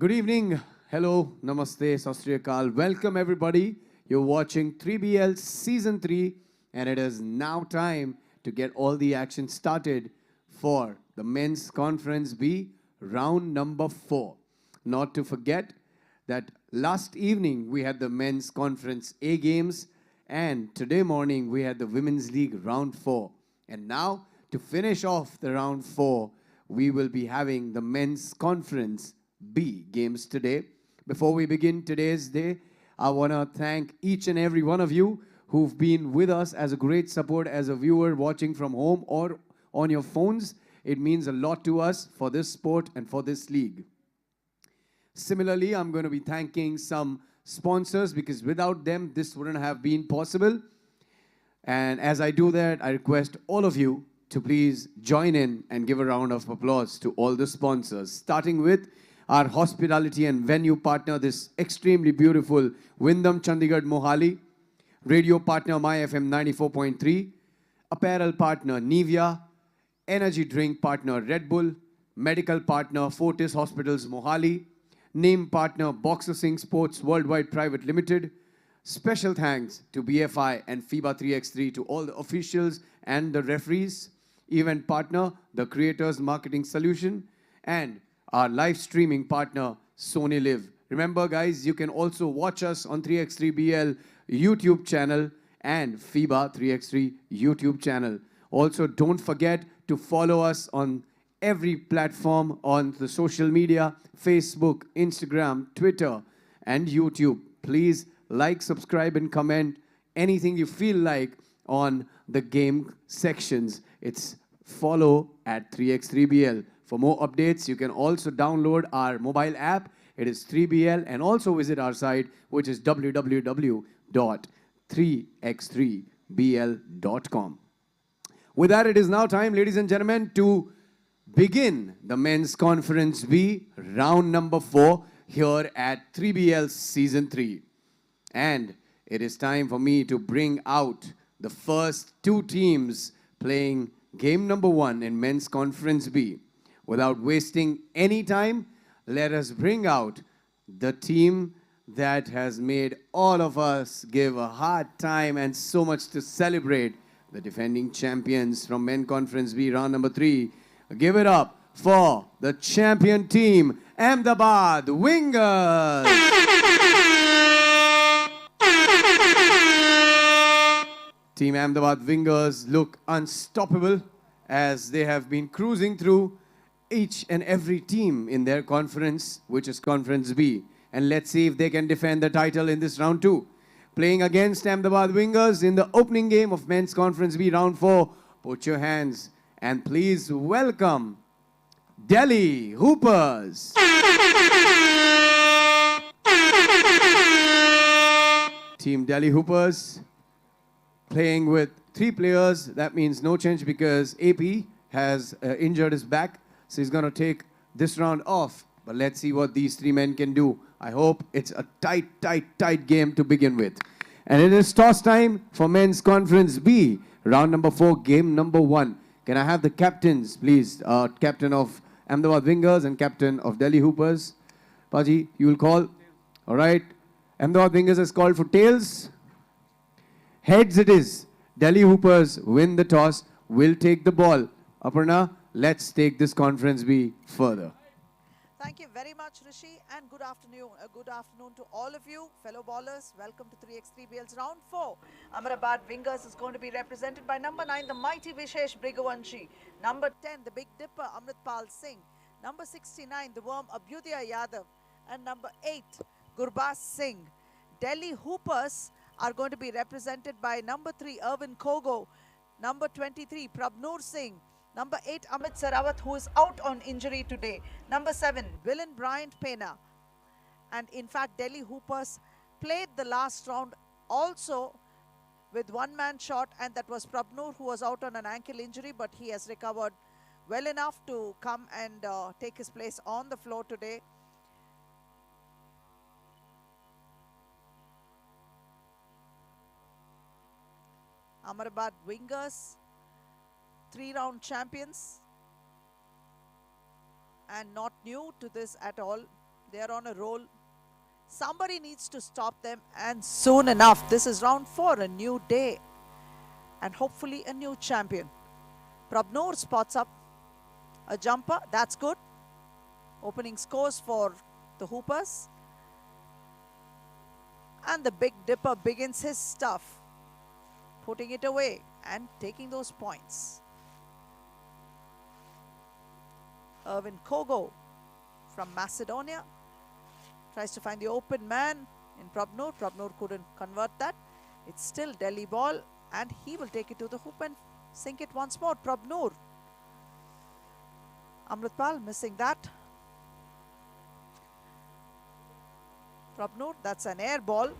Good evening. Hello. Namaste. Sastriyakal. Welcome, everybody. You're watching 3BL Season 3, and it is now time to get all the action started for the Men's Conference B, round number 4. Not to forget that last evening we had the Men's Conference A games, and today morning we had the Women's League round 4. And now, to finish off the round 4, we will be having the Men's Conference B games today. Before we begin today's day, I want to thank each and every one of you who've been with us as a great support as a viewer watching from home or on your phones. It means a lot to us for this sport and for this league. Similarly, I'm going to be thanking some sponsors because without them, this wouldn't have been possible. And as I do that, I request all of you to please join in and give a round of applause to all the sponsors, starting with our hospitality and venue partner, this extremely beautiful Wyndham Chandigarh Mohali, radio partner My FM 94.3, apparel partner Nivea, energy drink partner Red Bull, medical partner Fortis Hospitals Mohali, name partner Boxer Singh Sports Worldwide Private Limited. Special thanks to BFI and FIBA 3x3, to all the officials and the referees. Event partner, the Creators Marketing Solution, and our live streaming partner, Sony Live. Remember, guys, you can also watch us on 3x3BL YouTube channel and FIBA 3x3 YouTube channel. Also, don't forget to follow us on every platform on the social media, Facebook, Instagram, Twitter, and YouTube. Please like, subscribe, and comment anything you feel like on the game sections. It's follow at 3x3BL. For more updates, you can also download our mobile app. It is 3BL, and also visit our site, which is www.3x3bl.com. With that, it is now time, ladies and gentlemen, to begin the Men's Conference B, round number 4, here at 3BL Season 3. And it is time for me to bring out the first two teams playing game number 1 in Men's Conference B. Without wasting any time, let us bring out the team that has made all of us give a hard time and so much to celebrate, the defending champions from Men Conference B, round number 3. Give it up for the champion team, Ahmedabad Wingers. Team Ahmedabad Wingers look unstoppable as they have been cruising through each and every team in their conference, which is Conference B. And let's see if they can defend the title in this round 2. Playing against Ahmedabad Wingers in the opening game of Men's Conference B round 4. Put your hands and please welcome Delhi Hoopers. Team Delhi Hoopers playing with 3 players. That means no change because AP has injured his back. So he's going to take this round off. But let's see what these 3 men can do. I hope it's a tight game to begin with. And it is toss time for Men's Conference B. Round number 4, game number 1. Can I have the captains, please? Captain of Ahmedabad Wingers and captain of Delhi Hoopers. Paji, you will call. All right. Ahmedabad Wingers is called for tails. Heads it is. Delhi Hoopers win the toss. Will take the ball. Aparna, let's take this Conference B further. Thank you very much, Rishi, and good afternoon. Good afternoon to all of you, fellow ballers. Welcome to 3x3BL's round 4. Ahmedabad Wingers is going to be represented by number 9, the mighty Vishesh Brigavanshi. Number 10, the Big Dipper, Amritpal Singh. Number 69, the Worm, Abhyudaya Yadav. And number 8, Gurbaz Singh. Delhi Hoopers are going to be represented by number 3, Irvin Kogo. Number 23, Prabnoor Singh. Number 8, Amit Sarawat, who is out on injury today. Number 7, Villain Bryant Pena. And in fact, Delhi Hoopers played the last round also with one-man shot, and that was Prabnoor, who was out on an ankle injury, but he has recovered well enough to come and take his place on the floor today. Ahmedabad Wingers, 3-round champions, and not new to this at all. They are on a roll. Somebody needs to stop them, and soon enough. This is round 4, a new day, and hopefully a new champion. Prabnoor spots up a jumper. That's good. Opening scores for the Hoopers. And the Big Dipper begins his stuff, putting it away and taking those points. Erwin Kogo from Macedonia tries to find the open man in Prabnoor. Prabnoor couldn't convert that. It's still Delhi ball, and he will take it to the hoop and sink it once more. Prabnoor. Amritpal missing that. Prabnoor, that's an air ball.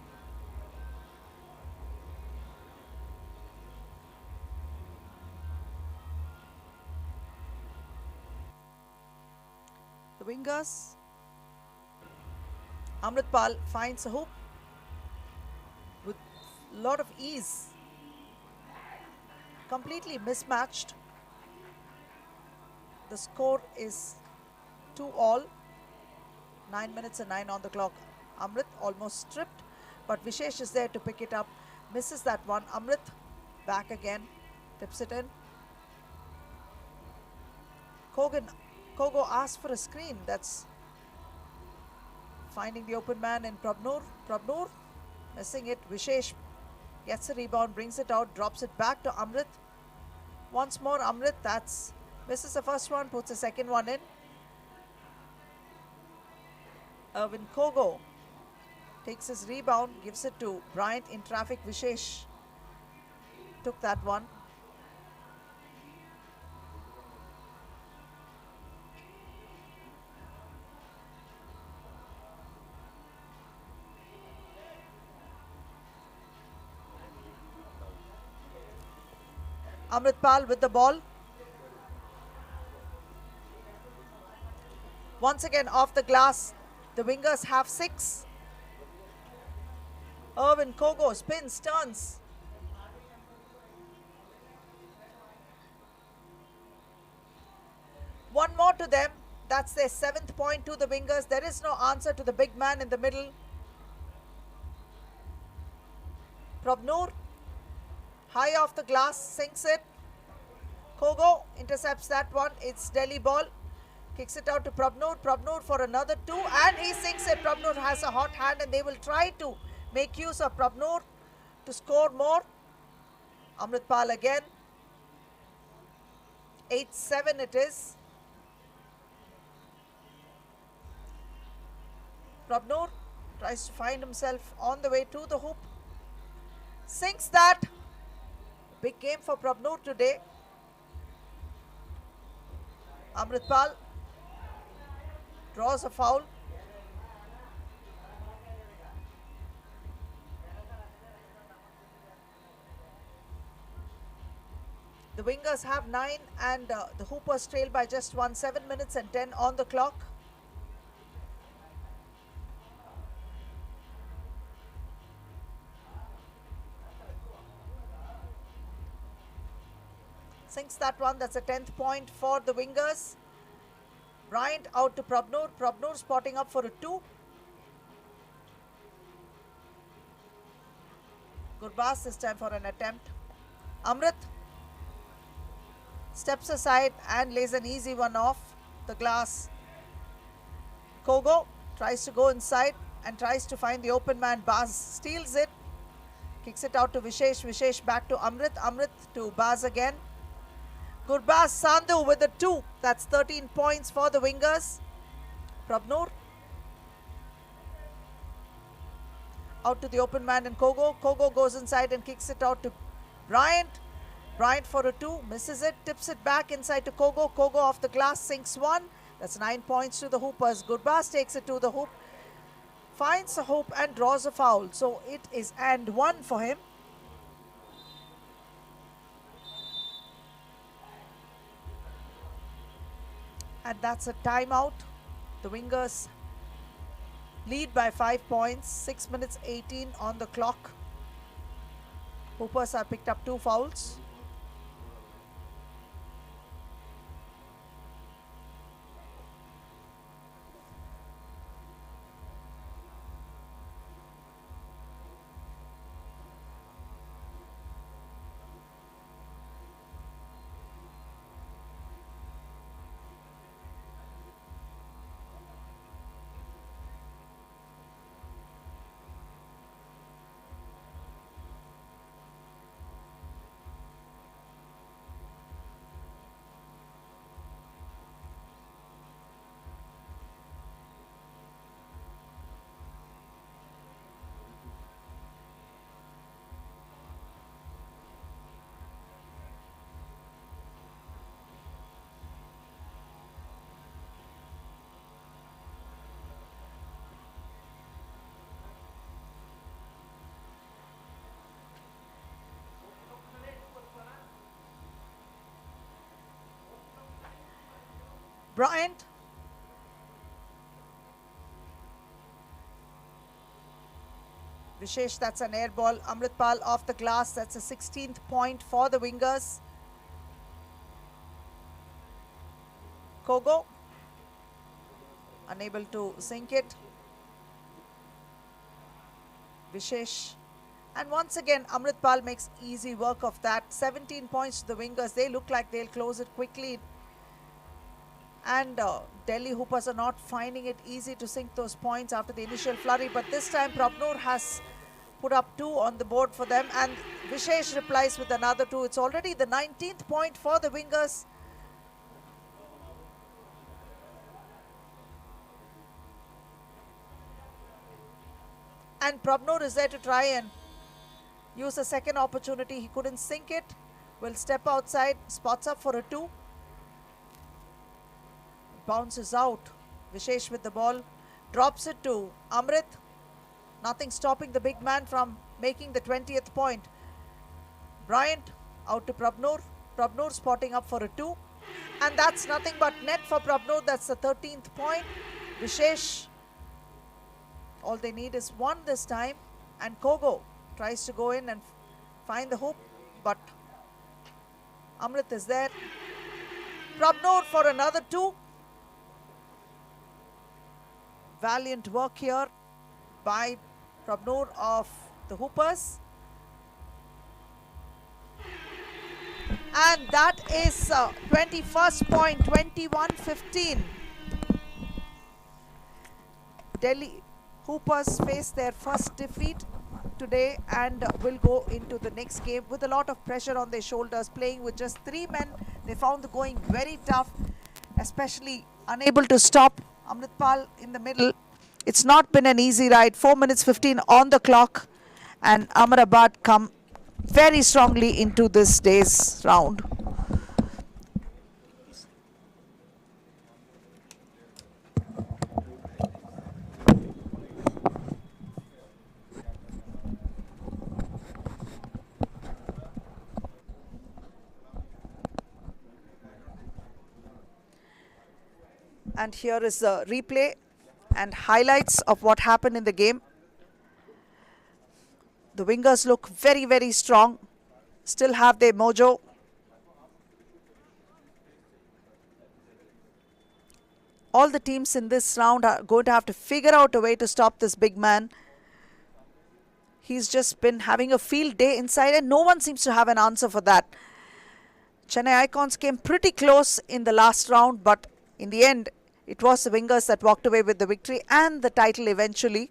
The wingers. Amritpal finds a hoop with a lot of ease. Completely mismatched. The score is 2-all. 9 minutes and 9 on the clock. Amrit almost stripped, but Vishesh is there to pick it up. Misses that one. Amrit back again. Tips it in. Kogo asks for a screen. That's finding the open man in Prabnoor. Prabnoor missing it. Vishesh gets a rebound, brings it out, drops it back to Amrit. Once more Amrit, that's misses the first one, puts the second one in. Erwin Kogo takes his rebound, gives it to Bryant in traffic. Vishesh took that one. Amritpal with the ball. Once again off the glass. The wingers have 6. Erwin Kogo spins, turns. One more to them. That's their 7th point to the wingers. There is no answer to the big man in the middle. Prabnoor, high off the glass, sinks it. Kogo intercepts that one. It's Delhi ball. Kicks it out to Prabnoor. Prabnoor for another 2, and he sinks it. Prabnoor has a hot hand, and they will try to make use of Prabnoor to score more. Amritpal again. 8-7 it is. Prabnoor tries to find himself on the way to the hoop. Sinks that. Big game for Prabnoor today. Amritpal draws a foul. The wingers have 9, and the Hoopers trail by just 1. 7 minutes and 10 on the clock. Sinks that one. That's a 10th point for the wingers. Bryant out to Prabnoor. Prabnoor spotting up for a 2. Gurbaz this time for an attempt. Amrit steps aside and lays an easy one off the glass. Kogo tries to go inside and tries to find the open man. Baz steals it. Kicks it out to Vishesh. Vishesh back to Amrit. Amrit to Baz again. Gurbaz Sandhu with a 2. That's 13 points for the wingers. Prabnoor out to the open man in Kogo. Kogo goes inside and kicks it out to Bryant. Bryant for a 2. Misses it. Tips it back inside to Kogo. Kogo off the glass. Sinks 1. That's 9 points to the Hoopers. Gurbaz takes it to the hoop. Finds a hoop and draws a foul. So it is and 1 for him. And that's a timeout. The wingers lead by 5 points. 6 minutes 18 on the clock. Hoopers have picked up 2 fouls. Bryant. Vishesh, that's an air ball. Amritpal off the glass. That's a 16th point for the wingers. Kogo, unable to sink it. Vishesh. And once again, Amritpal makes easy work of that. 17 points to the wingers. They look like they'll close it quickly. And Delhi Hoopers are not finding it easy to sink those points after the initial flurry. But this time, Prabnur has put up 2 on the board for them. And Vishesh replies with another 2. It's already the 19th point for the wingers. And Prabnur is there to try and use a second opportunity. He couldn't sink it. Will step outside, spots up for a 2. Bounces out. Vishesh with the ball. Drops it to Amrit. Nothing stopping the big man from making the 20th point. Bryant out to Prabnur. Prabnur spotting up for a 2. And that's nothing but net for Prabnur. That's the 13th point. Vishesh, all they need is 1 this time. And Kogo tries to go in and find the hoop. But Amrit is there. Prabnur for another 2. Valiant work here by Prabnur of the Hoopers. And that is 21st point, 21-15. Delhi Hoopers face their first defeat today and will go into the next game with a lot of pressure on their shoulders. Playing with just 3 men, they found the going very tough, especially unable to stop Amritpal in the middle. It's not been an easy ride. 4 minutes 15 on the clock, and Ahmedabad come very strongly into this day's round. And here is the replay and highlights of what happened in the game. The wingers look very, very strong. Still have their mojo. All the teams in this round are going to have to figure out a way to stop this big man. He's just been having a field day inside and no one seems to have an answer for that. Chennai Icons came pretty close in the last round, but in the end, it was the wingers that walked away with the victory and the title eventually.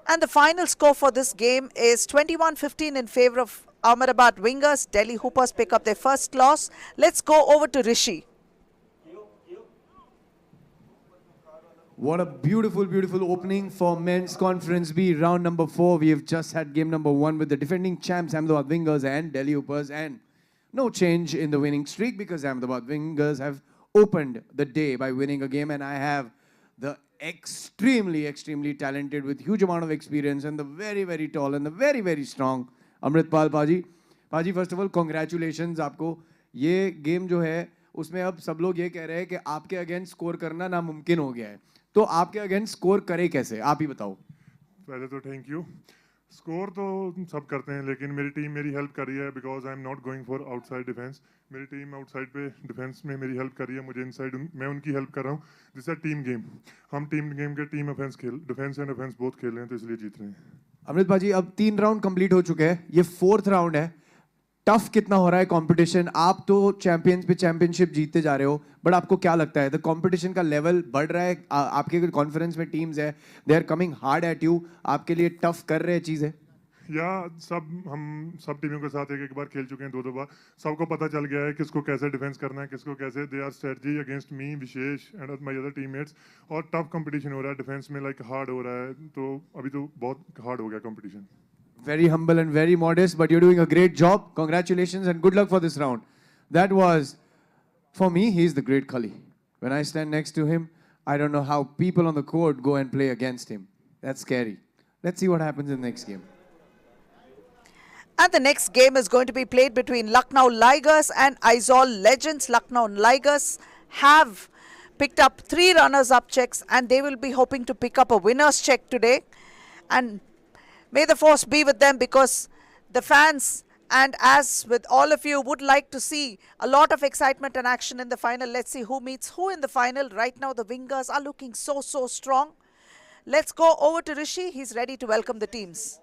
And the final score for this game is 21-15 in favor of Ahmedabad wingers. Delhi Hoopers pick up their first loss. Let's go over to Rishi. What a beautiful, beautiful opening for Men's Conference B, round number 4. We have just had game number 1 with the defending champs Ahmedabad Wingers and Delhi Hoopers, and no change in the winning streak because Ahmedabad Wingers have opened the day by winning a game, and I have the extremely, extremely talented with huge amount of experience and the very, very tall and the very, very strong Amritpal Paji. Paji, first of all, congratulations आपको. ये game जो है उसमें अब सब लोग ये कह रहे हैं कि आपके अगेंस्ट स्कोर करना नामुमकिन हो गया है. तो आपके अगेंस्ट स्कोर करे कैसे, आप ही बताओ. पहले तो थैंक यू. स्कोर तो सब करते हैं लेकिन मेरी टीम मेरी हेल्प कर रही है because I am not going for outside defence. मेरी टीम आउटसाइड पे डिफेंस में मेरी हेल्प कर रही है, मुझे इनसाइड मैं उनकी हेल्प कर रहा हूँ. This is team game. हम टीम गेम के team defence and offence both खेल रहे हैं तो इसलिए जीत रहे हैं. अमृत भाजी, अब 3 राउंड कंप्लीट हो चुके हैं, ये 4th राउंड है. टफ कितना हो रहा है कंपटीशन? आप तो चैंपियंस पे चैंपियनशिप जीतते जा रहे हो, बट आपको क्या लगता है द कंपटीशन का लेवल बढ़ रहा है? आपके कॉन्फ्रेंस में टीम्स है, they are coming hard at you, आपके लिए टफ कर रहे हैं चीजें? या हम सब टीमों के साथ एक बार खेल चुके हैं, 2 बार. सबको पता चल गया है किसको कैसे डिफेंस करना है, किसको कैसे. They are strategy against me, Vishesh and my other teammates. और टफ कंपटीशन हो रहा है डिफेंस में, लाइक हार्ड हो रहा है. तो अभी तो बहुत हार्ड हो गया competition. Very humble and very modest, but you're doing a great job. Congratulations and good luck for this round. That was, for me, he's the great Khali. When I stand next to him, I don't know how people on the court go and play against him. That's scary. Let's see what happens in the next game. And the next game is going to be played between Lucknow Ligers and Aizawl Legends. Lucknow Ligers have picked up 3 runners-up checks and they will be hoping to pick up a winner's check today. And may the force be with them, because the fans, and as with all of you, would like to see a lot of excitement and action in the final. Let's see who meets who in the final. Right now the Wingers are looking so strong. Let's go over to Rishi. He's ready to welcome the teams.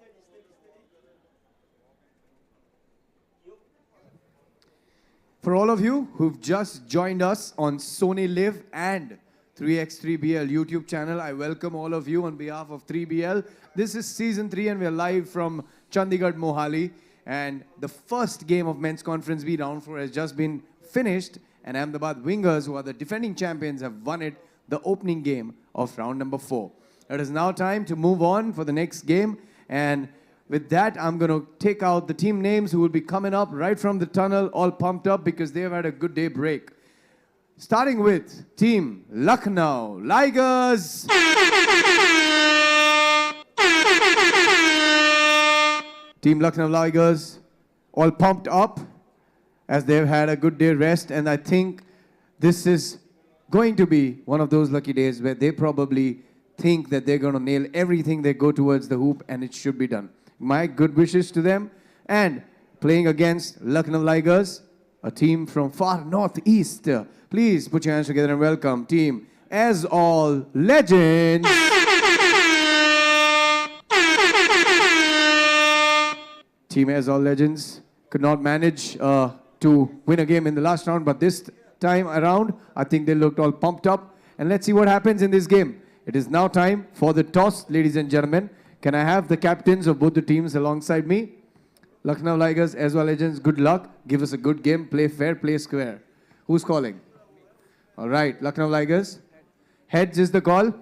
For all of you who've just joined us on Sony Live and 3x3BL YouTube channel, I welcome all of you on behalf of 3BL. This is season 3 and we're live from Chandigarh, Mohali. And the first game of Men's Conference B round 4 has just been finished. And Ahmedabad Wingers, who are the defending champions, have won it, the opening game of round number 4. It is now time to move on for the next game. And with that, I'm going to take out the team names who will be coming up right from the tunnel, all pumped up because they've had a good day break. Starting with Team Lucknow Ligers. Team Lucknow Ligers, all pumped up as they've had a good day rest. And I think this is going to be one of those lucky days where they probably think that they're going to nail everything they go towards the hoop and it should be done. My good wishes to them. And playing against Lucknow Ligers, a team from far northeast. Please put your hands together and welcome Team Aizawl Legends. Team Aizawl Legends could not manage to win a game in the last round, but this time around, I think they looked all pumped up. And let's see what happens in this game. It is now time for the toss, ladies and gentlemen. Can I have the captains of both the teams alongside me? Lucknow Ligers, Aizawl Legends, good luck. Give us a good game. Play fair, play square. Who's calling? All right, Lucknow Ligers. Heads is the call.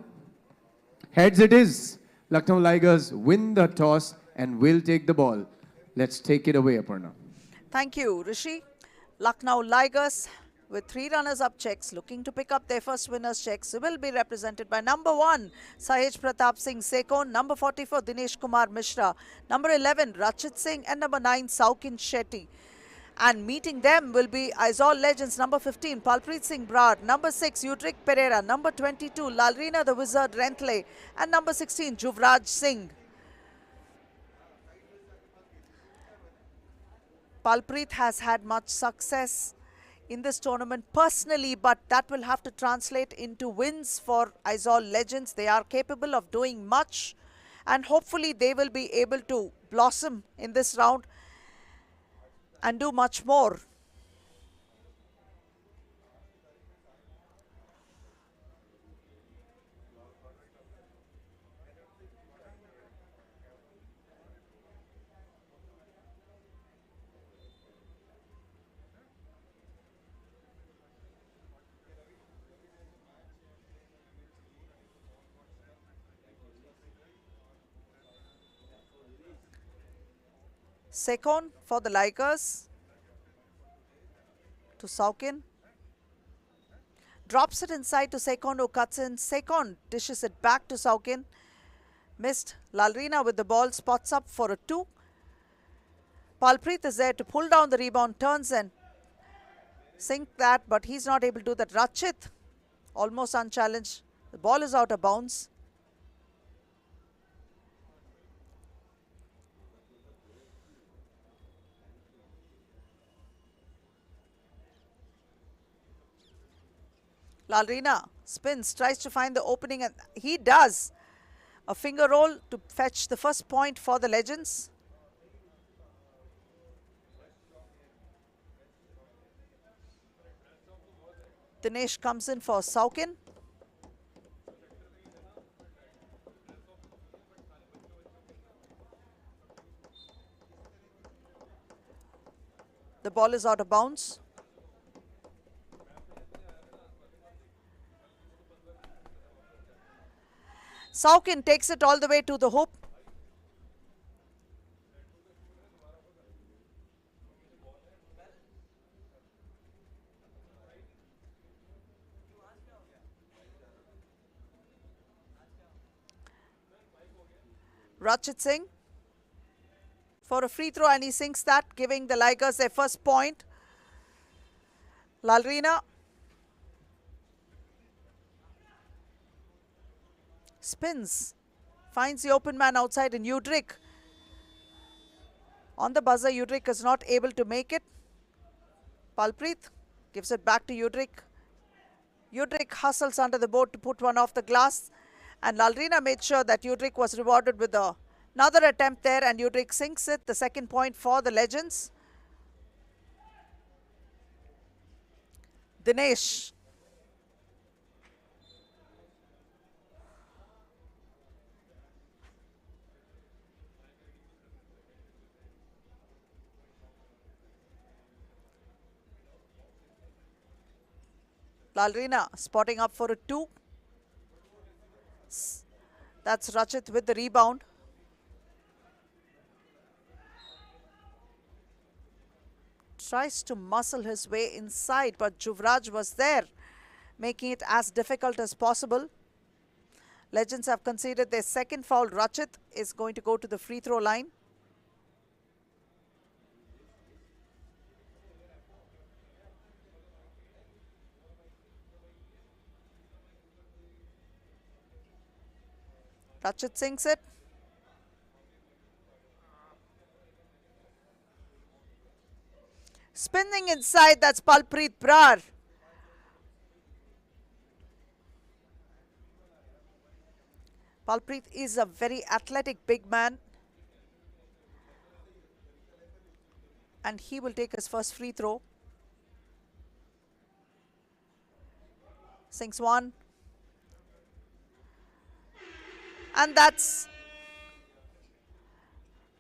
Heads it is. Lucknow Ligers win the toss and will take the ball. Let's take it away, Aparna. Thank you, Rishi. Lucknow Ligers, with 3 runners-up checks, looking to pick up their first winners' checks, will be represented by number 1, Sahej Pratap Singh Sekon, number 44, Dinesh Kumar Mishra, number 11, Rachit Singh, and number 9, Saukin Shetty. And meeting them will be Aizawl Legends, number 15, Palpreet Singh Brad, number 6, Udrik Pereira, number 22, Lalrina the Wizard Rentle, and number 16, Juvraj Singh. Palpreet has had much success in this tournament personally, but that will have to translate into wins for Aizawl Legends. They are capable of doing much and hopefully they will be able to blossom in this round and do much more. Sekon for the Ligers to Saukin. Drops it inside to Sekon, who cuts in. Sekon dishes it back to Saukin. Missed. Lalrina with the ball, spots up for a 2. Palpreet is there to pull down the rebound, turns and sink that, but he's not able to do that. Rachit almost unchallenged. The ball is out of bounds. Lalrina spins, tries to find the opening, and he does. A finger roll to fetch the first point for the Legends. Dinesh comes in for Saukin. The ball is out of bounds. Saukin takes it all the way to the hoop. Rachit Singh for a free throw, and he sinks that, giving the Ligers their first point. Lalrina spins, finds the open man outside, and Udrich on the buzzer. Udrich is not able to make it. Palpreet gives it back to Udrich. Udrich hustles under the board to put one off the glass, and Lalrina made sure that Udrich was rewarded with another attempt there, and Udrich sinks it. The second point for the Legends. Dinesh Lalrina spotting up for a 2. That's Rachit with the rebound. Tries to muscle his way inside, but Juvraj was there, making it as difficult as possible. Legends have conceded their second foul. Rachit is going to go to the free throw line. Rachit sinks it. Spinning inside, that's Palpreet Brar. Palpreet is a very athletic big man, and he will take his first free throw. Sinks one. And that's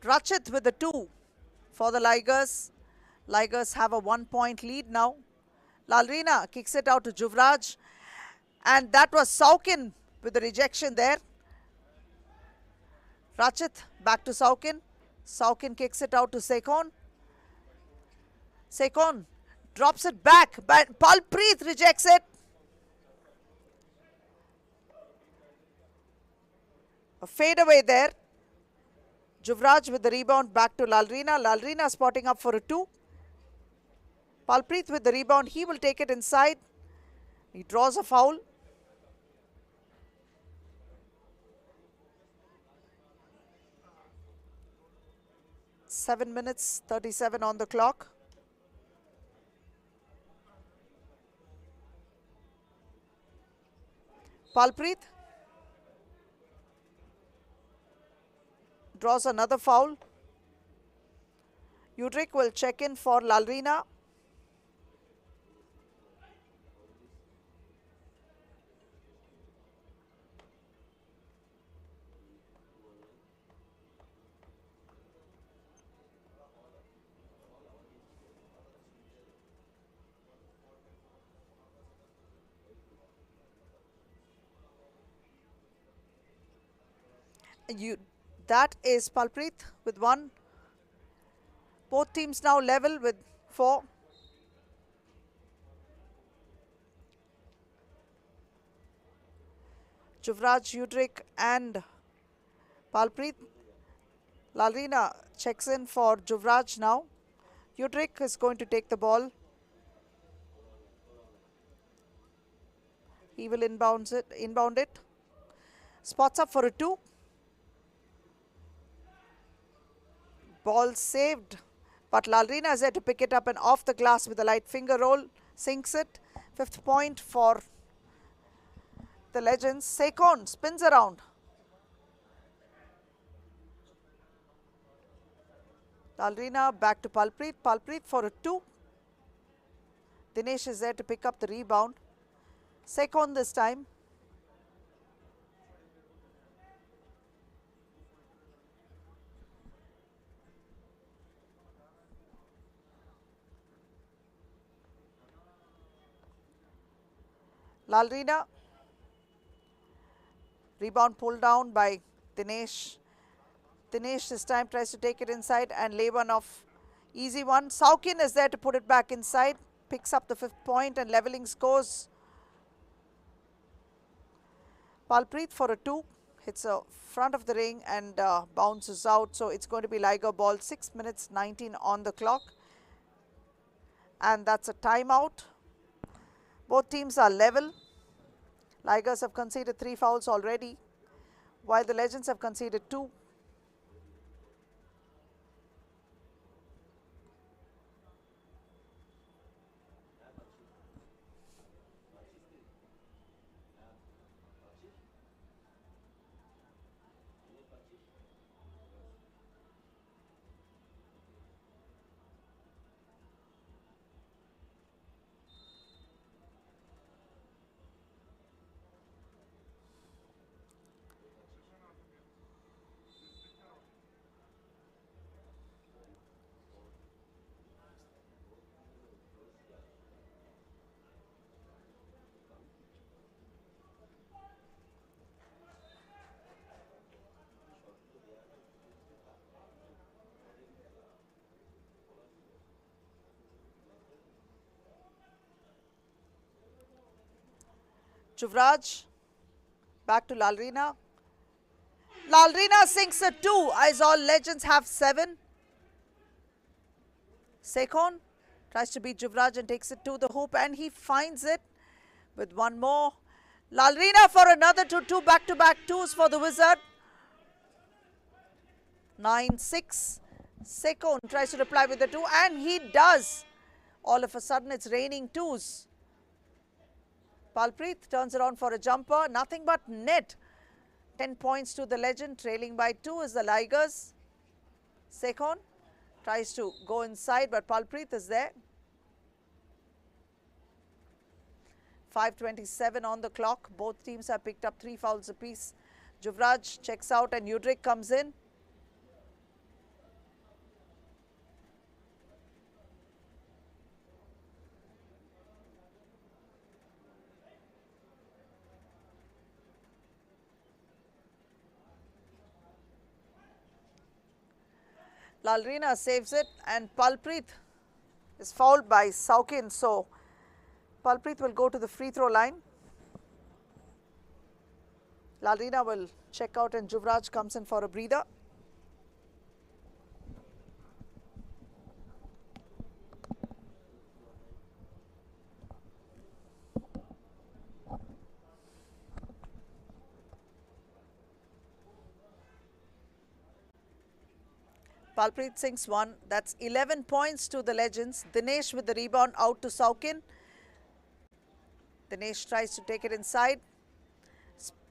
Rachit with the 2 for the Ligers. Ligers have a 1-point lead now. Lalrina kicks it out to Juvraj, and that was Saukin with the rejection there. Rachit back to Saukin. Saukin kicks it out to Sekon. Sekon drops it back, but Palpreet rejects it. A fade away there. Juvraj with the rebound back to Lalrina. Lalrina spotting up for a 2. Palpreet with the rebound. He will take it inside. He draws a foul. Seven minutes 37 on the clock. Palpreet draws another foul. Udrich will check in for Lalrina. That is Palpreet with 1. Both teams now level with 4. Juvraj, Udrich and Palpreet. Lalrina checks in for Juvraj now. Udrich is going to take the ball. He will inbound it. Spots up for a 2. Ball saved, but Lalrina is there to pick it up and off the glass with a light finger roll. Sinks it. 5th point for the Legends. Sekon spins around. Lalrina back to Palpreet. Palpreet for a 2. Dinesh is there to pick up the rebound. Sekon this time. Lalrina. Rebound pulled down by Dinesh. Dinesh this time tries to take it inside and lay one off. Easy one. Saukin is there to put it back inside. Picks up the 5th point and leveling scores. Palpreet for a 2. hits a front of the ring and bounces out. So it's going to be Liger ball. 6 minutes 19 on the clock. And that's a timeout. Both teams are level. Ligers have conceded 3 fouls already, while the Legends have conceded 2. Yuvraj back to Lalrina. Lalrina sinks a 2 as all Legends have 7. Sekon tries to beat Yuvraj and takes it to the hoop, and he finds it with one more. Lalrina for another 2 back-to-back 2s for the Wizard. 9-6. Sekon tries to reply with the 2, and he does. All of a sudden it's raining 2s. Palpreet turns around for a jumper, nothing but net. 10 points to the Legend, trailing by 2 is the Ligers. Sekon tries to go inside, but Palpreet is there. 5:27 on the clock. Both teams have picked up 3 fouls apiece. Yuvraj checks out and Udrik comes in. Lalrina saves it, and Palpreet is fouled by Saukin. So Palpreet will go to the free throw line. Lalrina will check out and Yuvraj comes in for a breather. Palpreet sinks 1. That's 11 points to the Legends. Dinesh with the rebound out to Saukin. Dinesh tries to take it inside.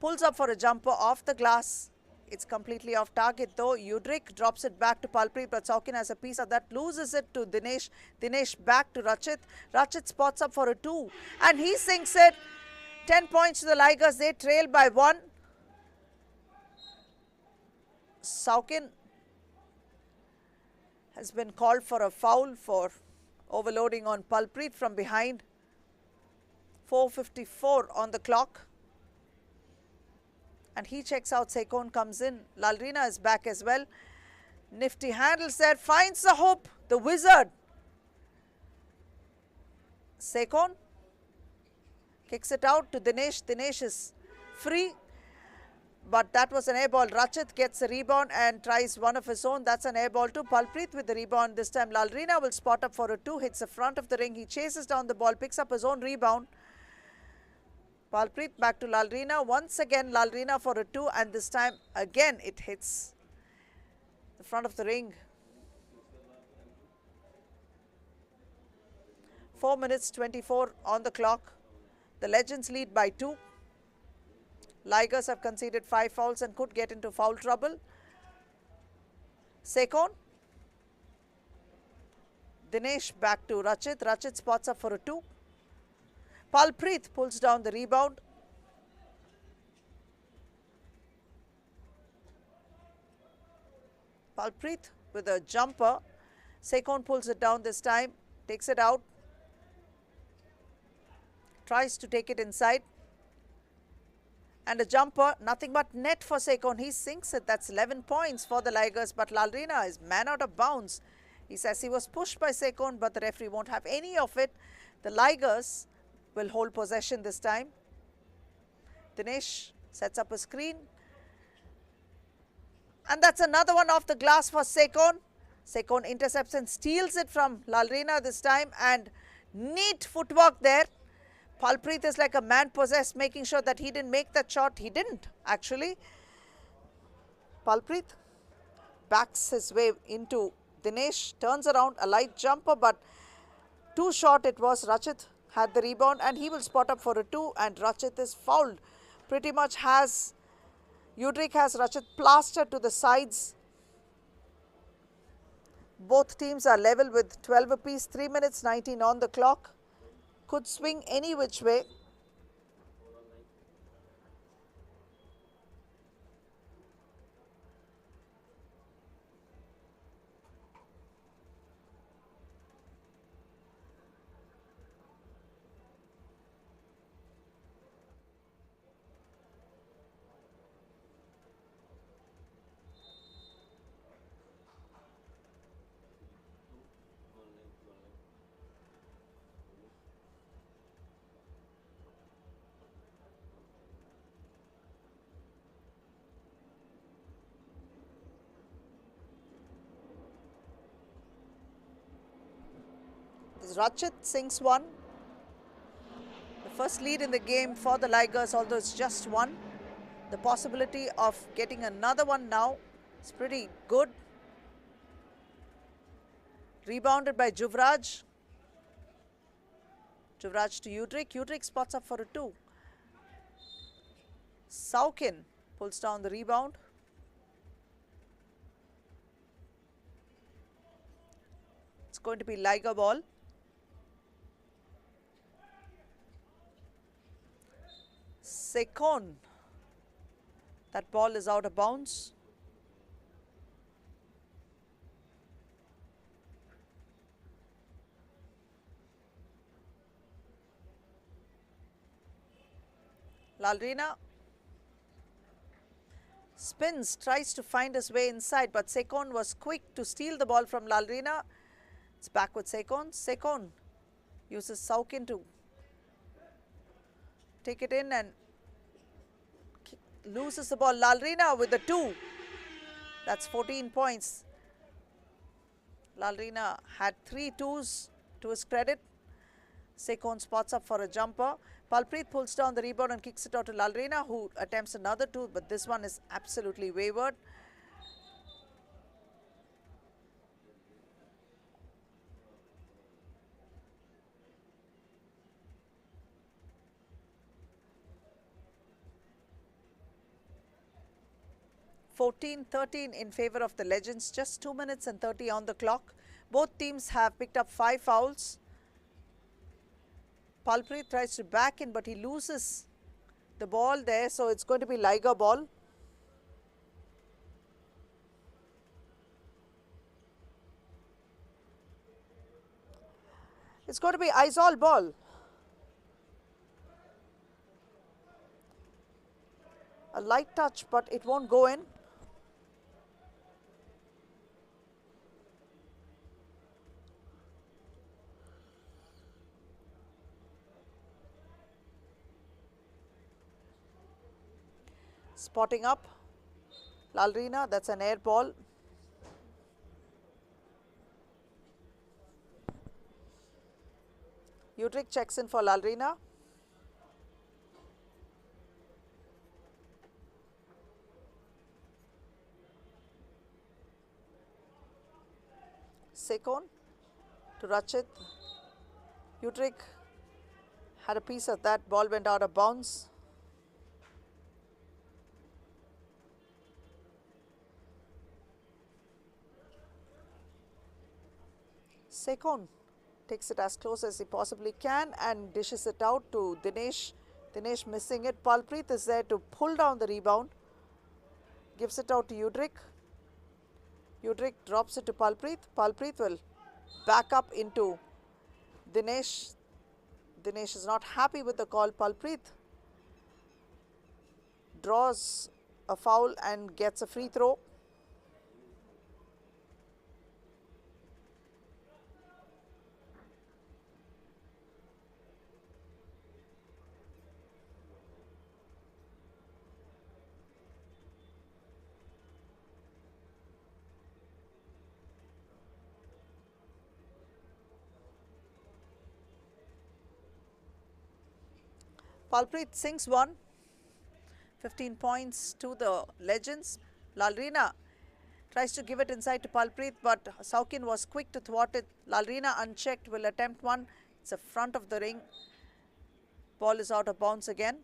Pulls up for a jumper off the glass. It's completely off target though. Udrik drops it back to Palpreet, but Saukin has a piece of that. Loses it to Dinesh. Dinesh back to Rachit. Rachit spots up for a 2. And he sinks it. 10 points to the Ligers. They trail by 1. Saukin has been called for a foul for overloading on Palpreet from behind. 4:54 on the clock. And he checks out. Sekon comes in. Lalrina is back as well. Nifty handles there. Finds the hoop. The Wizard. Sekon kicks it out to Dinesh. Dinesh is free. But that was an air ball. Rachit gets a rebound and tries one of his own. That's an air ball to Palpreet with the rebound. This time Lalrina will spot up for a 2. Hits the front of the ring. He chases down the ball. Picks up his own rebound. Palpreet back to Lalrina. Once again Lalrina for a 2. And this time again it hits the front of the ring. 4 minutes 24 on the clock. The Legends lead by 2. Ligers have conceded 5 fouls and could get into foul trouble. Sekon. Dinesh back to Rachit. Rachit spots up for a 2. Palpreet pulls down the rebound. Palpreet with a jumper. Sekon pulls it down this time. Takes it out. Tries to take it inside. And a jumper, nothing but net for Sekon. He sinks it. That's 11 points for the Ligers. But Lalrina is man out of bounds. He says he was pushed by Sekon, but the referee won't have any of it. The Ligers will hold possession this time. Dinesh sets up a screen. And that's another one off the glass for Sekon. Sekon intercepts and steals it from Lalrina this time, and neat footwork there. Palpreet is like a man possessed, making sure that he didn't make that shot. He didn't, actually. Palpreet backs his way into Dinesh, turns around, a light jumper, but too short it was. Rachit had the rebound, and he will spot up for a 2, and Rachit is fouled. Pretty much has, Udrik has Rachit plastered to the sides. Both teams are level with 12 apiece, 3 minutes 19 on the clock. Could swing any which way. Rachit sinks one. The first lead in the game for the Ligers, although it's just one. The possibility of getting another one now is pretty good. Rebounded by Juvraj. Juvraj to Udrik. Udrik spots up for a 2. Saukin pulls down the rebound. It's going to be Liger ball. Sekon. That ball is out of bounds. Lalrina spins, tries to find his way inside, but Sekon was quick to steal the ball from Lalrina. It's back with Sekon. Sekon uses Saukin to take it in and loses the ball. Lalrina with the 2. That's 14 points. Lalrina had 3 2s to his credit. Sekon spots up for a jumper. Palpreet pulls down the rebound and kicks it out to Lalrina, who attempts another 2, but this one is absolutely wayward. (14-13) in favor of the Legends. Just 2 minutes and 30 on the clock. Both teams have picked up 5 fouls. Palpreet tries to back in, but he loses the ball there, so it's going to be Liger ball. It's going to be Aizawl ball. A light touch, but it won't go in. Spotting up, Lalrina, that's an air ball. Udrik checks in for Lalrina. Sekon to Rachit. Udrik had a piece of that, ball went out of bounds. Sekon takes it as close as he possibly can and dishes it out to Dinesh. Dinesh missing it. Palpreet is there to pull down the rebound. Gives it out to Udrik. Udrik drops it to Palpreet. Palpreet will back up into Dinesh. Dinesh is not happy with the call. Palpreet draws a foul and gets a free throw. Palpreet sinks one. 15 points to the Legends. Lalrina tries to give it inside to Palpreet, but Saukin was quick to thwart it. Lalrina unchecked will attempt one. It's a front of the ring. Ball is out of bounds again.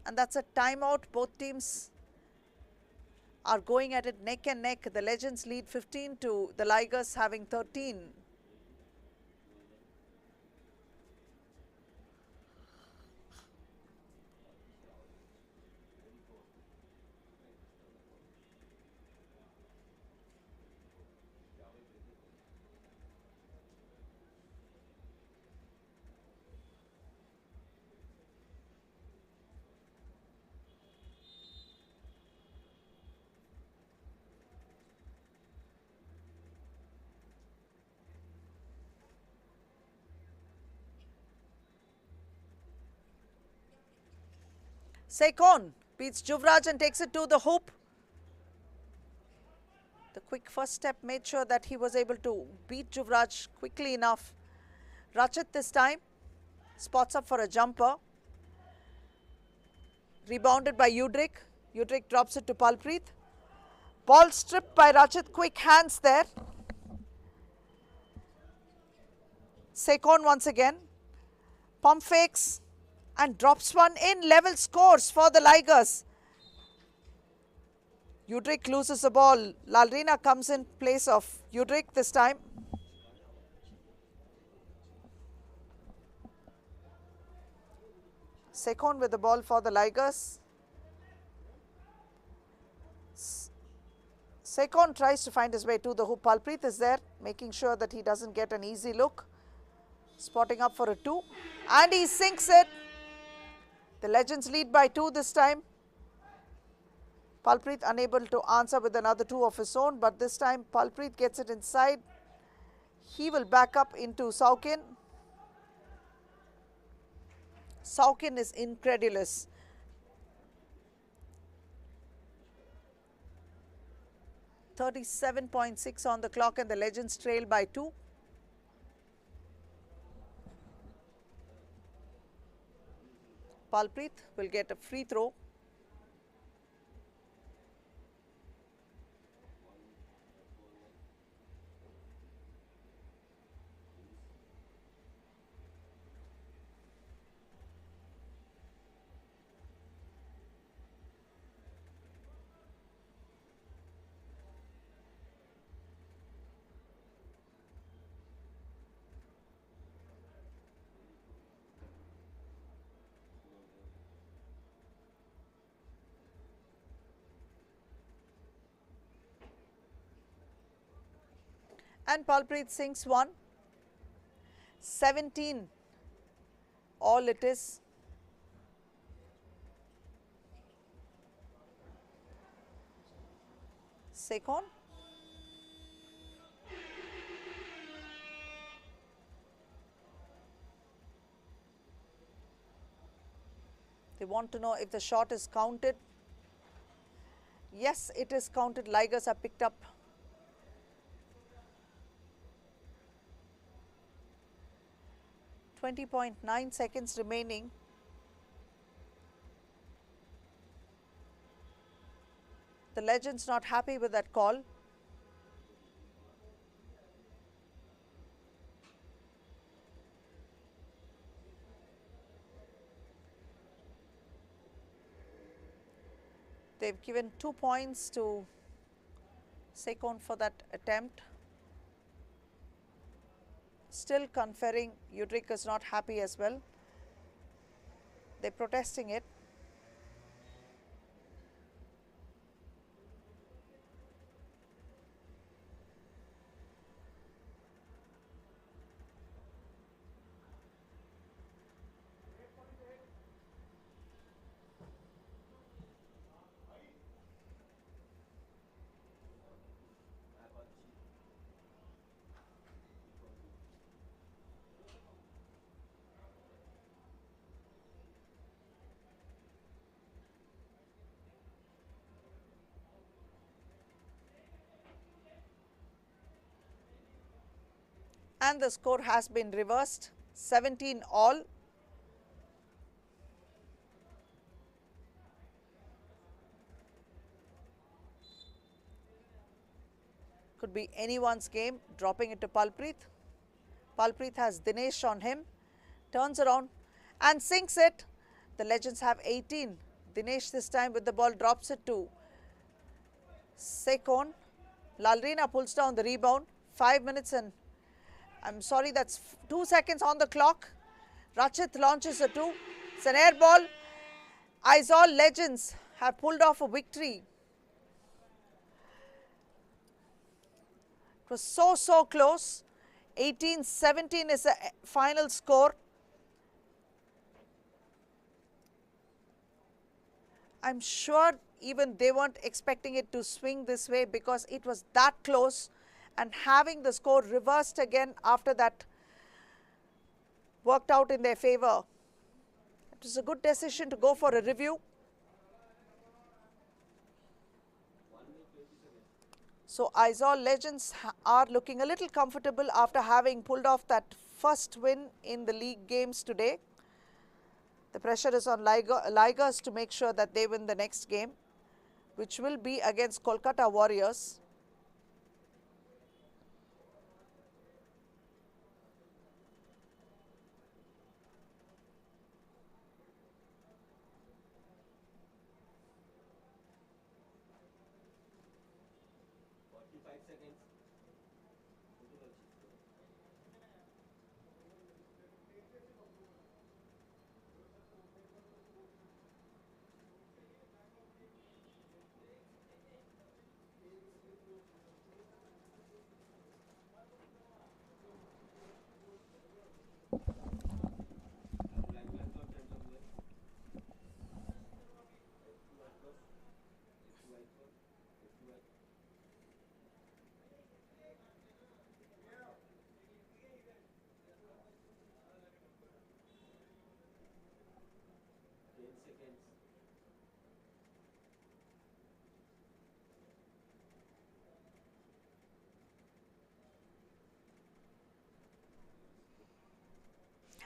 And that's a timeout. Both teams are going at it neck and neck. The Legends lead 15 to the Ligers having 13. Sekon beats Juvraj and takes it to the hoop. The quick first step made sure that he was able to beat Juvraj quickly enough. Rachit this time spots up for a jumper. Rebounded by Udrik. Udrik drops it to Palpreet. Ball stripped by Rachit. Quick hands there. Sekon once again. Pump fakes and drops one in. Level scores for the Ligers. Udrik loses the ball. Lalrina comes in place of Udrik this time. Sekon with the ball for the Ligers. Sekon tries to find his way to the hoop. Palpreet is there, making sure that he doesn't get an easy look. Spotting up for a 2. And he sinks it. The Legends lead by 2 this time. Palpreet unable to answer with another 2 of his own, but this time Palpreet gets it inside. He will back up into Saukin. Saukin is incredulous. .37.6 on the clock and the Legends trail by 2. Palpreet will get a free throw. And Palpreet sinks one. 17 all it is. Sekon. They want to know if the shot is counted. Yes, it is counted. Ligers are picked up. .9 seconds remaining. The Legends not happy with that call. They've given 2 points to Sekon for that attempt. Still conferring. Udrik is not happy as well. They're protesting it. And the score has been reversed. 17 all. Could be anyone's game. Dropping it to Palpreet. Palpreet has Dinesh on him. Turns around and sinks it. The Legends have 18. Dinesh this time with the ball drops it to Sekon. Lalrina pulls down the rebound. 5 minutes and I'm sorry, that's 2 seconds on the clock. Rachit launches a 2. It's an air ball. Aizawl Legends have pulled off a victory. It was so close. 18-17 is the final score. I'm sure even they weren't expecting it to swing this way because it was that close, and having the score reversed again after that worked out in their favor. It was a good decision to go for a review. So Aizawl Legends are looking a little comfortable after having pulled off that first win in the league games today. The pressure is on Ligers to make sure that they win the next game, which will be against Kolkata Warriors.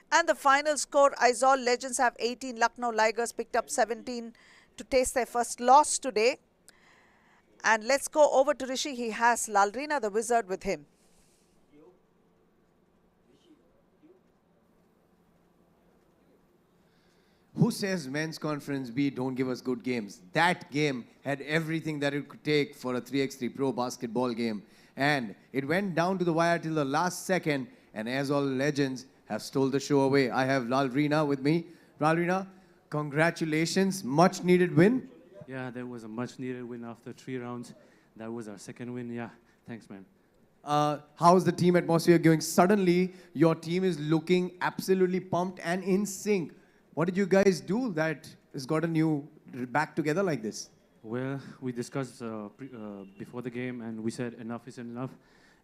And the final score, Aizawl Legends have 18, Lucknow Ligers picked up 17 to taste their first loss today. And let's go over to Rishi. He has Lalrina the Wizard with him. Who says men's conference B don't give us good games? That game had everything that it could take for a 3x3 pro basketball game. And it went down to the wire till the last second, and Aizawl Legends have stole the show away. I have Lalrina with me. Lalrina, congratulations. Much needed win. Yeah, that was a much needed win after 3 rounds. That was our second win. Yeah, thanks, man. How's the team atmosphere going? Suddenly, your team is looking absolutely pumped and in sync. What did you guys do that has gotten you back together like this? Well, we discussed before the game, and we said enough is enough.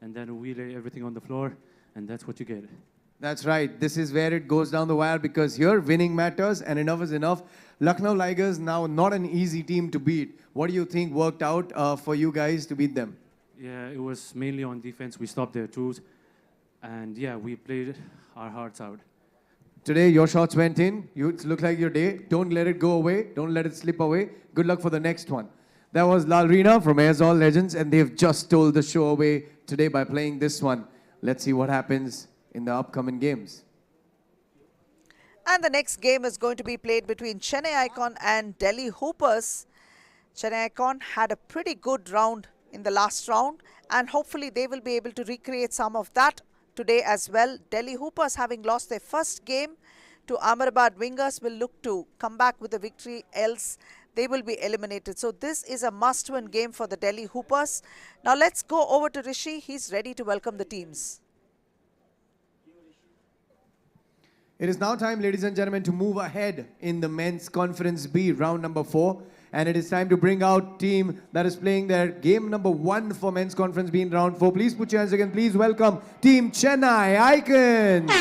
And then we lay everything on the floor, and that's what you get. That's right. This is where it goes down the wire, because here winning matters and enough is enough. Lucknow Ligers now not an easy team to beat. What do you think worked out for you guys to beat them? Yeah, it was mainly on defense. We stopped their twos. And yeah, we played our hearts out. Today, your shots went in. It looked like your day. Don't let it go away. Don't let it slip away. Good luck for the next one. That was Lalrina from Aizawl Legends, and they've just stole the show away today by playing this one. Let's see what happens in the upcoming games. And the next game is going to be played between Chennai Icon and Delhi Hoopers. Chennai Icon had a pretty good round in the last round, and hopefully they will be able to recreate some of that today as well. Delhi Hoopers, having lost their first game to Ahmedabad Wingers, will look to come back with a victory, else they will be eliminated. So this is a must-win game for the Delhi Hoopers. Now let's go over to Rishi. He's ready to welcome the teams. It is now time, ladies and gentlemen, to move ahead in the men's conference B, round number 4. And it is time to bring out team that is playing their game number 1 for men's conference B in round 4. Please put your hands again. Please welcome Team Chennai Icons.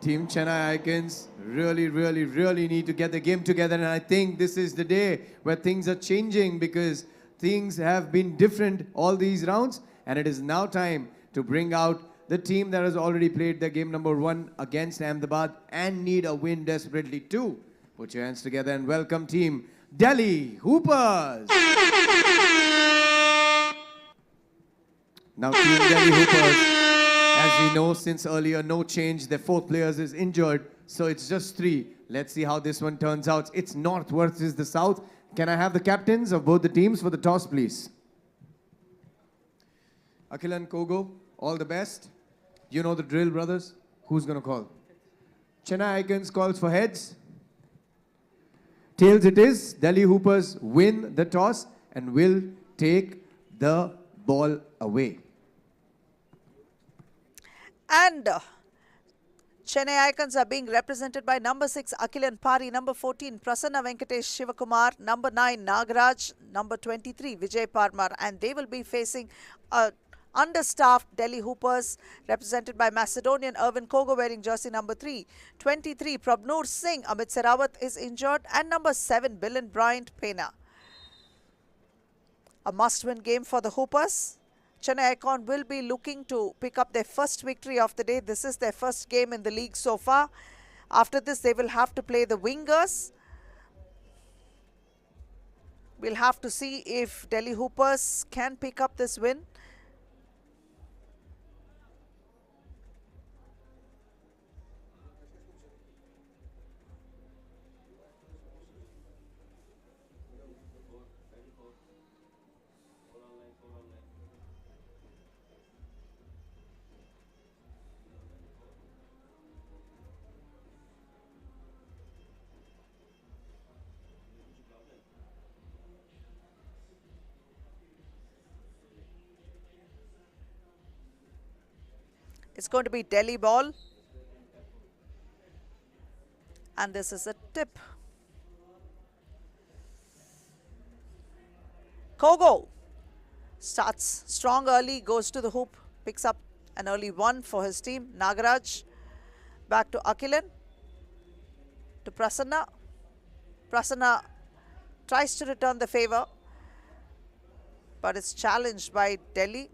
Team Chennai Icons really need to get the game together. And I think this is the day where things are changing, because things have been different all these rounds. And it is now time to bring out the team that has already played their game number 1 against Ahmedabad and need a win desperately too. Put your hands together and welcome team Delhi Hoopers. Now, Team Delhi Hoopers, as we know since earlier, no change. Their fourth players is injured, so it's just three. Let's see how this one turns out. It's North versus the South. Can I have the captains of both the teams for the toss, please? Akhil and Kogo, all the best. You know the drill, brothers. Who's going to call? Chennai Icons calls for heads. Tails it is. Delhi Hoopers win the toss and will take the ball away. And Chennai Icons are being represented by number 6 Akhilan Pari, number 14 Prasanna Venkatesh Shivakumar, number 9 Nagaraj, number 23 Vijay Parmar, and they will be facing understaffed Delhi Hoopers represented by Macedonian Irvin Kogo wearing jersey number 3, 23 Prabnoor Singh, Amit Serawat is injured, and number 7 Bilan Bryant Pena. A must-win game for the Hoopers. Chennai Icon will be looking to pick up their first victory of the day. This is their first game in the league so far. After this, they will have to play the Wingers. We'll have to see if Delhi Hoopers can pick up this win. It's going to be Delhi ball. And this is a tip. Kogo starts strong early, goes to the hoop, picks up an early one for his team. Nagaraj back to Akhilan, to Prasanna. Prasanna tries to return the favor, but is challenged by Delhi.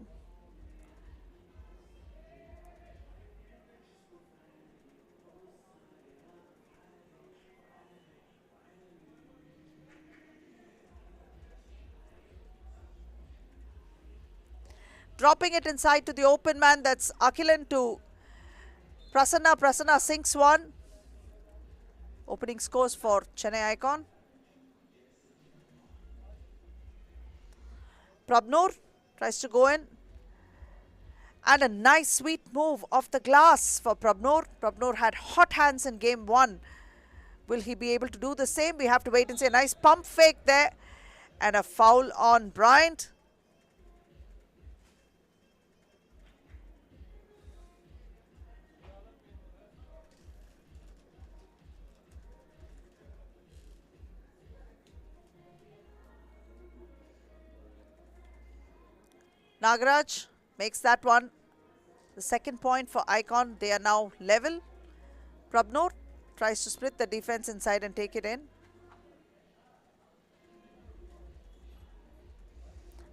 Dropping it inside to the open man, that's Akhilan to Prasanna. Prasanna sinks one. Opening scores for Chennai Icon. Prabnoor tries to go in. And a nice sweet move off the glass for Prabnoor. Prabnoor had hot hands in game 1. Will he be able to do the same? We have to wait and see. A nice pump fake there. And a foul on Bryant. Nagaraj makes that one. The second point for Icon. They are now level. Prabnoor tries to split the defense inside and take it in.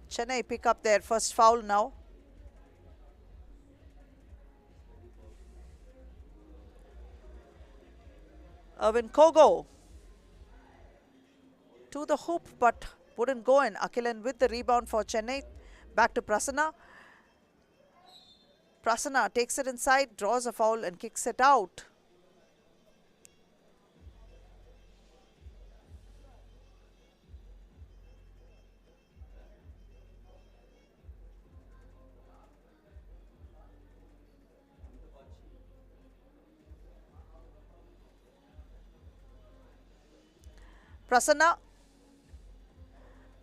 Chennai pick up their first foul now. Irvin Kogo to the hoop but wouldn't go in. Akhilan with the rebound for Chennai. Back to Prasanna. Prasanna takes it inside, draws a foul and kicks it out. Prasanna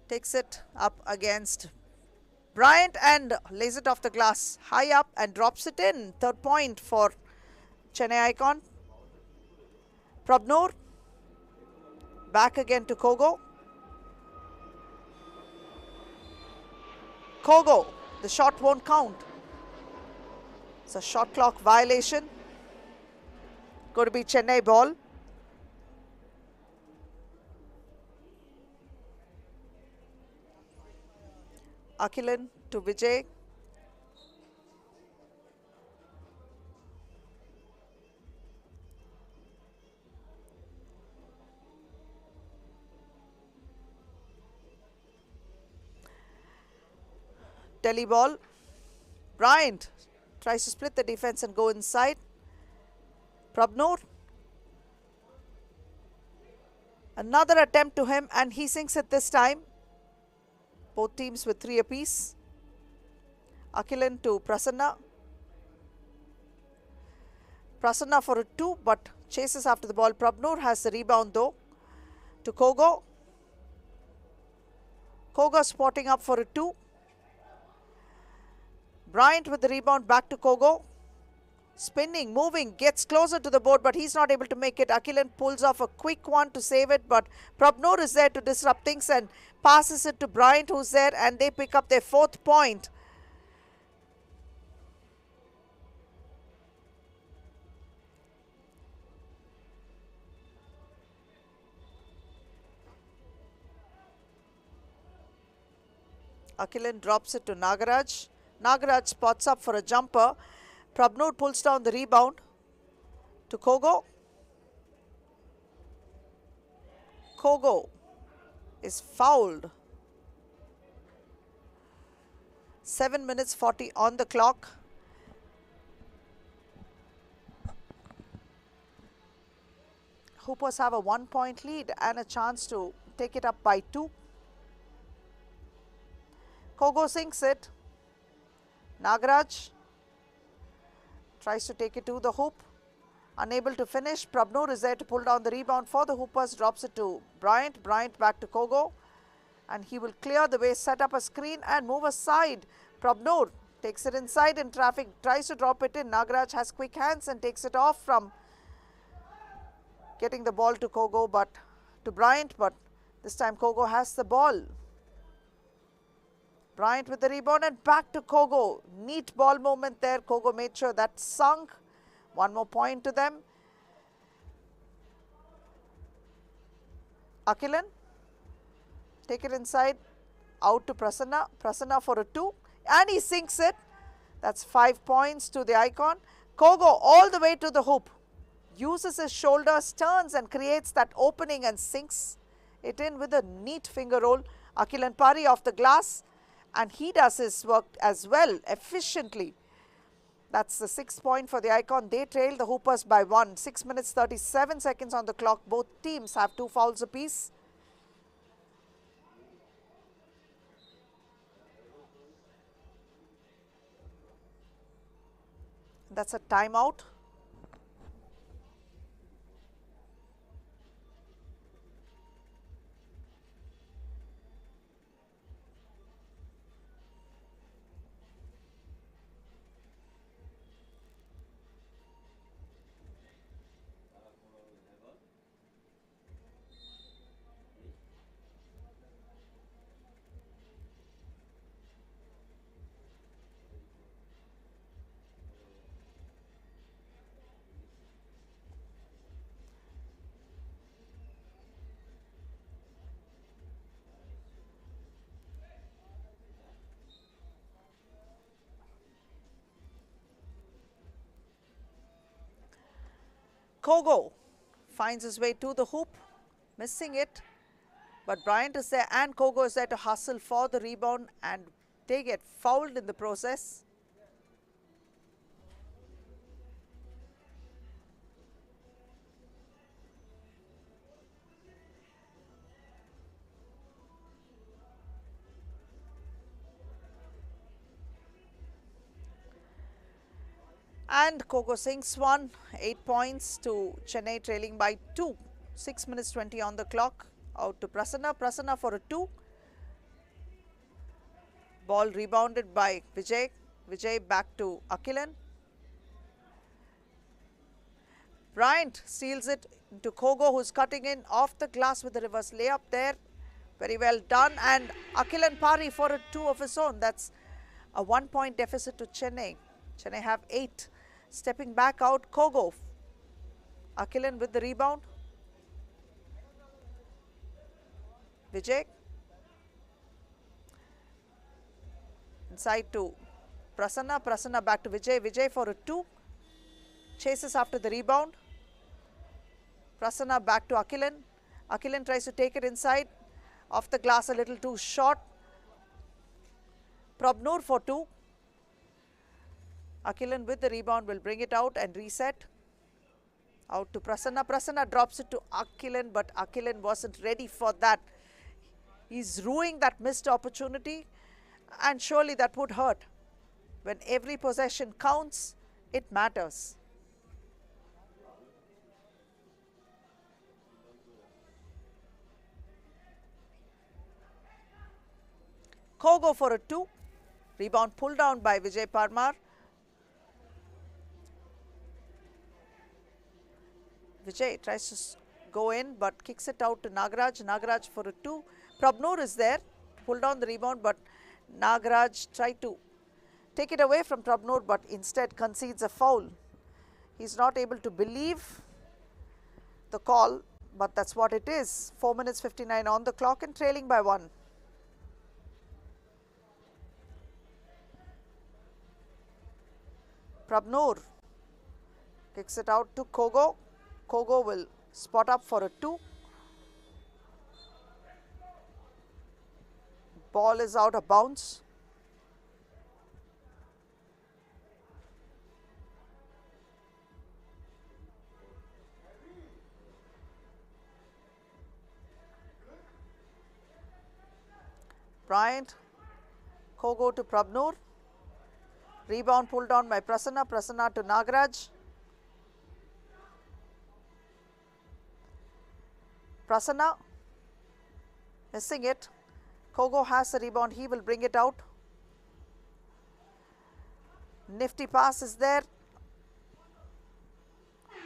takes it up against Bryant and lays it off the glass high up and drops it in. Third point for Chennai Icon. Prabnoor back again to Kogo. Kogo, the shot won't count. It's a shot clock violation. Going to be Chennai ball. Akhilan to Vijay. Delhi ball. Bryant tries to split the defense and go inside. Prabnoor. Another attempt to him and he sinks it this time. Both teams with 3 apiece. Akilan to Prasanna. Prasanna for a 2 but chases after the ball. Prabnoor has the rebound though. To Kogo. Kogo spotting up for a 2. Bryant with the rebound back to Kogo. Spinning, moving, gets closer to the board but he's not able to make it. Akilan pulls off a quick one to save it but Prabnoor is there to disrupt things and passes it to Bryant who's there and they pick up their 4th point. Akilan drops it to Nagaraj. Nagaraj spots up for a jumper. Prabnoor pulls down the rebound to Kogo. Kogo is fouled. 7 minutes 40 on the clock. Hoopers have a 1-point lead and a chance to take it up by 2. Kogo sinks it. Nagaraj tries to take it to the hoop. Unable to finish. Prabnoor is there to pull down the rebound for the Hoopers. Drops it to Bryant. Bryant back to Kogo. And he will clear the way, set up a screen and move aside. Prabnoor takes it inside in traffic. Tries to drop it in. Nagaraj has quick hands and takes it off from getting the ball to Kogo but to Bryant. But this time Kogo has the ball. Bryant with the rebound and back to Kogo. Neat ball movement there. Kogo made sure that sunk. 1 more point to them. Akilan. Take it inside. Out to Prasanna. Prasanna for a 2. And he sinks it. That's 5 points to the Icon. Kogo all the way to the hoop. Uses his shoulders, turns and creates that opening and sinks it in with a neat finger roll. Akilan Pari off the glass. And he does his work as well, efficiently. That's the 6th point for the Icon. They trail the Hoopers by 1. 6 minutes 37 seconds on the clock. Both teams have 2 fouls apiece. That's a timeout. Kogo finds his way to the hoop, missing it. But Bryant is there and Kogo is there to hustle for the rebound and they get fouled in the process. And Kogo sinks one. 8 points to Chennai trailing by 2. 6 minutes 20 on the clock. Out to Prasanna. Prasanna for a 2. Ball rebounded by Vijay. Vijay back to Akilan. Bryant steals it to Kogo, who's cutting in off the glass with the reverse layup there. Very well done. And Akilan Pari for a 2 of his own. That's a 1-point deficit to Chennai. Chennai have 8. Stepping back out, Kogo. Akilan with the rebound. Vijay. Inside to Prasanna. Prasanna back to Vijay. Vijay for a 2. Chases after the rebound. Prasanna back to Akilan. Akilan tries to take it inside. Off the glass a little too short. Prabnoor for 2. Akilan with the rebound will bring it out and reset. Out to Prasanna. Prasanna drops it to Akilan, but Akilan wasn't ready for that. He's ruining that missed opportunity, and surely that would hurt. When every possession counts, it matters. Kogo for a 2. Rebound pulled down by Vijay Parmar. Vijay tries to go in but kicks it out to Nagaraj. Nagaraj for a 2. Prabnoor is there, pulled down the rebound, but Nagaraj tried to take it away from Prabnoor but instead concedes a foul. He's not able to believe the call, but that's what it is. 4 minutes 59 on the clock and trailing by 1. Prabnoor kicks it out to Kogo. Kogo will spot up for a 2. Ball is out of bounds. Bryant, Kogo to Prabnoor. Rebound pulled down by Prasanna. Prasanna to Nagaraj. Prasanna missing it. Kogo has the rebound. He will bring it out. Nifty pass is there.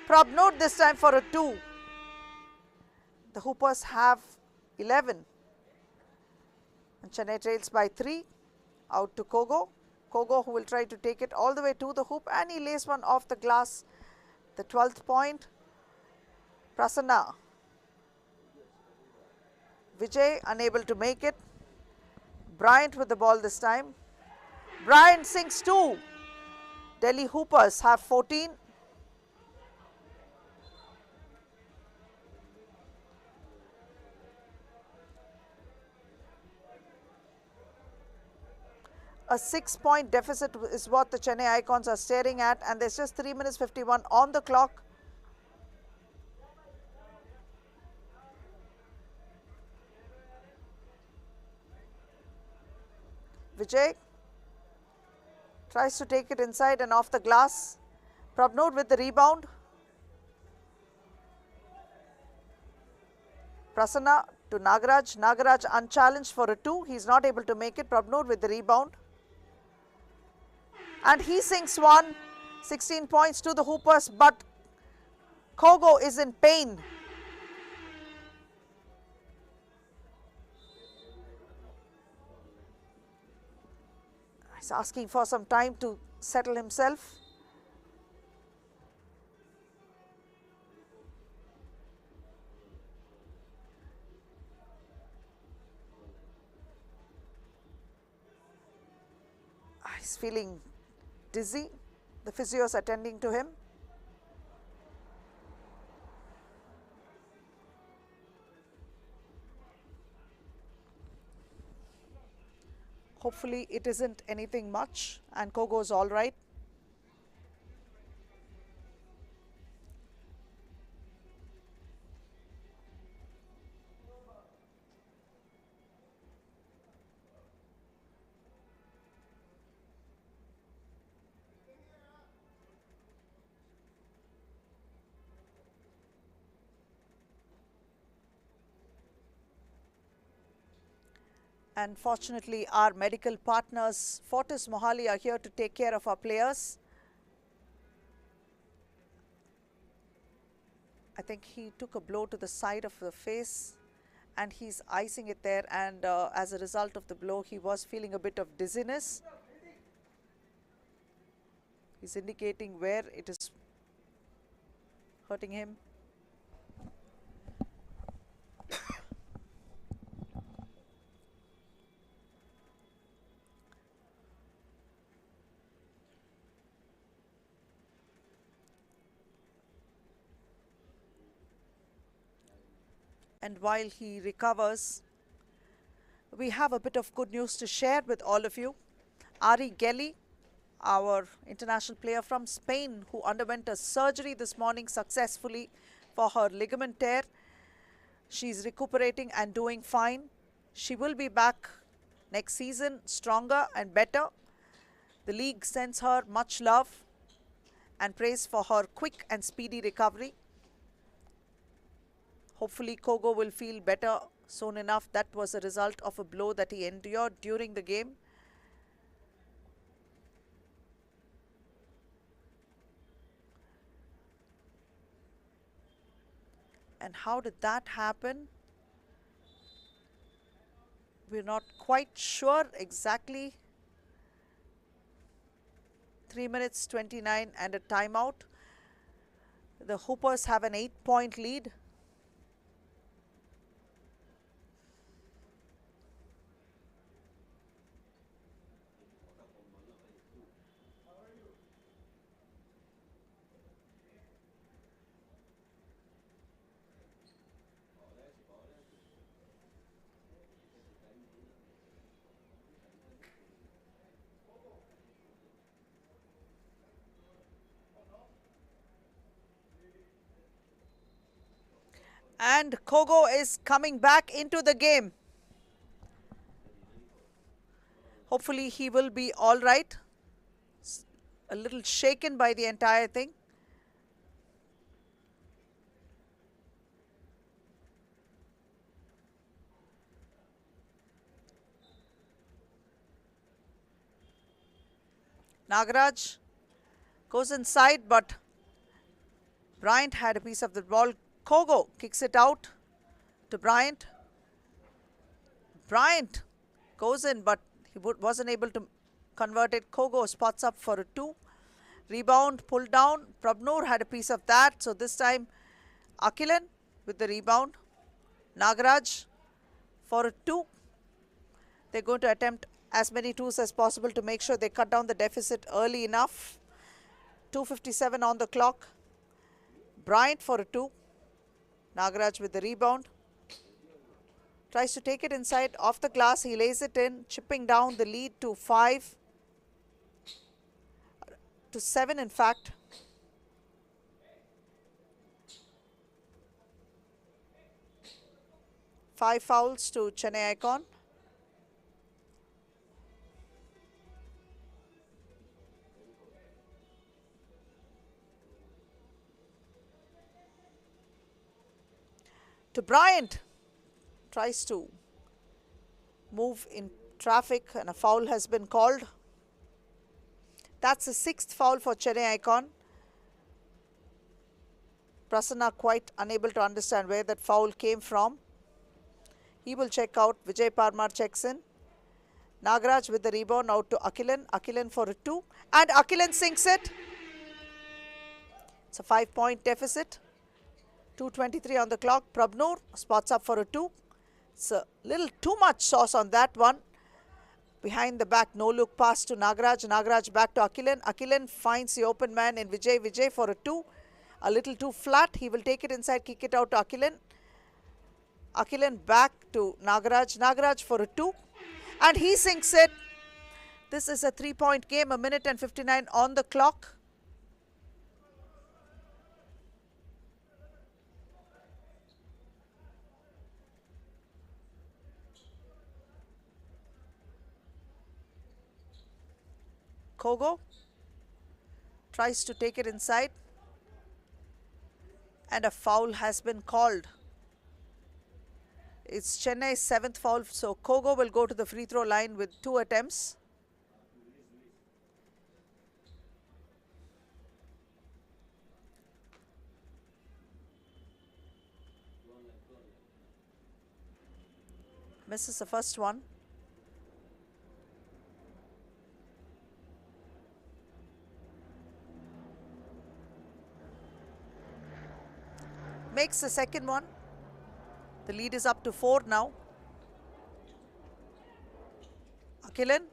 Prabnoor this time for a 2. The Hoopers have 11. And Chennai trails by 3. Out to Kogo. Kogo who will try to take it all the way to the hoop, and he lays one off the glass. The 12th point. Prasanna. Vijay unable to make it. Bryant with the ball this time. Bryant sinks 2. Delhi Hoopers have 14. A 6-point deficit is what the Chennai Icons are staring at, and there's just 3 minutes 51 on the clock. Vijay tries to take it inside and off the glass. Prabnoor with the rebound. Prasanna to Nagaraj. Nagaraj unchallenged for a 2. He's not able to make it. Prabnoor with the rebound. And he sinks 1. 16 points to the Hoopers, but Kogo is in pain. He's asking for some time to settle himself. He's feeling dizzy. The physio is attending to him. Hopefully it isn't anything much and Kogo's all right. And fortunately, our medical partners, Fortis Mohali, are here to take care of our players. I think he took a blow to the side of the face and he's icing it there, and as a result of the blow, he was feeling a bit of dizziness. He's indicating where it is hurting him. And while he recovers, we have a bit of good news to share with all of you. Ari Gelli, our international player from Spain, who underwent a surgery this morning successfully for her ligament tear. She's recuperating and doing fine. She will be back next season stronger and better. The league sends her much love and praise for her quick and speedy recovery. Hopefully Kogo will feel better soon enough. That was a result of a blow that he endured during the game. And how did that happen? We're not quite sure exactly. 3 minutes 29 and a timeout. The Hoopers have an 8-point lead. And Kogo is coming back into the game. Hopefully he will be all right. A little shaken by the entire thing. Nagaraj goes inside, but Bryant had a piece of the ball. Kogo kicks it out to Bryant. Bryant goes in, but he wasn't able to convert it. Kogo spots up for a 2. Rebound, pulled down. Prabnur had a piece of that. So this time, Akilan with the rebound. Nagaraj for a 2. They're going to attempt as many 2s as possible to make sure they cut down the deficit early enough. 2:57 on the clock. Bryant for a 2. Nagaraj with the rebound. Tries to take it inside off the glass. He lays it in, chipping down the lead to 5. To 7 in fact. Five fouls to Chennai Icon. To Bryant, tries to move in traffic and a foul has been called. That's the 6th foul for Chennai Icon. Prasanna quite unable to understand where that foul came from. He will check out. Vijay Parmar checks in. Nagaraj with the rebound out to Akilan. Akilan for a 2. And Akilan sinks it. It's a 5-point deficit. 2:23 on the clock. Prabnur spots up for a 2. It's a little too much sauce on that one. Behind the back, no look pass to Nagaraj. Nagaraj back to Akilan. Akilan finds the open man in Vijay. Vijay for a 2. A little too flat. He will take it inside, kick it out to Akilan. Akilan back to Nagaraj. Nagaraj for a 2. And he sinks it. This is a 3-point game. 1 minute and 59 on the clock. Kogo tries to take it inside and a foul has been called. It's Chennai's 7th foul, so Kogo will go to the free throw line with 2 attempts. Misses the first one. Makes the second one. The lead is up to 4 now. Akilan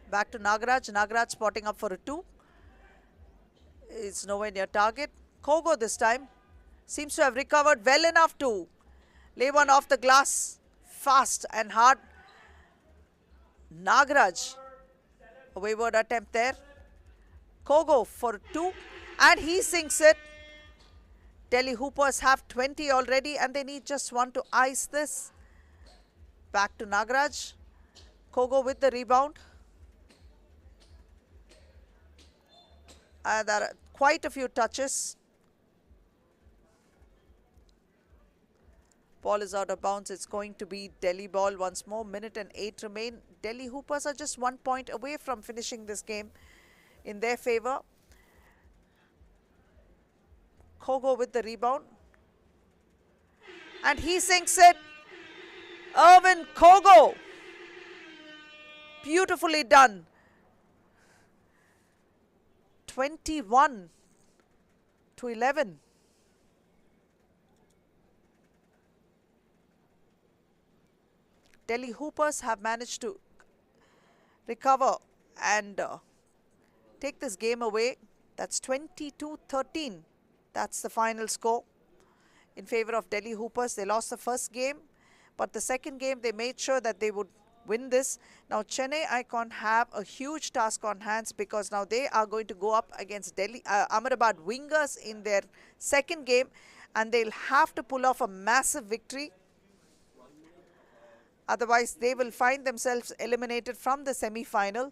back to Nagaraj. Nagaraj spotting up for a 2. It's nowhere near target. Kogo this time seems to have recovered well enough to lay one off the glass fast and hard. Nagaraj A wayward attempt there. Kogo for 2 and he sinks it. Delhi Hoopers have 20 already and they need just 1 to ice this. Back to Nagaraj. Kogo with the rebound. There are quite a few touches. Ball is out of bounds. It's going to be Delhi ball once more. Minute and 8 remain. Delhi Hoopers are just 1 point away from finishing this game in their favor. Kogo with the rebound. And he sinks it. Irvin Kogo. Beautifully done. 21 to 11. Delhi Hoopers have managed to recover and take this game away. That's 22-13. That's the final score in favor of Delhi Hoopers. They lost the first game, but the second game they made sure that they would win this. Now Chennai Icon have a huge task on hands because now they are going to go up against Delhi Ahmedabad Wingers in their second game and they'll have to pull off a massive victory. Otherwise, they will find themselves eliminated from the semi-final.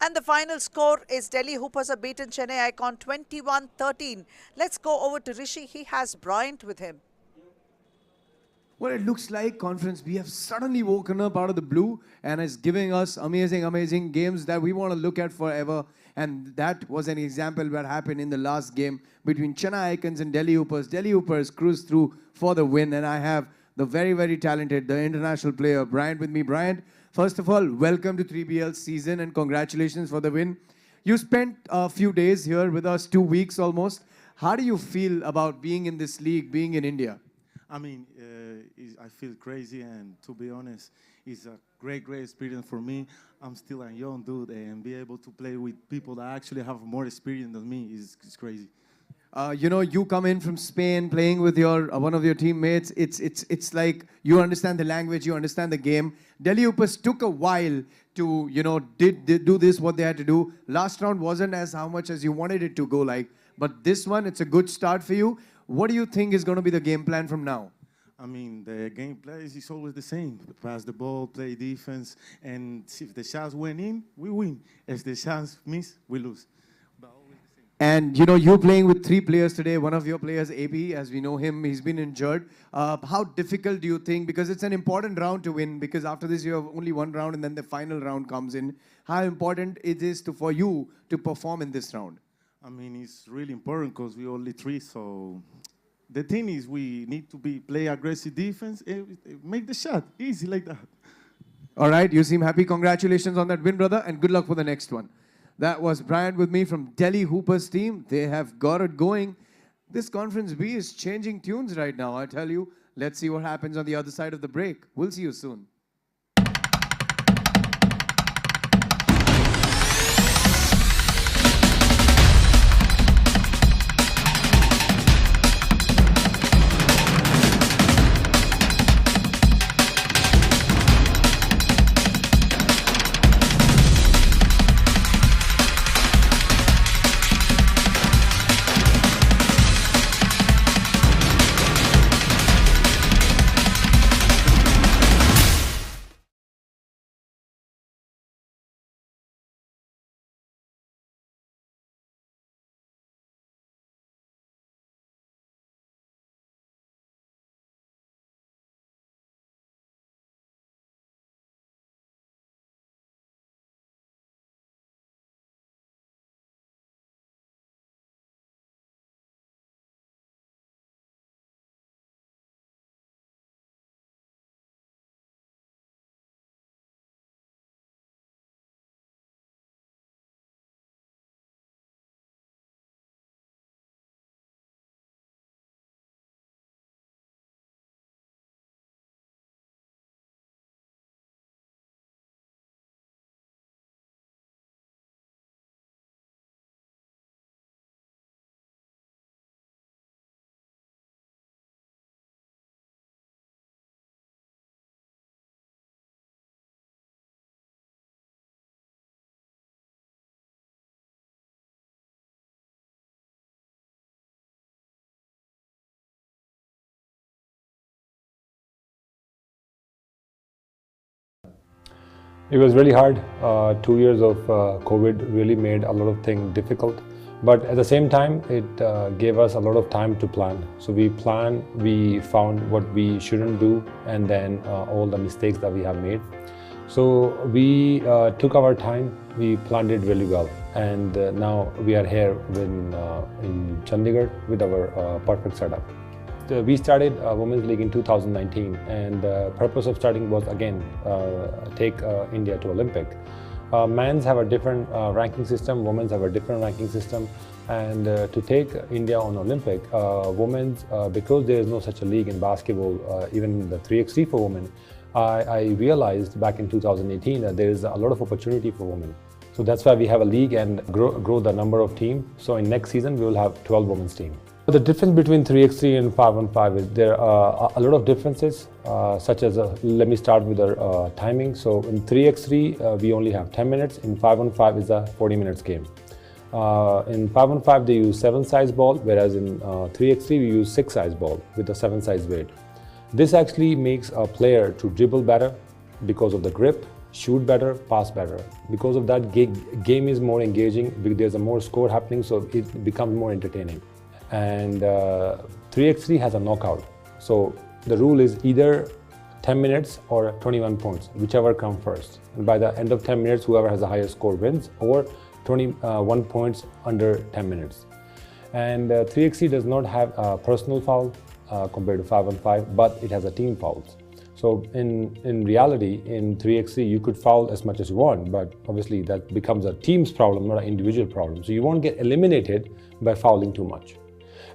And the final score is Delhi Hoopers have beaten Chennai Icon 21-13. Let's go over to Rishi. He has Bryant with him. Well, it looks like Conference B have suddenly woken up out of the blue and is giving us amazing games that we want to look at forever. And that was an example what happened in the last game between Chennai Icons and Delhi Hoopers. Delhi Hoopers cruised through for the win, and I have the very talented, the international player, Bryant with me. Bryant, first of all, welcome to 3BL season and congratulations for the win. You spent a few days here with us, 2 weeks almost. How do you feel about being in this league, being in India? I mean, I feel crazy, and to be honest, it's a great experience for me. I'm still a young dude, and be able to play with people that actually have more experience than me is crazy. You know, you come in from Spain playing with your one of your teammates. It's like you understand the language, you understand the game. Delhi Hoopers took a while to, you know, did do this what they had to do. Last round wasn't as how much as you wanted it to go like, but this one, it's a good start for you. What do you think is going to be the game plan from now? I mean, the game plays is always the same. Pass the ball, play defense, and if the shots went in, we win. If the shots miss, we lose. But always the same. And, you know, you're playing with 3 players today. One of your players, AB, as we know him, he's been injured. How difficult do you think? Because it's an important round to win, because after this you have only 1 round and then the final round comes in. How important it is for you to perform in this round? I mean, it's really important because we only 3, so the thing is we need to play aggressive defense and make the shot. Easy like that. All right, you seem happy. Congratulations on that win, brother, and good luck for the next one. That was Bryant with me from Delhi Hoopers team. They have got it going. This Conference B is changing tunes right now, I tell you. Let's see what happens on the other side of the break. We'll see you soon. It was really hard. 2 years of COVID really made a lot of things difficult. But at the same time, it gave us a lot of time to plan. So we planned, we found what we shouldn't do, and then all the mistakes that we have made. So we took our time, we planned it really well. And now we are here in Chandigarh with our perfect setup. We started Women's League in 2019, and the purpose of starting was again take India to Olympic. Men's have a different ranking system, women's have a different ranking system, and to take India on Olympic, women's, because there is no such a league in basketball, even the 3x3 for women, I realized back in 2018 that there is a lot of opportunity for women. So that's why we have a league and grow the number of teams. So in next season, we will have 12 women's teams. The difference between 3x3 and 5-on-5 is there are a lot of differences, such as, let me start with the timing. So in 3x3, we only have 10 minutes. In 5-on-5 is a 40 minutes game. In 5-on-5, they use 7-size ball, whereas in 3x3, we use 6-size ball with a 7-size weight. This actually makes a player to dribble better because of the grip, shoot better, pass better. Because of that, game is more engaging, there's a more score happening, so it becomes more entertaining. And 3x3 has a knockout. So the rule is either 10 minutes or 21 points, whichever comes first. And by the end of 10 minutes, whoever has the highest score wins, or 21 points under 10 minutes. And 3x3 does not have a personal foul compared to 5-on-5, but it has a team fouls. So in reality, in 3x3, you could foul as much as you want, but obviously that becomes a team's problem, not an individual problem. So you won't get eliminated by fouling too much.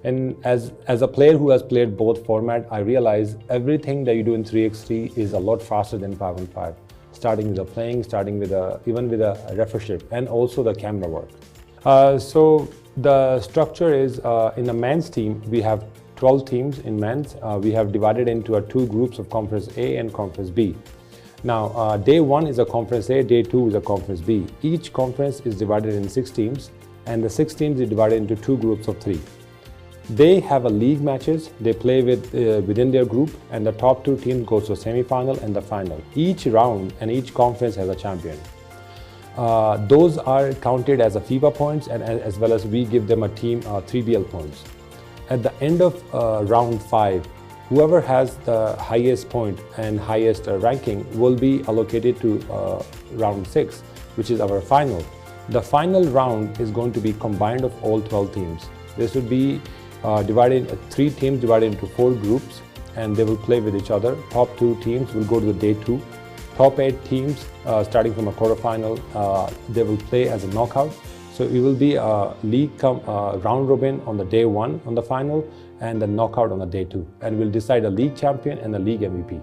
And as a player who has played both formats, I realize everything that you do in 3x3 is a lot faster than 5-on-5. Starting with the playing, starting with even with a refereeship, and also the camera work. So the structure is, in the men's team, we have 12 teams in men's. We have divided into two groups of Conference A and Conference B. Now, day 1 is a Conference A, day 2 is a Conference B. Each conference is divided in 6 teams, and the 6 teams are divided into 2 groups of 3. They have a league matches, they play within their group, and the top 2 teams go to the semi-final and the final. Each round and each conference has a champion. Those are counted as a FIBA points, and as well as we give them a team 3BL points. At the end of round 5, whoever has the highest point and highest ranking will be allocated to round 6, which is our final. The final round is going to be combined of all 12 teams. This would be divided 3 teams divided into 4 groups, and they will play with each other. Top 2 teams will go to the day 2. Top 8 teams, starting from a quarterfinal, they will play as a knockout. So it will be a league round robin on the day 1 on the final, and the knockout on the day 2. And we'll decide a league champion and a league MVP.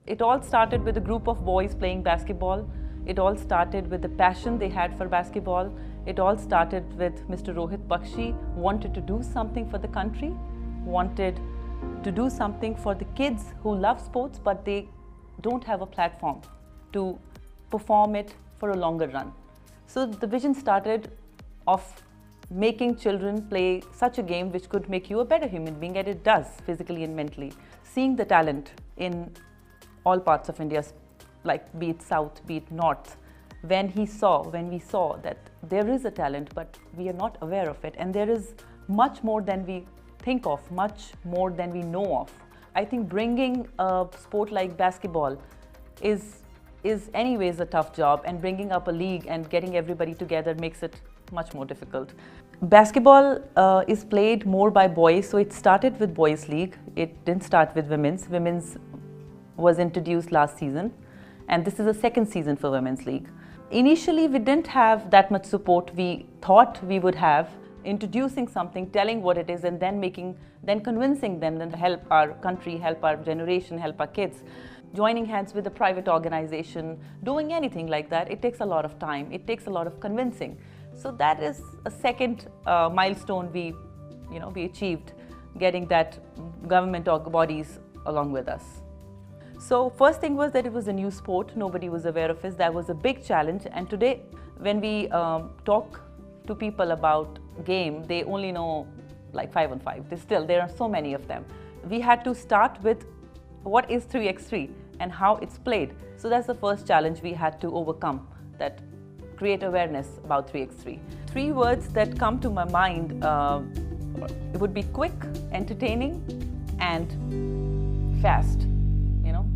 It all started with a group of boys playing basketball. It all started with the passion they had for basketball. It all started with Mr. Rohit Bakshi wanted to do something for the country, wanted to do something for the kids who love sports, but they don't have a platform to perform it for a longer run. So the vision started of making children play such a game which could make you a better human being, and it does, physically and mentally. Seeing the talent in all parts of India, like be it south, be it north, when we saw that there is a talent, but we are not aware of it, and there is much more than we think of, much more than we know of. I think bringing a sport like basketball is anyways a tough job, and bringing up a league and getting everybody together makes it much more difficult. Basketball is played more by boys, so it started with boys league. It didn't start with women's. Women's was introduced last season, and this is the second season for women's league. Initially, we didn't have that much support we thought we would have. Introducing something, telling what it is, and then convincing them to help our country, help our generation, help our kids. Joining hands with a private organization, doing anything like that, it takes a lot of time. It takes a lot of convincing. So that is a second milestone we achieved, getting that government or bodies along with us. So first thing was that it was a new sport. Nobody was aware of it. That was a big challenge. And today, when we talk to people about game, they only know like 5-on-5. There are so many of them. We had to start with what is 3x3. and how it's played. So that's the first challenge we had to overcome, that create awareness about 3x3. Three words that come to my mind, it would be quick, entertaining, and fast, you know.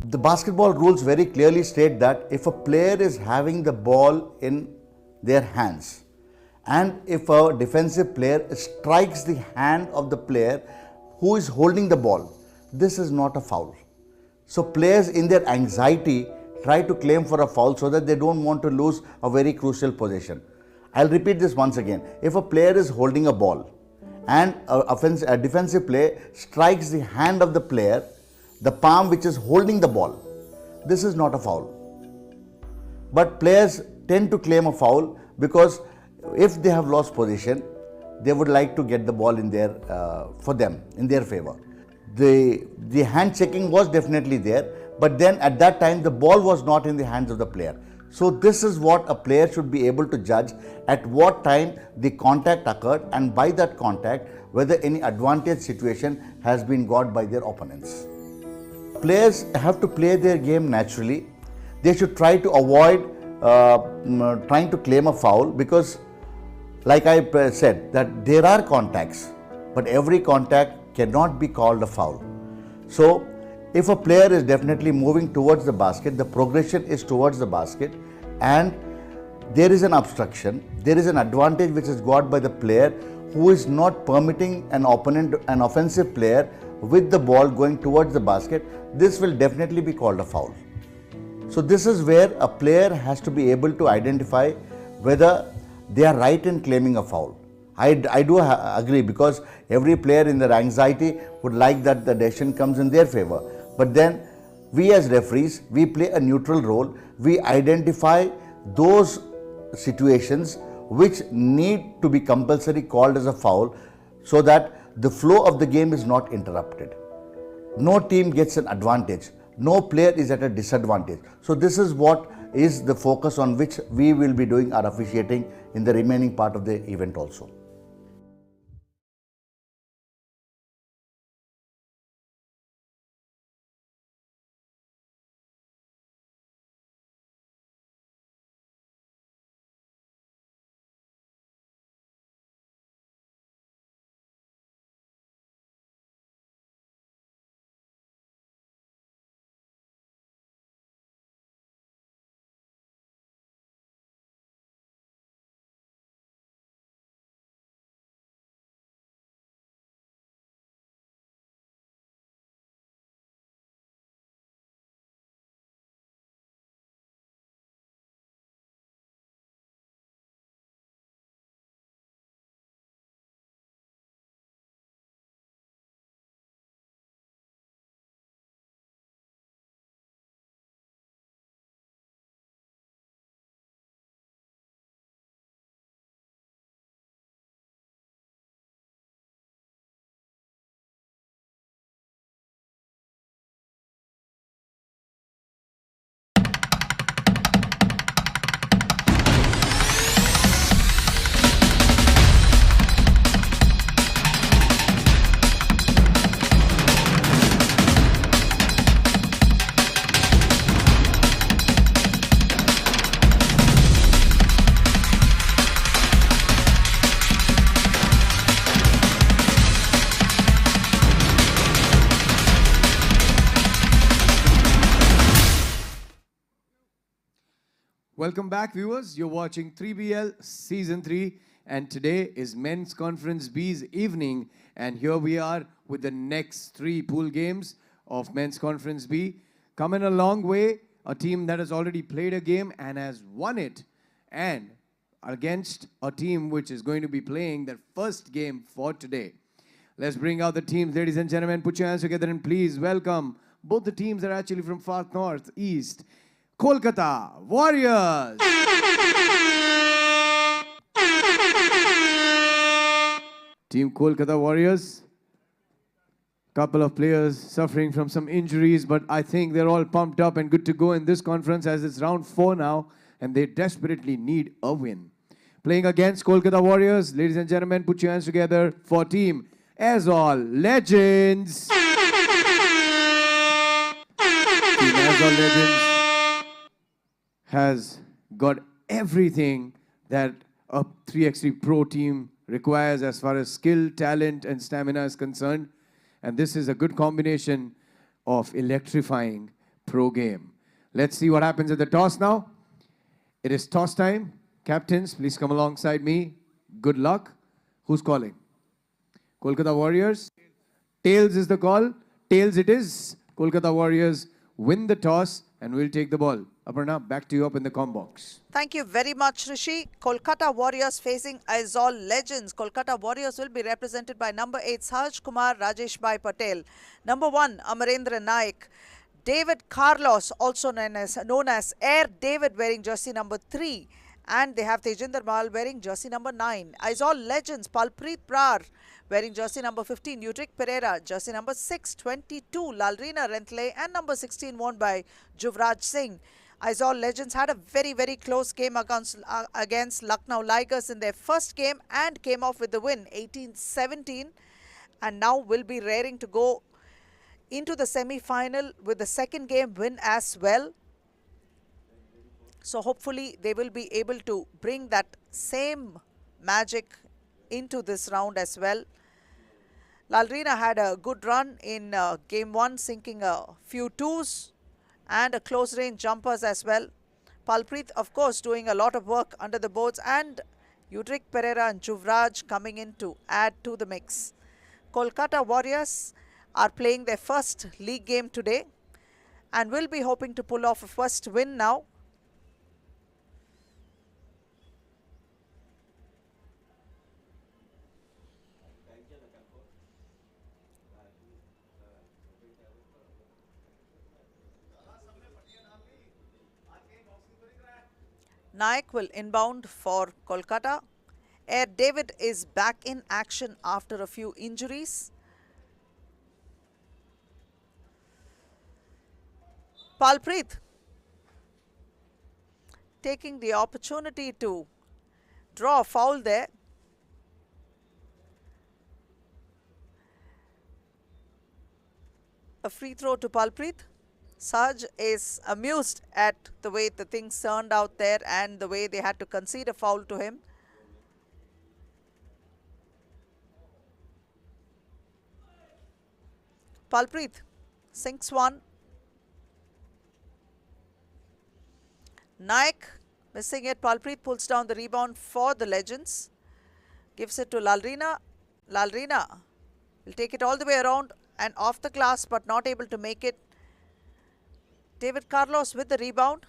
The basketball rules very clearly state that if a player is having the ball in their hands and if a defensive player strikes the hand of the player who is holding the ball, this is not a foul. So players in their anxiety try to claim for a foul so that they don't want to lose a very crucial possession. I'll repeat this once again. If a player is holding a ball and a defensive player strikes the hand of the player, the palm which is holding the ball, this is not a foul. But players tend to claim a foul because if they have lost position, they would like to get the ball in their for them, in their favor. The hand checking was definitely there, but then at that time the ball was not in the hands of the player. So this is what a player should be able to judge, at what time the contact occurred, and by that contact whether any advantage situation has been got by their opponents. Players have to play their game naturally. They should try to avoid trying to claim a foul, because like I said, that there are contacts, but every contact cannot be called a foul. So if a player is definitely moving towards the basket, the progression is towards the basket, and there is an obstruction, there is an advantage which is got by the player who is not permitting an opponent, an offensive player with the ball going towards the basket, this will definitely be called a foul. So this is where a player has to be able to identify whether they are right in claiming a foul. I do agree, because every player in their anxiety would like that the decision comes in their favor. But then we as referees, we play a neutral role. We identify those situations which need to be compulsory called as a foul, so that the flow of the game is not interrupted. No team gets an advantage. No player is at a disadvantage. So this is what is the focus on which we will be doing our officiating in the remaining part of the event also. Welcome back, viewers. You're watching 3BL Season 3, and today is Men's Conference B's evening, and here we are with the next three pool games of Men's Conference B. Coming a long way, a team that has already played a game and has won it, and against a team which is going to be playing their first game for today. Let's bring out the teams, ladies and gentlemen. Put your hands together and please welcome both the teams that are actually from far north, east. Kolkata Warriors. Team Kolkata Warriors. Couple of players suffering from some injuries, but I think they're all pumped up and good to go in this conference, as it's round 4 now, and they desperately need a win. Playing against Kolkata Warriors, ladies and gentlemen, put your hands together for Team Aizawl Legends. Team Aizawl Legends has got everything that a 3x3 Pro team requires as far as skill, talent, and stamina is concerned. And this is a good combination of electrifying pro game. Let's see what happens at the toss now. It is toss time. Captains, please come alongside me. Good luck. Who's calling? Kolkata Warriors. Tails is the call. Tails it is. Kolkata Warriors win the toss and we'll take the ball. Aparna, back to you up in the comm box. Thank you very much, Rishi. Kolkata Warriors facing Aizawl Legends. Kolkata Warriors will be represented by number 8, Sahaj Kumar Rajesh Bhai Patel. Number 1, Amarendra Naik. David Carlos, also known as Air David, wearing jersey number 3. And they have Tejinder Mal wearing jersey number 9. Aizawl Legends, Palpreet Brar wearing jersey number 15. Udrik Pereira, jersey number 6. 22, Lalrina Rentle, and number 16 worn by Juvraj Singh. Aizawl Legends had a very, very close game against Lucknow Ligers in their first game and came off with the win, 18-17. And now will be raring to go into the semi-final with the second game win as well. So hopefully they will be able to bring that same magic into this round as well. Lalrina had a good run in game 1, sinking a few twos and a close range jumpers as well. Palpreet, of course, doing a lot of work under the boards, and Udrik Pereira and Juvraj coming in to add to the mix. Kolkata Warriors are playing their first league game today and will be hoping to pull off a first win now. Naik will inbound for Kolkata. Air David is back in action after a few injuries. Palpreet taking the opportunity to draw a foul there. A free throw to Palpreet. Saj is amused at the way the things turned out there and the way they had to concede a foul to him. Palpreet sinks one. Naik missing it. Palpreet pulls down the rebound for the Legends. Gives it to Lalrina. Lalrina will take it all the way around and off the glass, but not able to make it. David Carlos with the rebound.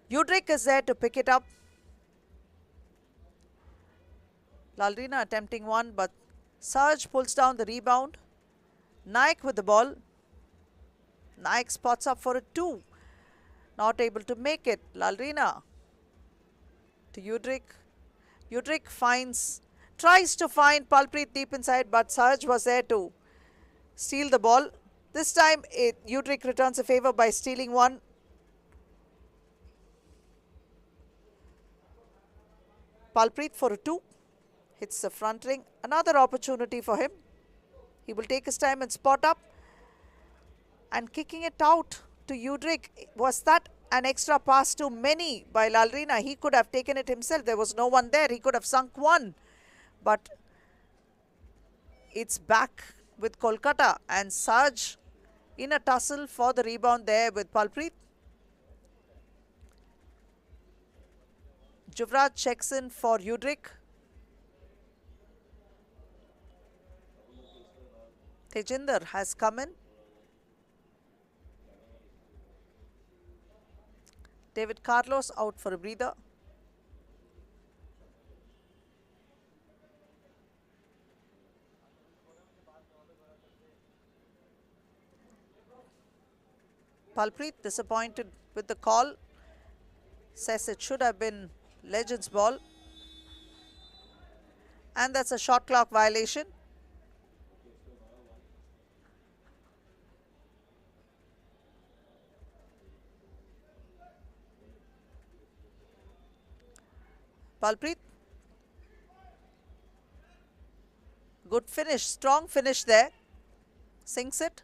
Udrik is there to pick it up. Lalrina attempting one, but Saj pulls down the rebound. Naik with the ball. Naik spots up for a 2. Not able to make it. Lalrina to Udrik. Udrik tries to find Palpreet deep inside, but Saj was there to steal the ball. This time, Udrik returns a favor by stealing one. Palpreet for a 2. Hits the front ring. Another opportunity for him. He will take his time and spot up. And kicking it out to Udrik. Was that an extra pass too many by Lalrina? He could have taken it himself. There was no one there. He could have sunk one. But it's back with Kolkata, and Saj in a tussle for the rebound there with Palpreet. Juvraj checks in for Udrik. Tejinder has come in. David Carlos out for a breather. Palpreet disappointed with the call. Says it should have been Legends ball. And that's a shot clock violation. Palpreet. Good finish, strong finish there. Sinks it.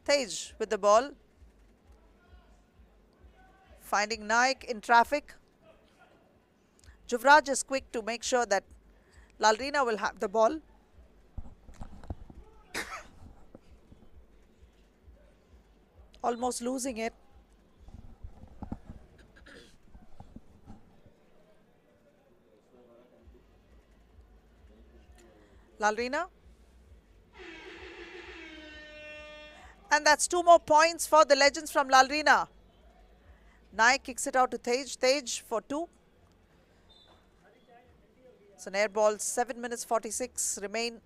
Tej with the ball. Finding Naik in traffic. Juvraj is quick to make sure that Lalrina will have the ball. Almost losing it. Lalrina. And that's 2 more points for the legends from Lalrina. Naik kicks it out to Tej. Tej for 2. It's an air ball. 7 minutes 46 remain.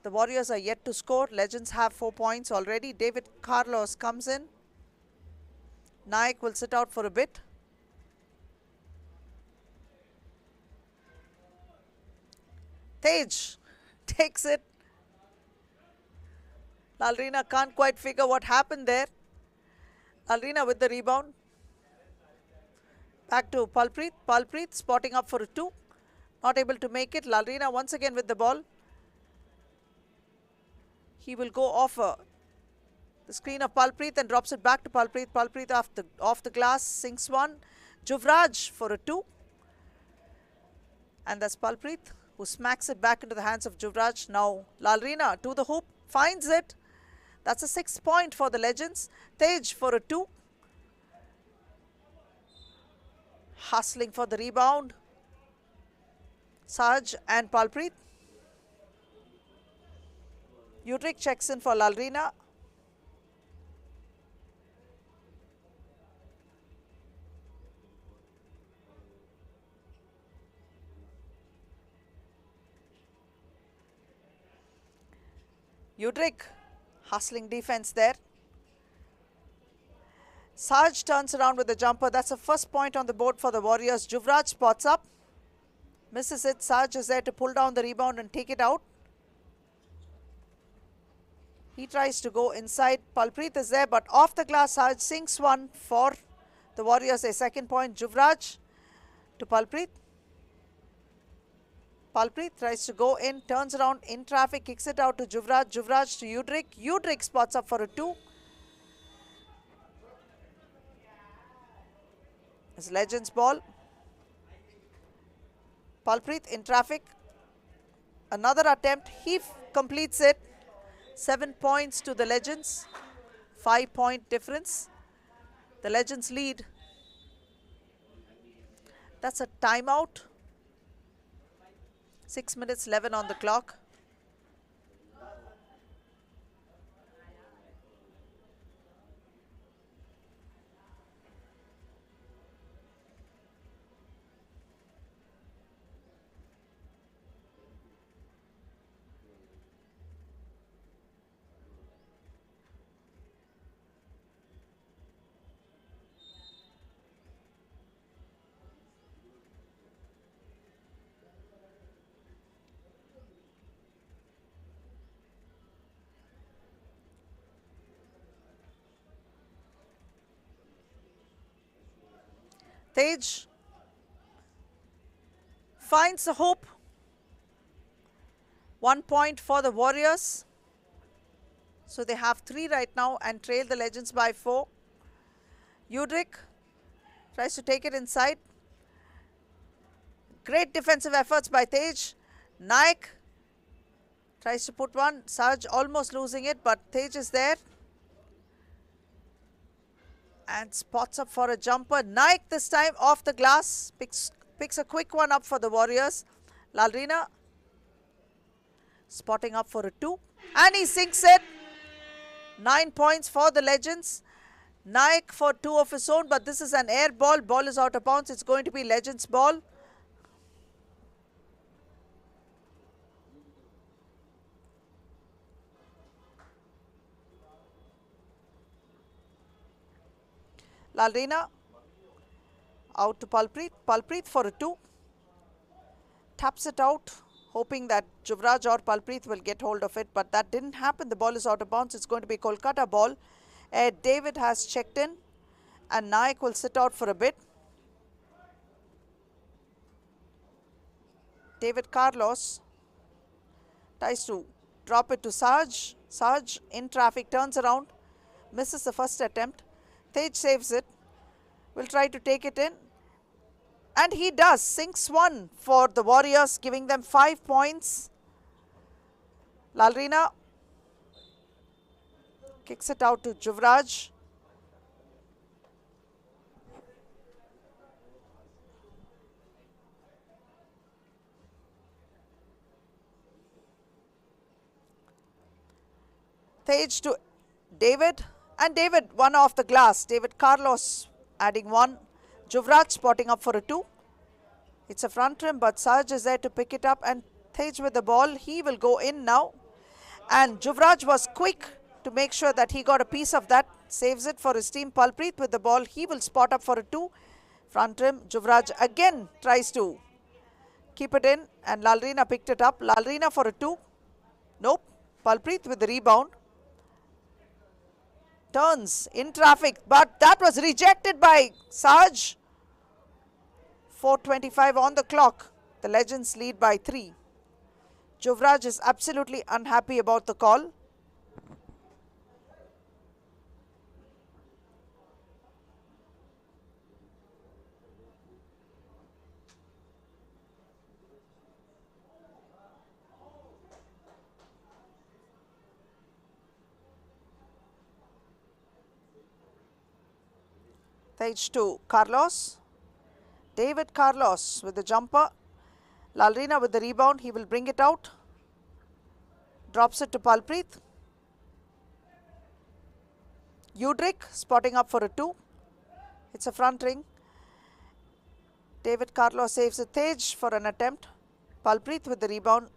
The Warriors are yet to score. Legends have 4 points already. David Carlos comes in. Naik will sit out for a bit. Tej takes it. Lalrina can't quite figure what happened there. Lalrina with the rebound. Back to Palpreet. Palpreet spotting up for a 2. Not able to make it. Lalrina once again with the ball. He will go off the screen of Palpreet and drops it back to Palpreet. Palpreet off the glass, sinks one. Juvraj for a 2. And that's Palpreet who smacks it back into the hands of Juvraj. Now Lalrina to the hoop, finds it. That's a 6th point for the legends. Tej for a 2. Hustling for the rebound. Saj and Palpreet. Udrik checks in for Lalrina. Udrik hustling defense there. Saj turns around with the jumper. That's the first point on the board for the Warriors. Juvraj spots up. Misses it. Saj is there to pull down the rebound and take it out. He tries to go inside. Palpreet is there, but off the glass, Saj sinks one for the Warriors. A 2nd point. Juvraj to Palpreet. Palpreet tries to go in, turns around in traffic, kicks it out to Juvraj. Juvraj to Udrik. Udrik spots up for a 2. It's Legends ball. Palpreet in traffic. Another attempt. He completes it. 7 points to the Legends. 5-point difference. The Legends lead. That's a timeout. 6 minutes 11 on the clock. Tej finds the hoop. 1 point for the Warriors. So they have 3 right now and trail the Legends by 4. Udrik tries to take it inside. Great defensive efforts by Tej. Naik tries to put one. Saj almost losing it, but Tej is there. And spots up for a jumper. Naik this time off the glass. Picks a quick one up for the Warriors. Lalrina spotting up for a 2. And he sinks it. 9 points for the Legends. Naik for 2 of his own, but this is an air ball. Ball is out of bounds. It's going to be Legends ball. Lalrina out to Palpreet. Palpreet for a 2. Taps it out, hoping that Juvraj or Palpreet will get hold of it, but that didn't happen. The ball is out of bounds. It's going to be Kolkata ball. David has checked in and Naik will sit out for a bit. David Carlos tries to drop it to Sarge. Sarge in traffic, turns around, misses the first attempt. Tej saves it, will try to take it in. And he does, sinks one for the Warriors, giving them 5 points. Lalrina kicks it out to Juvraj. Tej to David, and David one off the glass. David Carlos adding one. Juvraj spotting up for a 2. It's a front rim, but Sarge is there to pick it up, and Tej with the ball. He will go in now. And Juvraj was quick to make sure that he got a piece of that. Saves it for his team. Palpreet with the ball. He will spot up for a 2. Front rim. Juvraj again tries to keep it in, and Lalrina picked it up. Lalrina for a 2. Nope. Palpreet with the rebound. Turns in traffic, but that was rejected by Sarge. 4:25 on the clock. The Legends lead by 3. Juvraj is absolutely unhappy about the call. Tej to Carlos. David Carlos with the jumper. Lalrina with the rebound. He will bring it out. Drops it to Palpreet. Udrik spotting up for a 2. It's a front ring. David Carlos saves a Tej for an attempt. Palpreet with the rebound.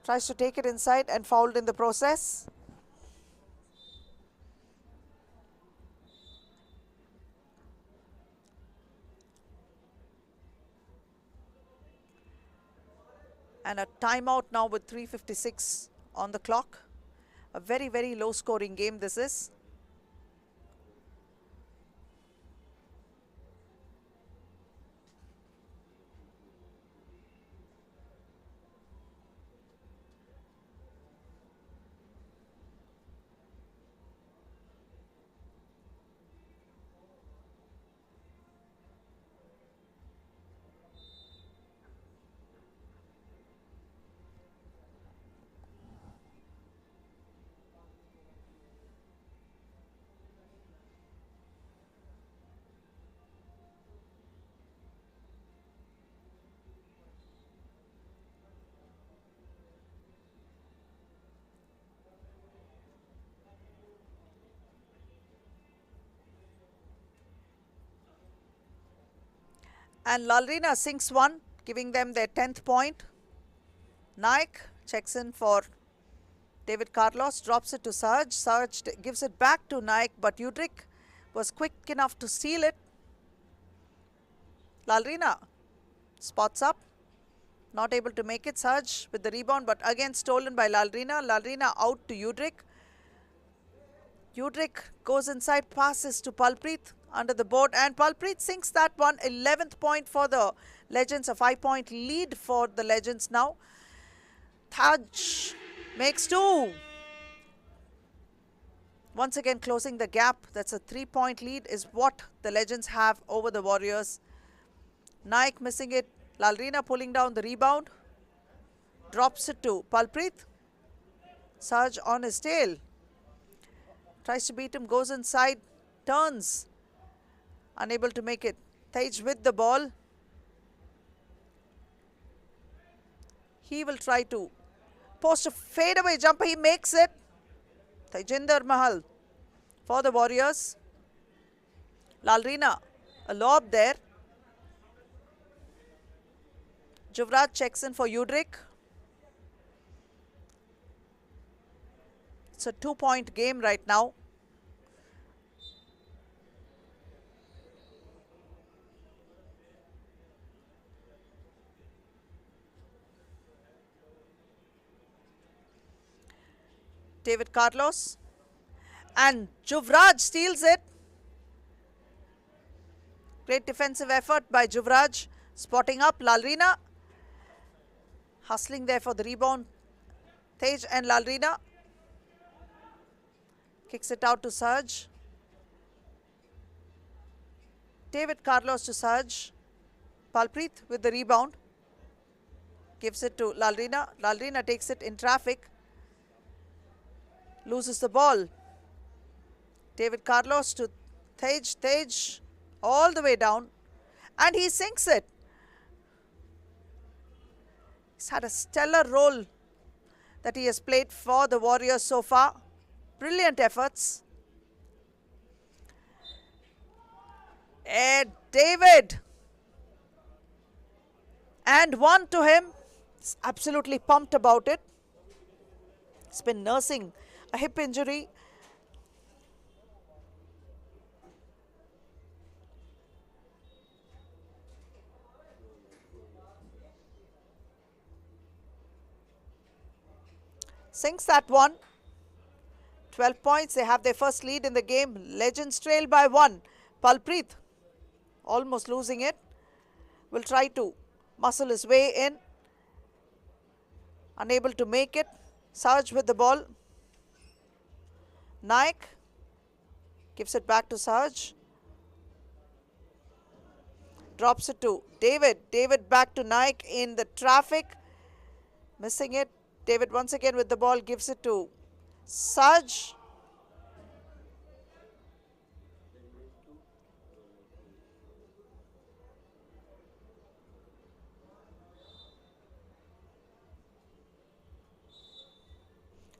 Tries to take it inside and fouled in the process. And a timeout now with 3:56 on the clock. A very, very low scoring game this is. And Lalrina sinks one, giving them their 10th point. Naik checks in for David Carlos, drops it to Sarge. Sarge gives it back to Naik, but Udrik was quick enough to steal it. Lalrina spots up, not able to make it. Sarge with the rebound, but again stolen by Lalrina. Lalrina out to Udrik. Udrik goes inside, passes to Palpreet under the board, and Palpreet sinks that one. 11th point for the Legends, a 5-point lead for the Legends now. Taj makes 2. Once again closing the gap. That's a 3-point lead is what the Legends have over the Warriors. Naik missing it. Lalrina pulling down the rebound. Drops it to Palpreet. Sarge on his tail. Tries to beat him, goes inside, turns. Unable to make it. Tej with the ball. He will try to post a fadeaway jumper. He makes it. Tejinder Mahal for the Warriors. Lalrina, a lob there. Juvraj checks in for Udrik. It's a 2-point game right now. David Carlos, and Juvraj steals it. Great defensive effort by Juvraj, spotting up Lalrina, hustling there for the rebound. Tej and Lalrina. Kicks it out to Serge. David Carlos to Serge. Palpreet with the rebound. Gives it to Lalrina. Lalrina takes it in traffic. Loses the ball. David Carlos to Tej. Tej all the way down. And he sinks it. He's had a stellar role that he has played for the Warriors so far. Brilliant efforts. And David. And one to him. He's absolutely pumped about it. He's been nursing a hip injury. Sinks that one. 12 points. They have their first lead in the game. Legends trail by 1. Palpreet almost losing it. Will try to muscle his way in. Unable to make it. Sarge with the ball. Naik gives it back to Sarge. Drops it to David. David back to Naik in the traffic. Missing it. David once again with the ball, gives it to Sarge.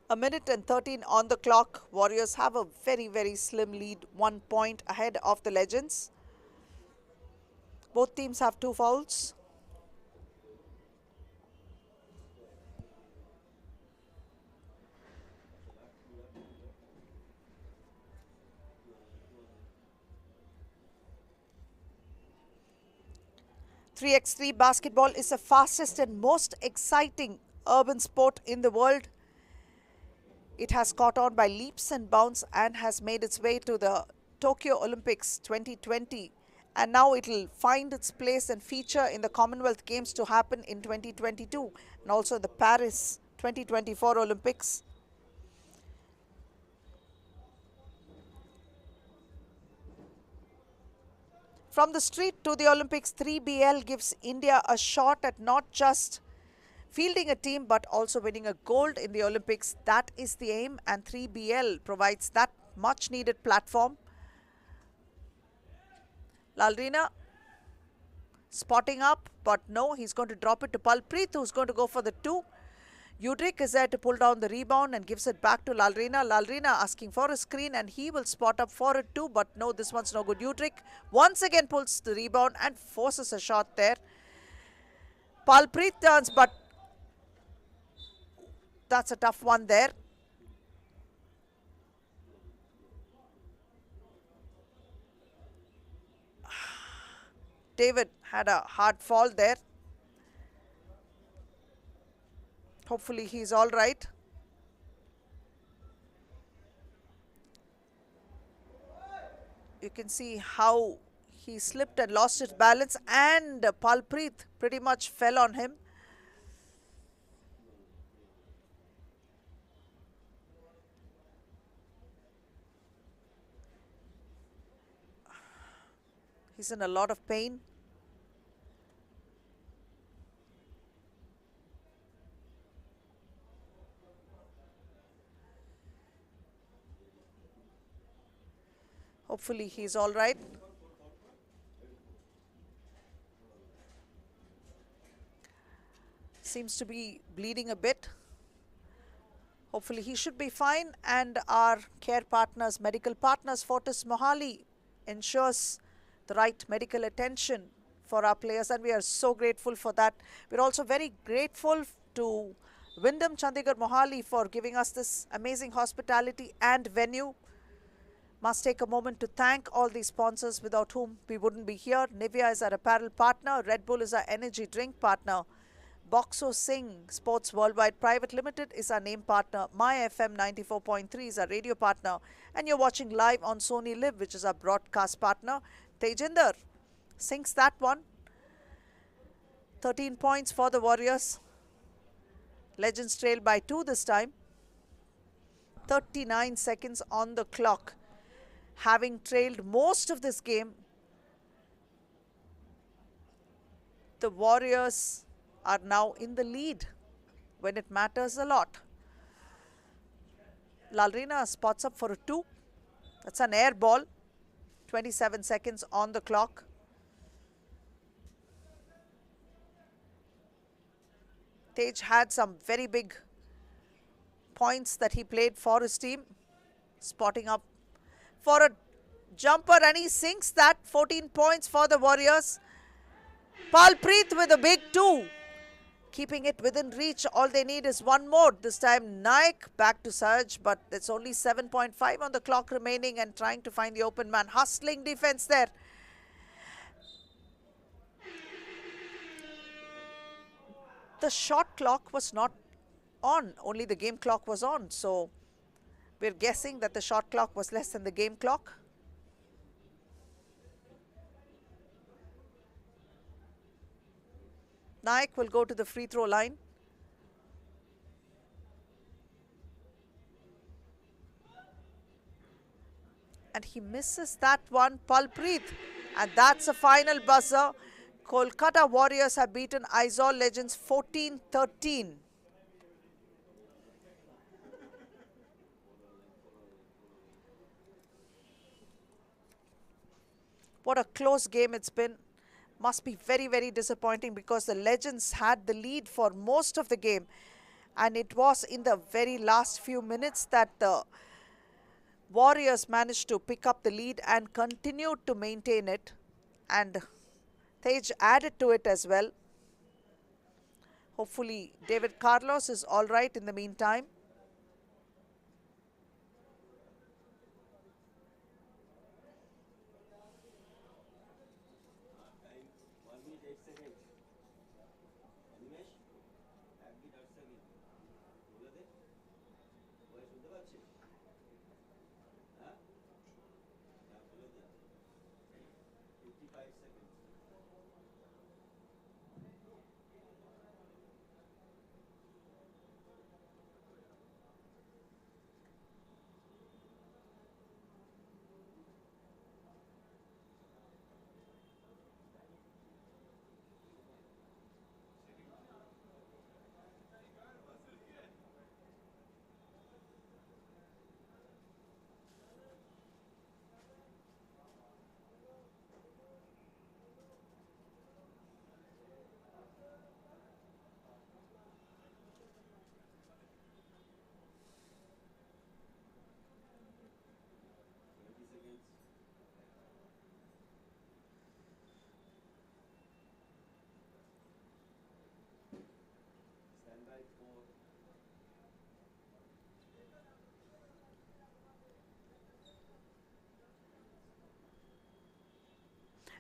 A minute and 13 on the clock. Warriors have a very, very slim lead, 1 point ahead of the Legends. Both teams have 2 fouls. .3x3 basketball is the fastest and most exciting urban sport in the world. It has caught on by leaps and bounds and has made its way to the Tokyo Olympics 2020. And now it will find its place and feature in the Commonwealth Games to happen in 2022 and also the Paris 2024 Olympics. From the street to the Olympics, 3BL gives India a shot at not just fielding a team but also winning a gold in the Olympics. That is the aim, and 3BL provides that much needed platform. Lalrina spotting up, but no, he's going to drop it to Palpreet, who's going to go for the 2. Udrik is there to pull down the rebound and gives it back to Lalrina. Lalrina asking for a screen and he will spot up for it too, but no, this one's no good. Udrik once again pulls the rebound and forces a shot there. Palpreet turns, but that's a tough one there. David had a hard fall there. Hopefully he's all right. You can see how he slipped and lost his balance, and Palpreet pretty much fell on him. He's in a lot of pain. Hopefully he's all right. Seems to be bleeding a bit. Hopefully he should be fine, and our care partners, medical partners, Fortis Mohali, ensures the right medical attention for our players, and we are so grateful for that. We're also very grateful to Wyndham Chandigarh Mohali for giving us this amazing hospitality and venue. Must take a moment to thank all these sponsors without whom we wouldn't be here. Nivea is our apparel partner. Red Bull is our energy drink partner. Boxo Singh Sports Worldwide Private Limited is our name partner. My FM 94.3 is our radio partner. And you're watching live on Sony Live, which is our broadcast partner. Tejinder sinks that one. 13 points for the Warriors. Legends trail by 2 this time. 39 seconds on the clock. Having trailed most of this game, the Warriors are now in the lead when it matters a lot. Lalrina spots up for a 2. That's an air ball. 27 seconds on the clock. Tej had some very big points that he played for his team. Spotting up for a jumper and he sinks that. 14 points for the Warriors. Palpreet with a big 2. Keeping it within reach. All they need is one more. This time Naik back to Surge, but it's only 7.5 on the clock remaining and trying to find the open man. Hustling defense there. The shot clock was not on, only the game clock was on. So we're guessing that the shot clock was less than the game clock. Naik will go to the free throw line. And he misses that one, Palpreet. And that's a final buzzer. Kolkata Warriors have beaten Aizawl Legends 14-13. What a close game it's been. Must be very, very disappointing because the Legends had the lead for most of the game. And it was in the very last few minutes that the Warriors managed to pick up the lead and continued to maintain it. And Tej added to it as well. Hopefully, David Carlos is all right in the meantime.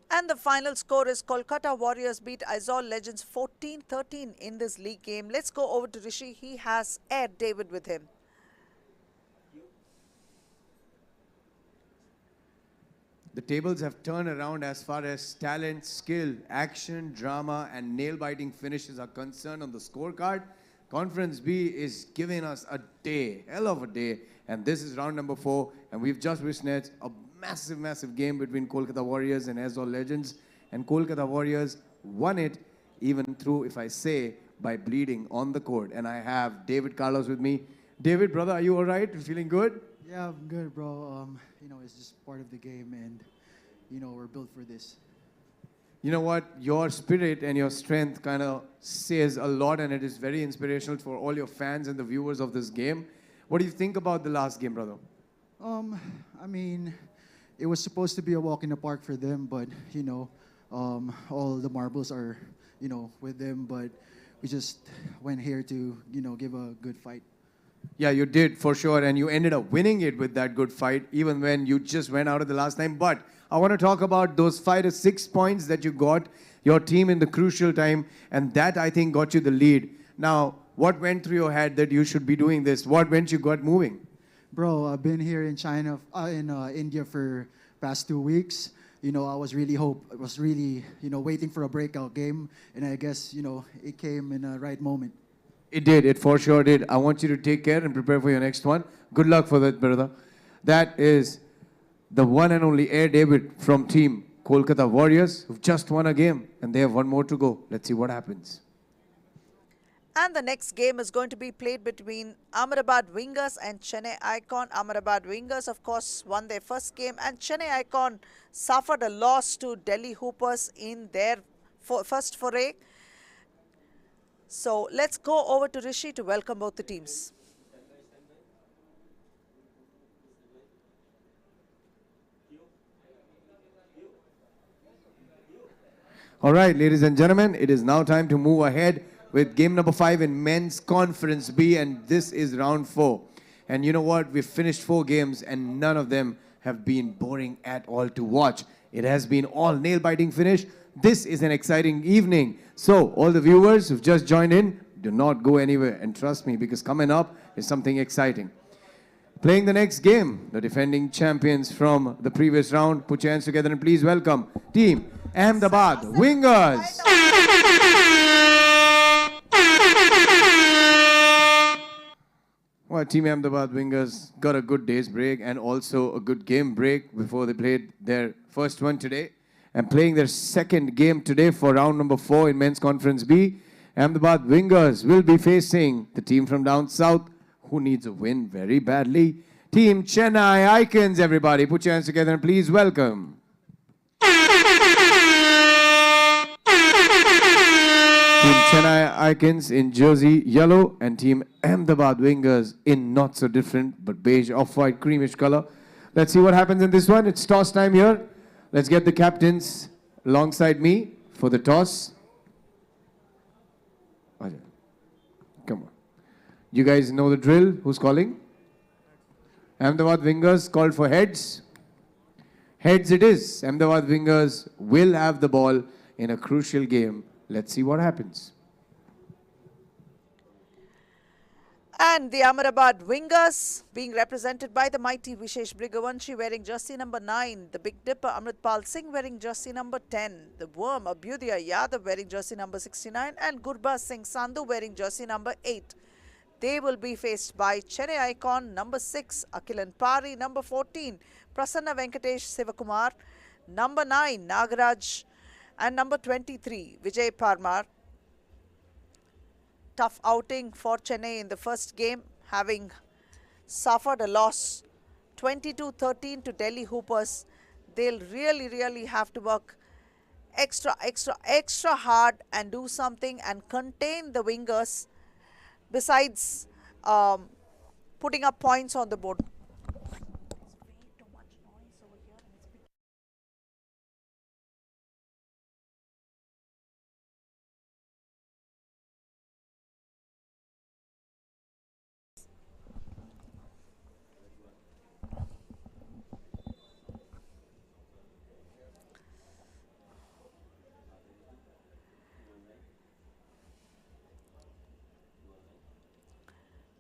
And the final score is Kolkata Warriors beat Aizawl Legends 14-13 in this league game. Let's go over to Rishi. He has Ed David with him. The tables have turned around as far as talent, skill, action, drama, and nail-biting finishes are concerned on the scorecard. Conference B is giving us a day, hell of a day. And this is round number 4. And we've just witnessed a massive, massive game between Kolkata Warriors and Aizawl Legends. And Kolkata Warriors won it even through, if I say, by bleeding on the court. And I have David Carlos with me. David, brother, are you all right? You feeling good? Yeah, I'm good, bro. You know, it's just part of the game, and you know, we're built for this. You know what? Your spirit and your strength kind of says a lot, and it is very inspirational for all your fans and the viewers of this game. What do you think about the last game, brother? I mean, it was supposed to be a walk in the park for them, but you know, all the marbles are, you know, with them. But we just went here to, you know, give a good fight. Yeah, you did for sure, and you ended up winning it with that good fight, even when you just went out of the last time. But I want to talk about those 5 to 6 points that you got your team in the crucial time, and that I think got you the lead. Now, what went through your head that you should be doing this? What went you got moving? Bro, I've been here in China, in India for past 2 weeks. You know, I was really, you know, waiting for a breakout game, and I guess, you know, it came in the right moment. It did. It for sure did. I want you to take care and prepare for your next one. Good luck for that, brother. That is the one and only Air David from team Kolkata Warriors, who've just won a game, and they have one more to go. Let's see what happens. And the next game is going to be played between Ahmedabad Wingers and Chennai Icon. Ahmedabad Wingers, of course, won their first game, and Chennai Icon suffered a loss to Delhi Hoopers in their first foray. So let's go over to Rishi to welcome both the teams. All right, ladies and gentlemen, it is now time to move ahead with game number 5 in Men's Conference B, and this is round 4. And you know what? We've finished 4 games, and none of them have been boring at all to watch. It has been all nail-biting finish. This is an exciting evening. So, all the viewers who've just joined in, do not go anywhere. And trust me, because coming up is something exciting. Playing the next game, the defending champions from the previous round. Put your hands together and please welcome Team Ahmedabad Wingers. Well, Team Ahmedabad Wingers got a good day's break and also a good game break before they played their first one today. And playing their second game today for round number 4 in Men's Conference B, Ahmedabad Wingers will be facing the team from down south who needs a win very badly. Team Chennai Icons, everybody. Put your hands together and please welcome. Team Chennai Icons in jersey yellow and Team Ahmedabad Wingers in not so different but beige off-white creamish color. Let's see what happens in this one. It's toss time here. Let's get the captains alongside me for the toss. Come on. You guys know the drill. Who's calling? Ahmedabad Wingers called for heads. Heads it is. Ahmedabad Wingers will have the ball in a crucial game. Let's see what happens. And the Ahmedabad Wingers being represented by the mighty Vishesh Brighavanshi wearing jersey number 9, the Big Dipper Amritpal Singh wearing jersey number 10, the Worm Abhyudaya Yadav wearing jersey number 69 and Gurbaz Singh Sandhu wearing jersey number 8. They will be faced by Chennai Icon number 6, Akhilan Pari, number 14, Prasanna Venkatesh Sivakumar, number 9, Nagaraj, and number 23, Vijay Parmar. Tough outing for Chennai in the first game, having suffered a loss 22-13 to Delhi Hoopers. They'll really have to work extra hard and do something and contain the Wingers besides putting up points on the board.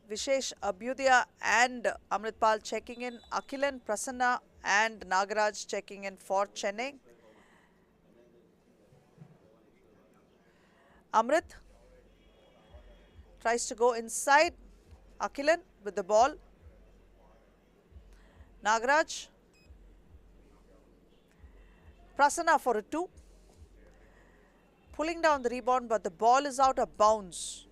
Vishesh Abhyudaya and Amritpal checking in, Akhilan, Prasanna and Nagaraj checking in for Chennai. Amrit tries to go inside, Akhilan with the ball. Nagaraj, Prasanna for a 2. Pulling down the rebound, but the ball is out of bounds.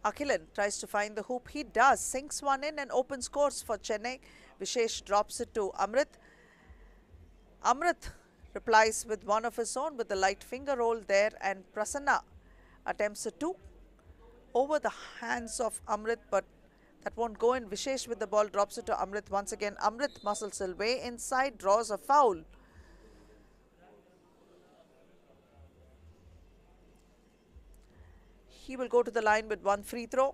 Akhilan tries to find the hoop. He does. Sinks one in and opens course for Chennai. Vishesh drops it to Amrit. Amrit replies with one of his own with the light finger roll there, and Prasanna attempts a 2 over the hands of Amrit, but that won't go in. Vishesh with the ball drops it to Amrit once again. Amrit muscles his way inside, draws a foul. He will go to the line with one free throw.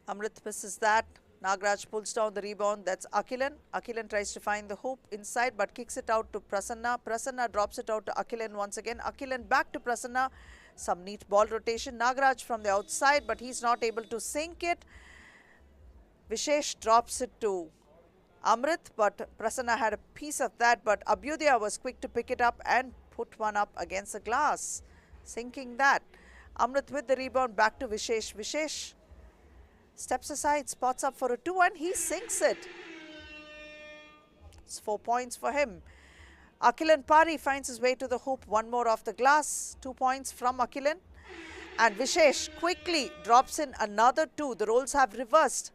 Amrit misses that. Nagaraj pulls down the rebound. That's Akilan. Akilan tries to find the hoop inside but kicks it out to Prasanna. Prasanna drops it out to Akilan once again. Akilan back to Prasanna. Some neat ball rotation. Nagaraj from the outside, but he's not able to sink it. Vishesh drops it to Amrit, but Prasanna had a piece of that, but Abhyudaya was quick to pick it up and put one up against the glass, sinking that. Amrit with the rebound, back to Vishesh. Vishesh steps aside, spots up for a 2 and he sinks it. It's 4 points for him. Akilan Pari finds his way to the hoop, one more off the glass, 2 points from Akilan. And Vishesh quickly drops in another 2. The roles have reversed.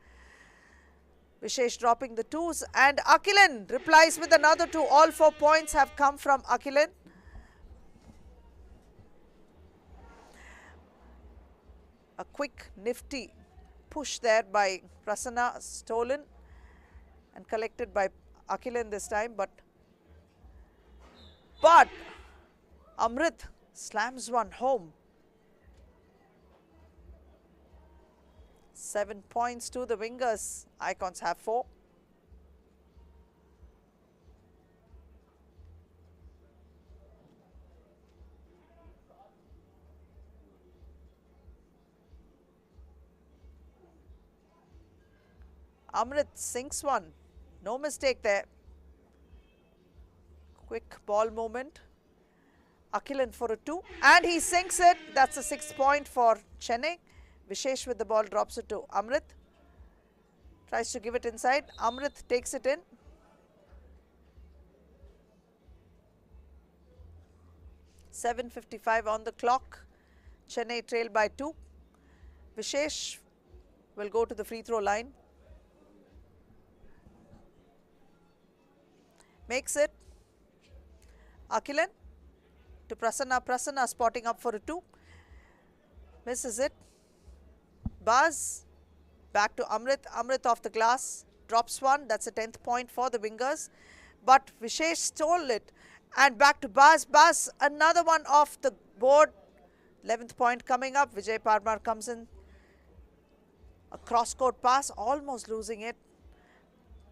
Vishesh dropping the 2s and Akilan replies with another 2. All 4 points have come from Akilan. A quick nifty push there by Prasanna, stolen and collected by Akilan this time, but Amrit slams one home. 7 points to the wingers. Icons have 4. Amrit sinks one. No mistake there. Quick ball movement. Akilan for a 2 and he sinks it. That's a 6 point for Chennai. Vishesh with the ball drops it to Amrit. Tries to give it inside. Amrit takes it in. .7:55 on the clock. Chennai trail by 2. Vishesh will go to the free throw line. Makes it. Akilan to Prasanna. Prasanna spotting up for a 2. Misses it. Baz back to Amrit. Amrit off the glass. Drops one. That's a 10th point for the wingers. But Vishesh stole it. And back to Baz. Baz another one off the board. 11th point coming up. Vijay Parmar comes in. A cross-court pass. Almost losing it.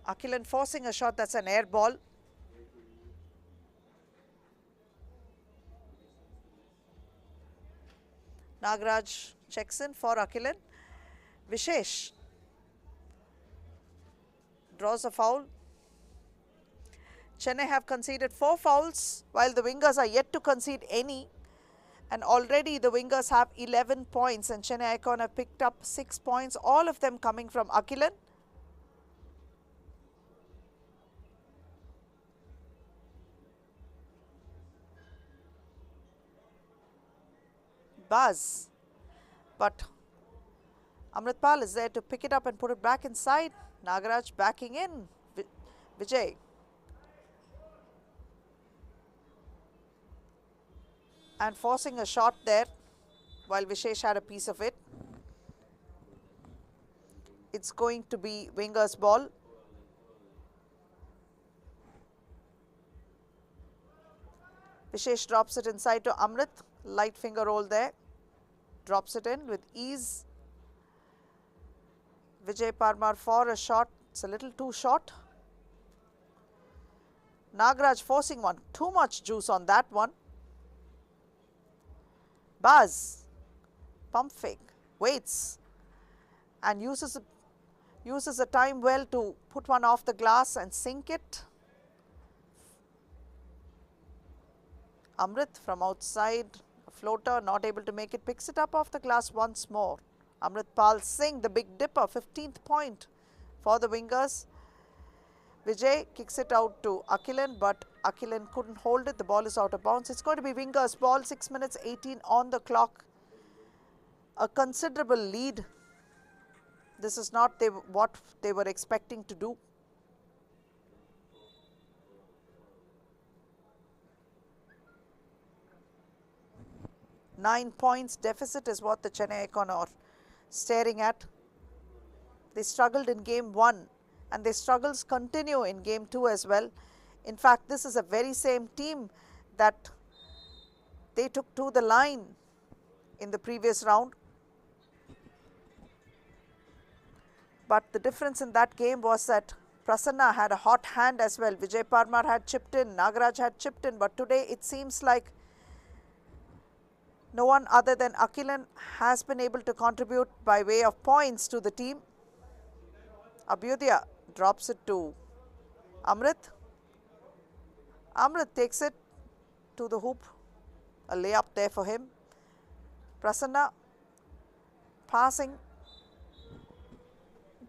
Akilan forcing a shot. That's an air ball. Nagaraj checks in for Akilan. Vishesh draws a foul. Chennai have conceded 4 fouls while the wingers are yet to concede any. And already the wingers have 11 points and Chennai Icon have picked up 6 points, all of them coming from Akilan. Baz, but Amritpal is there to pick it up and put it back inside. Nagaraj backing in. Vijay. And forcing a shot there while Vishesh had a piece of it. It's going to be winger's ball. Vishesh drops it inside to Amrit. Light finger roll there. Drops it in with ease. Vijay Parmar for a shot. It's a little too short. Nagaraj forcing one. Too much juice on that one. Baz. Pump fake. Waits. And uses the time well to put one off the glass and sink it. Amrit from outside. A floater, not able to make it. Picks it up off the glass once more. Amritpal Singh, the big dipper, 15th point for the wingers. Vijay kicks it out to Akilan, but Akilan couldn't hold it. The ball is out of bounds. It's going to be wingers' ball. 6 minutes 18 on the clock. A considerable lead. This is not what they were expecting to do. Nine points deficit is what the Chennai Icon are staring at. They struggled in game 1 and their struggles continue in game 2 as well. In fact, this is a very same team that they took to the line in the previous round. But the difference in that game was that Prasanna had a hot hand as well. Vijay Parmar had chipped in, Nagaraj had chipped in, but today it seems like no one other than Akhilan has been able to contribute by way of points to the team. Abhyudaya drops it to Amrit. Amrit takes it to the hoop. A layup there for him. Prasanna passing.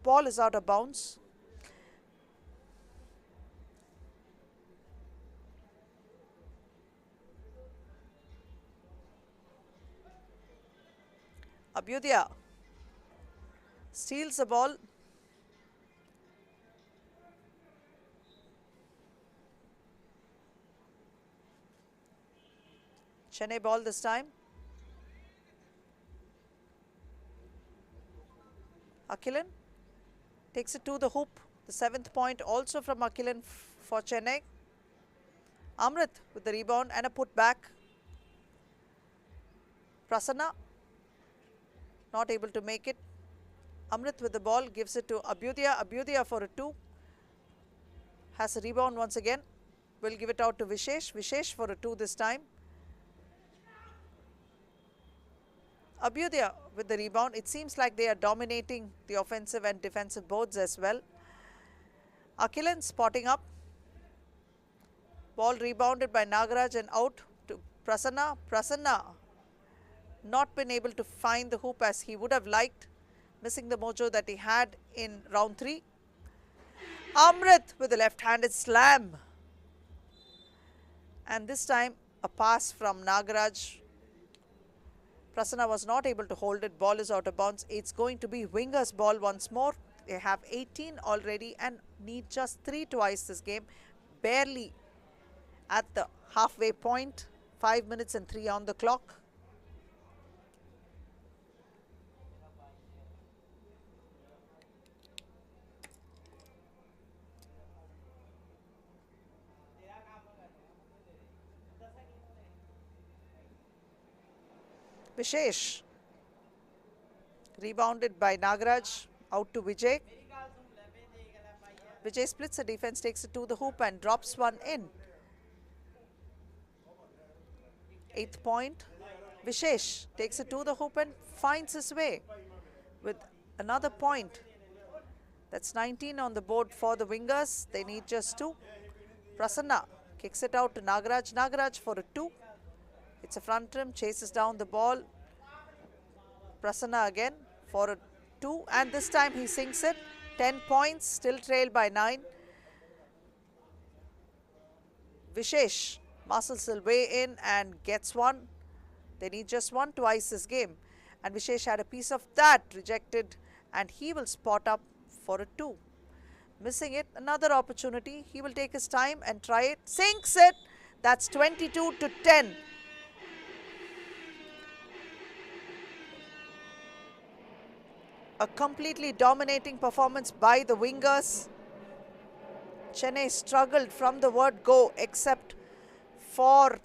Ball is out of bounds. Abhyudaya steals the ball. Chennai ball this time. Akhilan takes it to the hoop. The 7th point also from Akhilan for Chennai. Amrit with the rebound and a putback. Prasanna not able to make it. Amrit with the ball gives it to Abhyudaya. Abhyudaya for a 2. Has a rebound once again. Will give it out to Vishesh. Vishesh for a 2 this time. Abhyudaya with the rebound. It seems like they are dominating the offensive and defensive boards as well. Akhilan spotting up. Ball rebounded by Nagaraj and out to Prasanna. Prasanna not been able to find the hoop as he would have liked, missing the mojo that he had in round 3. Amrit with the left-handed slam. And this time a pass from Nagaraj. Prasanna was not able to hold it. Ball is out of bounds. It's going to be Wingers' ball once more. They have 18 already and need just 3 to ice this game. Barely at the halfway point. 5 minutes and 3 on the clock. Vishesh rebounded by Nagaraj, out to Vijay. Vijay splits the defense, takes it to the hoop and drops one in. 8th point. Vishesh takes it to the hoop and finds his way with another point. That's 19 on the board for the Wingers. They need just 2. Prasanna kicks it out to Nagaraj. Nagaraj for a 2. It's a front rim, chases down the ball. Prasanna again for a 2 and this time he sinks it. 10 points, still trailed by 9. Vishesh muscles his way in and gets one. They need just 1 to ice this game. And Vishesh had a piece of that rejected and he will spot up for a 2. Missing it, another opportunity. He will take his time and try it. Sinks it. That's 22 to 10. A completely dominating performance by the Wingers. Chennai struggled from the word go except for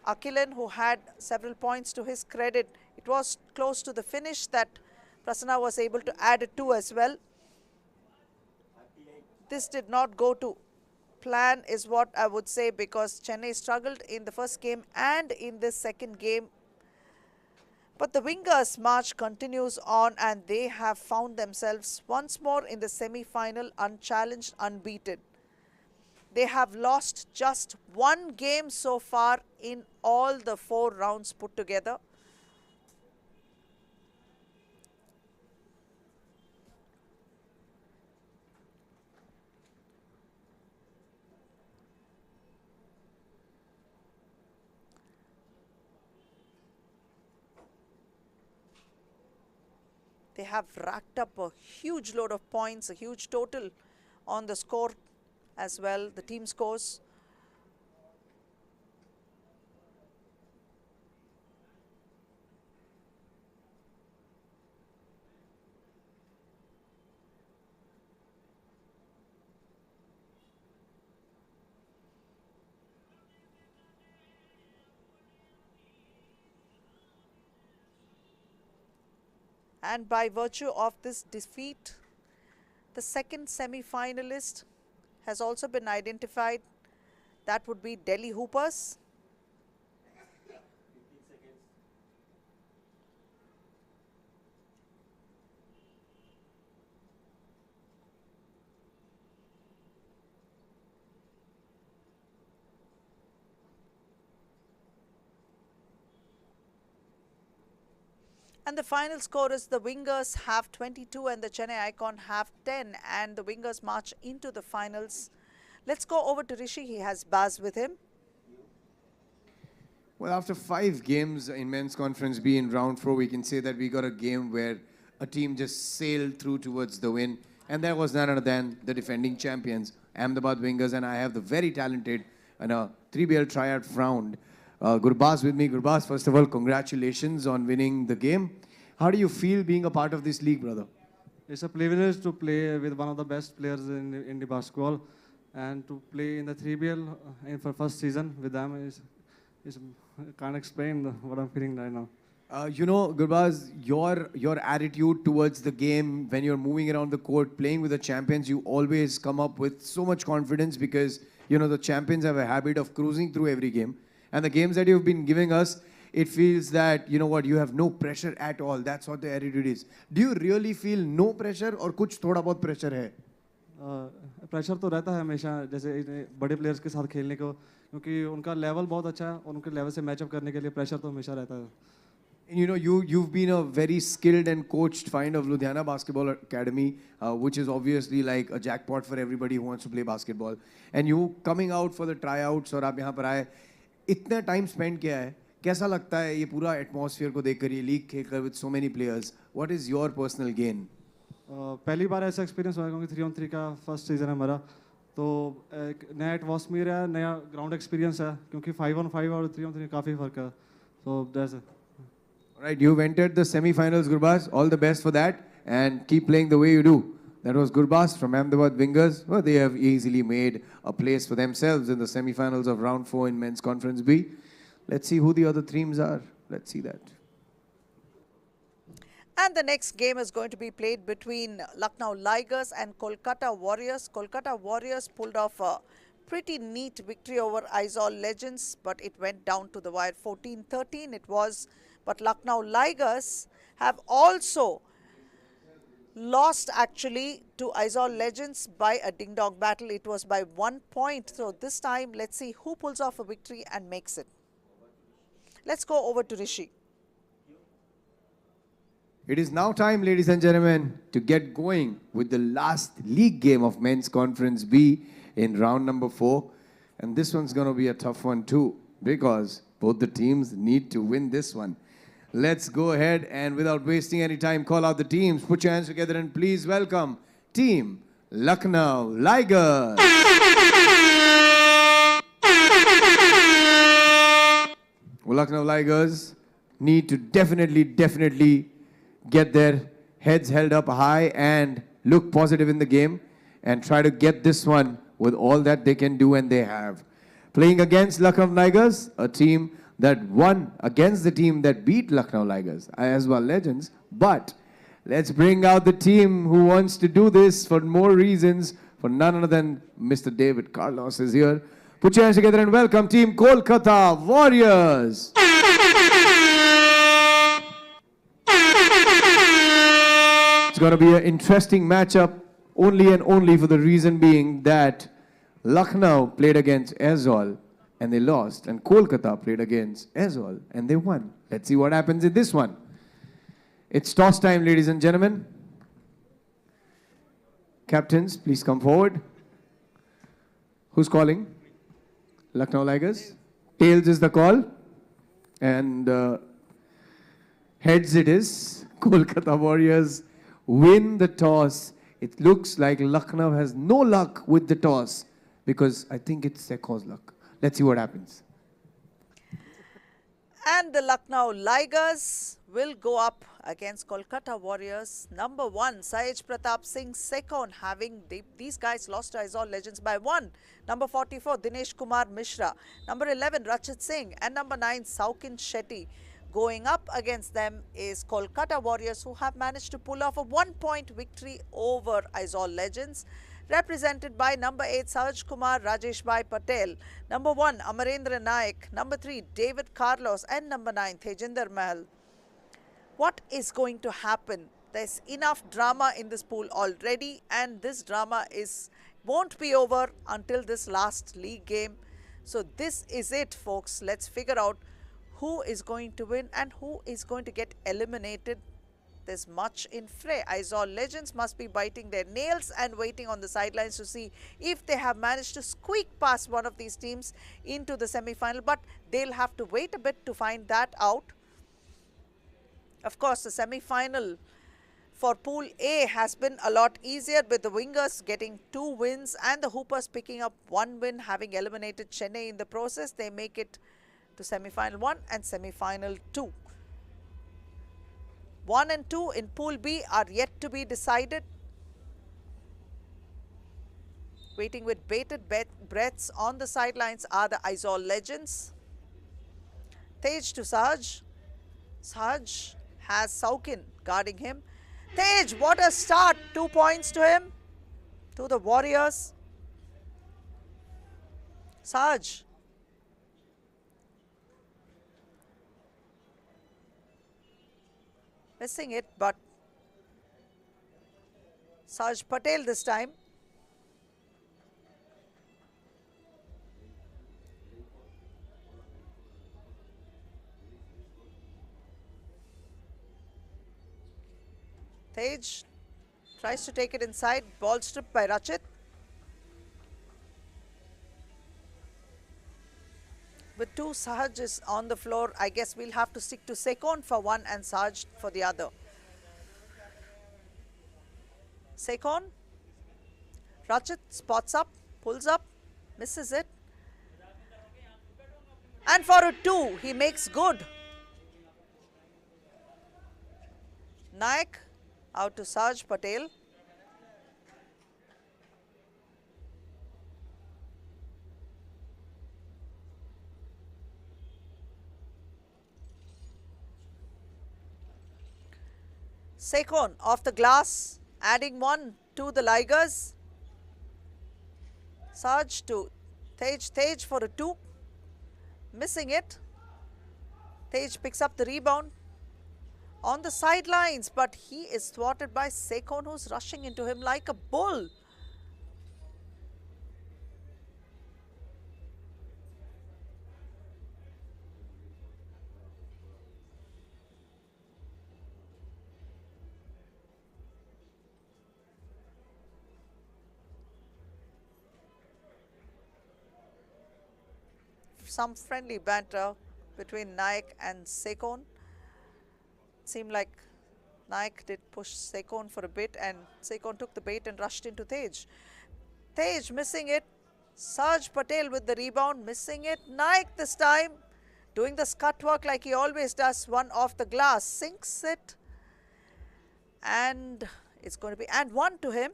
Akhilan, who had several points to his credit. It was close to the finish that Prasanna was able to add a 2 as well. This did not go to plan is what I would say, because Chennai struggled in the first game and in this second game. But the Wingers' march continues on and they have found themselves once more in the semi-final unchallenged, unbeaten. They have lost just 1 game so far in all the 4 rounds put together. They have racked up a huge load of points, a huge total on the score as well, the team scores. And by virtue of this defeat, The second semi-finalist has also been identified. That would be Delhi Hoopers. And the final score is the Wingers have 22 and the Chennai Icon have 10, and the Wingers march into the finals. Let's go over to Rishi. He has Baz with him. Well, after 5 games in Men's Conference B in round 4, we can say that we got a game where a team just sailed through towards the win. And that was none other than the defending champions, Ahmedabad Wingers. And I have the very talented 3BL tryout round, Gurbaz with me. Gurbaz, first of all, congratulations on winning the game. How do you feel being a part of this league, brother? It's a privilege to play with one of the best players in the basketball, and to play in the 3BL for first season with them is can't explain what I'm feeling right now. You know, Gurbaz, your attitude towards the game when you're moving around the court, playing with the champions, you always come up with so much confidence because, you know, the champions have a habit of cruising through every game. And the games that you've been giving us, it feels that, you know what, you have no pressure at all. That's what the attitude is. Do you really feel no pressure or कुछ थोड़ा बहुत pressure है? Pressure तो रहता है हमेशा, जैसे बड़े प्लेयर्स के साथ खेलने को, क्योंकि उनका लेवल बहुत अच्छा है और उनके लेवल से मैचअप करने के लिए प्रेशर तो हमेशा रहता है. You know, you've been a very skilled and coached find of Ludhiana Basketball Academy, which is obviously like a jackpot for everybody who wants to play basketball. And you coming out for the tryouts और आप यहाँ पर आए, इतना time spend किया है, कैसा लगता है ये पूरा atmosphere को देखकर, ये league खेलकर with so many players? What is your personal gain? पहली बार ऐसा एक्सपीरियंस हुआ क्योंकि 3-on-3 का फर्स्ट सीजन है हमारा, तो एक नया एटमॉस्फेयर है, नया ग्राउंड एक्सपीरियंस है, क्योंकि 5-on-5 और 3-on-3 काफ़ी फर्क है. So that's it. All right, you've entered the semi-finals, Gurbaz. All the best for that, and keep playing the way you do. That was Gurbaz from Ahmedabad Wingers. Well, they have easily made a place for themselves in the semi-finals of round 4 in Men's Conference B. Let's see who the other teams are. Let's see that. And the next game is going to be played between Lucknow Ligers and Kolkata Warriors. Kolkata Warriors pulled off a pretty neat victory over Aizawl Legends, but it went down to the wire. 14-13 it was. But Lucknow Ligers have also lost actually to Aizawl Legends by a ding-dong battle. It was by 1 point. So this time, let's see who pulls off a victory and makes it. Let's go over to Rishi. It is now time, ladies and gentlemen, to get going with the last league game of Men's Conference B in round number 4. And this one's going to be a tough one too, because both the teams need to win this one. Let's go ahead and without wasting any time, call out the teams. Put your hands together and please welcome Team Lucknow Ligers. Well, Lucknow Ligers need to definitely get their heads held up high and look positive in the game and try to get this one with all that they can do and they have. Playing against Lucknow Ligers, a team that won against the team that beat Lucknow Ligers, Aizawl Legends. But let's bring out the team who wants to do this for more reasons, for none other than Mr. David Carlos is here. Put your hands together and welcome Team Kolkata Warriors. It's going to be an interesting matchup, only and only for the reason being that Lucknow played against Aizawl and they lost, and Kolkata played against Aizawl and they won. Let's see what happens in this one. It's toss time, ladies and gentlemen. Captains, please come forward. Who's calling? Lucknow Ligers. Tails is the call. And heads it is. Kolkata Warriors win the toss. It looks like Lucknow has no luck with the toss because I think it's Sekhon's luck. Let's see what happens. And the Lucknow Ligers will go up against Kolkata Warriors. Number 1, Sahej Pratap Singh Sekhon, having these guys lost to Aizawl Legends by 1. Number 44, Dinesh Kumar Mishra. Number 11, Rachit Singh. And number 9, Saukin Shetty. Going up against them is Kolkata Warriors, who have managed to pull off a 1-point victory over Aizawl Legends, represented by number 8 Sahaj Kumar Rajesh Bhai Patel, number 1 Amarendra Naik, number 3 David Carlos, and number 9 Tejinder Mahal. What is going to happen? There's enough drama in this pool already, and this drama won't be over until this last league game. So this is it, folks. Let's figure out who is going to win and who is going to get eliminated. There's much in fray. Aizawl Legends must be biting their nails and waiting on the sidelines to see if they have managed to squeak past one of these teams into the semi-final, but they'll have to wait a bit to find that out. Of course, the semi-final for Pool A has been a lot easier, with the Wingers getting 2 wins and the Hoopers picking up 1 win, having eliminated Chennai in the process. They make it to semi-final 1 and semi-final 2. 1 and 2 in Pool B are yet to be decided. Waiting with bated breaths on the sidelines are the Aizawl Legends. Tej to Sahaj. Sahaj has Saukin guarding him. Tej, what a start! 2 points to him, to the Warriors. Sahaj. Missing it, but Sahaj Patel this time. Tej tries to take it inside. Ball stripped by Rachit. With 2 Sahaj on the floor, I guess we'll have to stick to Sekon for 1 and Sahaj for the other. Sekon. Rachit spots up, pulls up, misses it. And for a 2, he makes good. Naik out to Sahaj Patel. Sekon off the glass, adding 1 to the Ligers. Sahaj to Tej. Tej for a 2. Missing it. Tej picks up the rebound on the sidelines, but he is thwarted by Sekon, who's rushing into him like a bull. Some friendly banter between Naik and Sekon. Seemed like Naik did push Sekon for a bit, and Sekon took the bait and rushed into Tej. Tej missing it. Sahaj Patel with the rebound, missing it. Naik this time doing the scut work like he always does. 1 off the glass, sinks it, and it's going to be and 1 to him.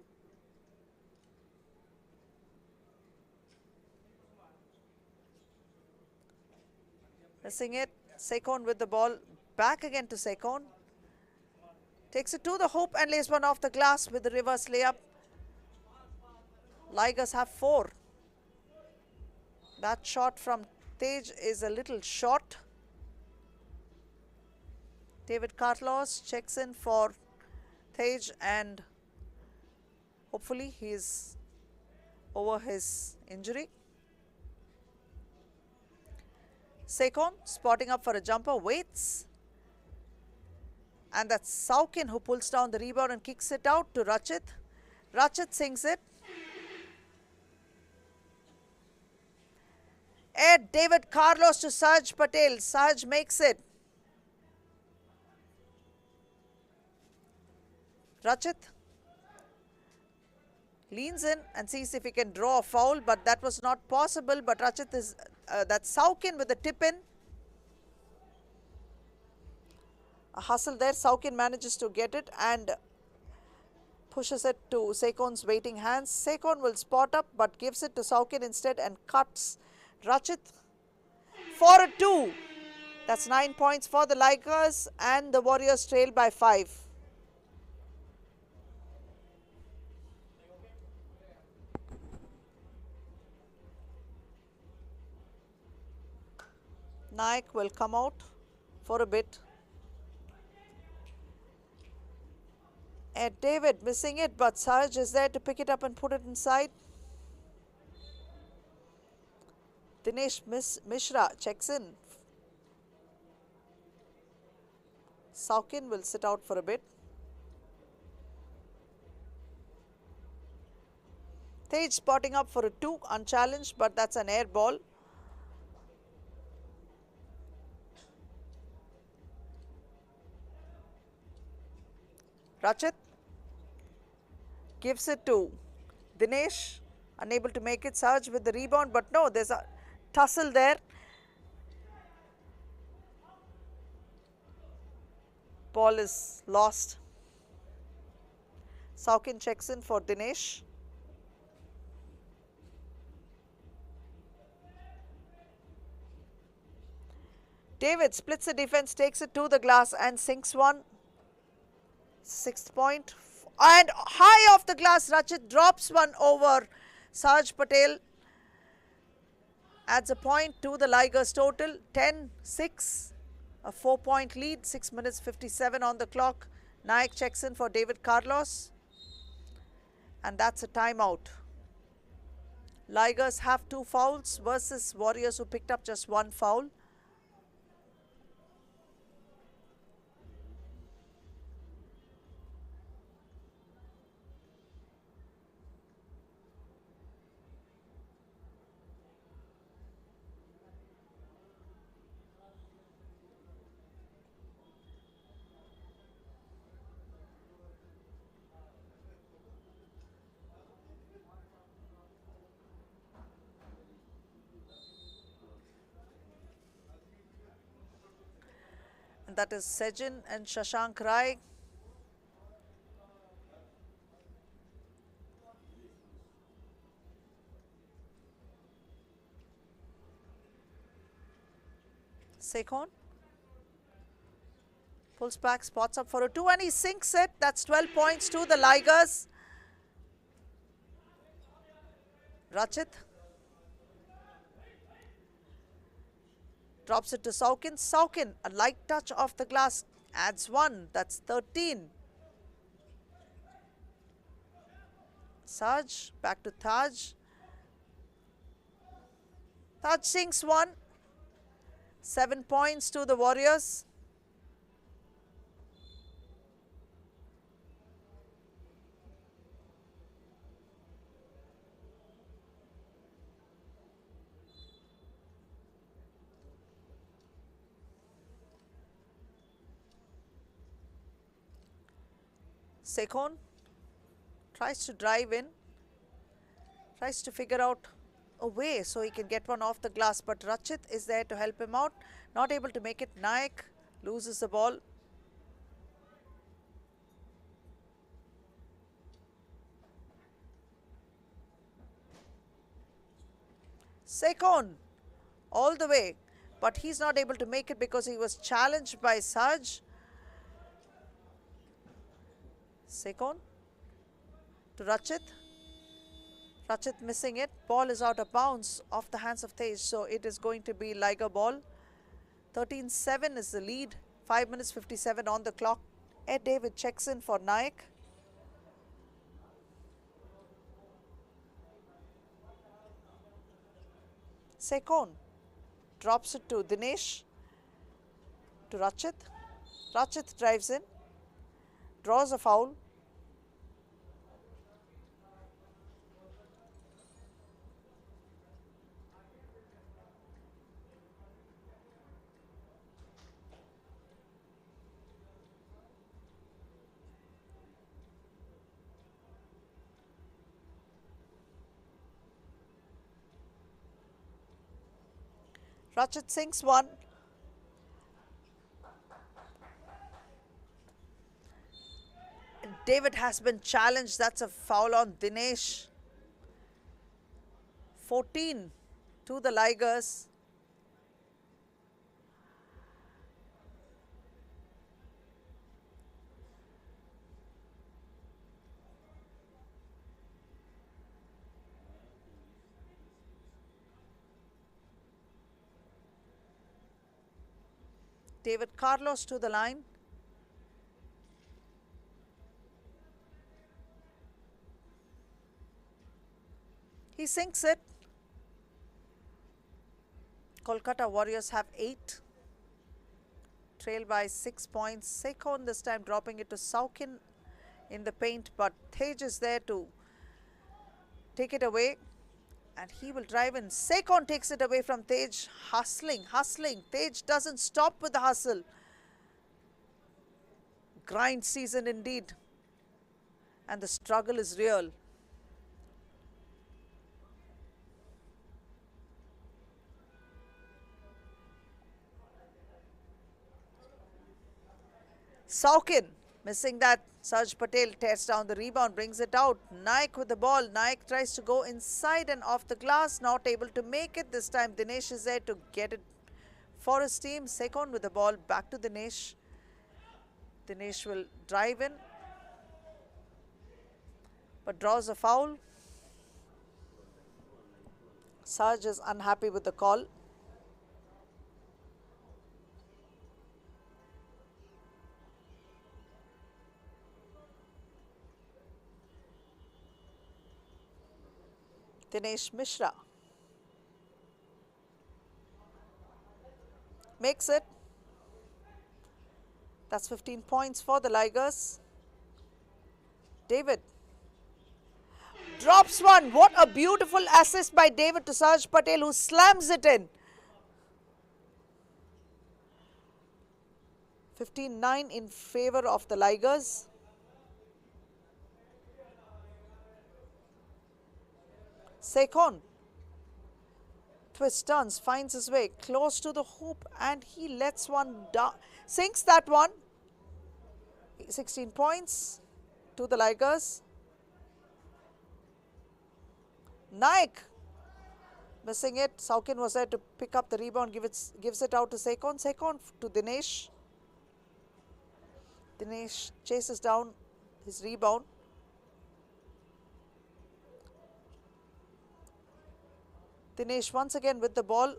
Missing it. Sekon with the ball. Back again to Sekon. Takes it to the hoop and lays 1 off the glass with the reverse layup. Ligers have 4. That shot from Tej is a little short. David Carlos checks in for Tej, and hopefully he is over his injury. Sekon spotting up for a jumper, waits. And that's Saukin who pulls down the rebound and kicks it out to Rachit. Rachit sinks it. Ed David Carlos to Sahaj Patel. Sahaj makes it. Rachit leans in and sees if he can draw a foul, but that was not possible. But Rachit is, that's Saukin with the tip in. A hustle there. Saukin manages to get it and pushes it to Sekon's waiting hands. Sekon will spot up but gives it to Saukin instead and cuts Rachit for a 2. That's 9 points for the Ligers, and the Warriors trail by 5. Naik will come out for a bit. Ed David missing it, but Sarge is there to pick it up and put it inside. Dinesh Mishra checks in. Saukin will sit out for a bit. Tej spotting up for a 2, unchallenged, but that's an air ball. Rachit gives it to Dinesh, unable to make it. Sarge with the rebound, but no, there's a tussle there. Ball is lost. Saukin checks in for Dinesh. David splits the defense, takes it to the glass and sinks one. 6th point. And high off the glass, Rachit drops one over Sarge Patel. Adds a point to the Ligers total. 10-6. A 4-point lead. 6 minutes 57 on the clock. Naik checks in for David Carlos. And that's a timeout. Ligers have 2 fouls versus Warriors who picked up just 1 foul. That is Sejin and Shashank Rai. Sekhon pulls back, spots up for a 2 and he sinks it. That's 12 points to the Ligers. Rachit drops it to Saukin. Saukin, a light touch off the glass, adds 1. That's 13. Sarge, back to Taj. Taj sinks 1. 7 points to the Warriors. Sekhon tries to drive in, tries to figure out a way so he can get one off the glass, but Rachit is there to help him out. Not able to make it. Naik loses the ball. Sekhon all the way, but he's not able to make it because he was challenged by Sarge. Sekhon to Rachit. Rachit missing it. Ball is out of bounds off the hands of Tej, so it is going to be Liger ball. 13-7 is the lead. 5 minutes 57 on the clock. Ed David checks in for Naik. Sekhon drops it to Dinesh, to Rachit. Rachit drives in, draws a foul. Rachit sinks 1. David has been challenged. That's a foul on Dinesh. 14 to the Ligers. David Carlos to the line. He sinks it. Kolkata Warriors have 8. Trail by 6 points. Sekon this time dropping it to Saukin in the paint, but Tej is there to take it away. And he will drive in. Sekon takes it away from Tej. Hustling. Tej doesn't stop with the hustle. Grind season indeed. And the struggle is real. Saukin missing that. Sarj Patel tears down the rebound, brings it out. Naik with the ball. Naik tries to go inside and off the glass. Not able to make it. This time Dinesh is there to get it for his team. Sekon with the ball. Back to Dinesh. Dinesh will drive in, but draws a foul. Sarj is unhappy with the call. Dinesh Mishra makes it. That's 15 points for the Ligers. David drops one. What a beautiful assist by David to Sarj Patel, who slams it in. 15-9 in favor of the Ligers. Sekon twists, turns, finds his way close to the hoop, and he lets one down, sinks that one. 16 points to the Ligers. Naik missing it. Saukin was there to pick up the rebound, gives it out to Sekon. Sekon to Dinesh. Dinesh chases down his rebound. Dinesh once again with the ball.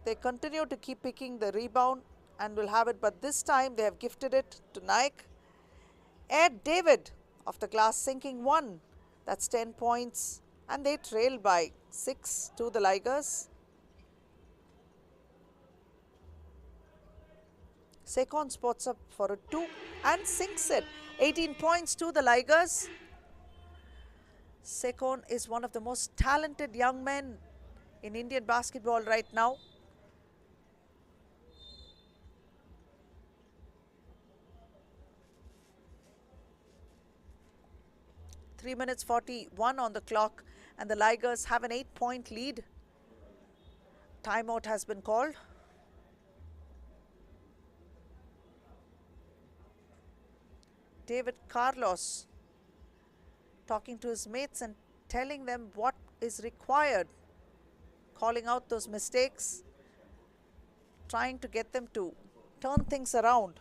They continue to keep picking the rebound and will have it, but this time they have gifted it to Naik. Ed David off the glass, sinking one. That's 10 points, and they trail by 6 to the Ligers. Sekon spots up for a 2 and sinks it. 18 points to the Ligers. Sekon is one of the most talented young men in Indian basketball right now. Three minutes 41 on the clock, and the Ligers have an 8-point lead. Timeout has been called. David Carlos talking to his mates and telling them what is required, calling out those mistakes, trying to get them to turn things around.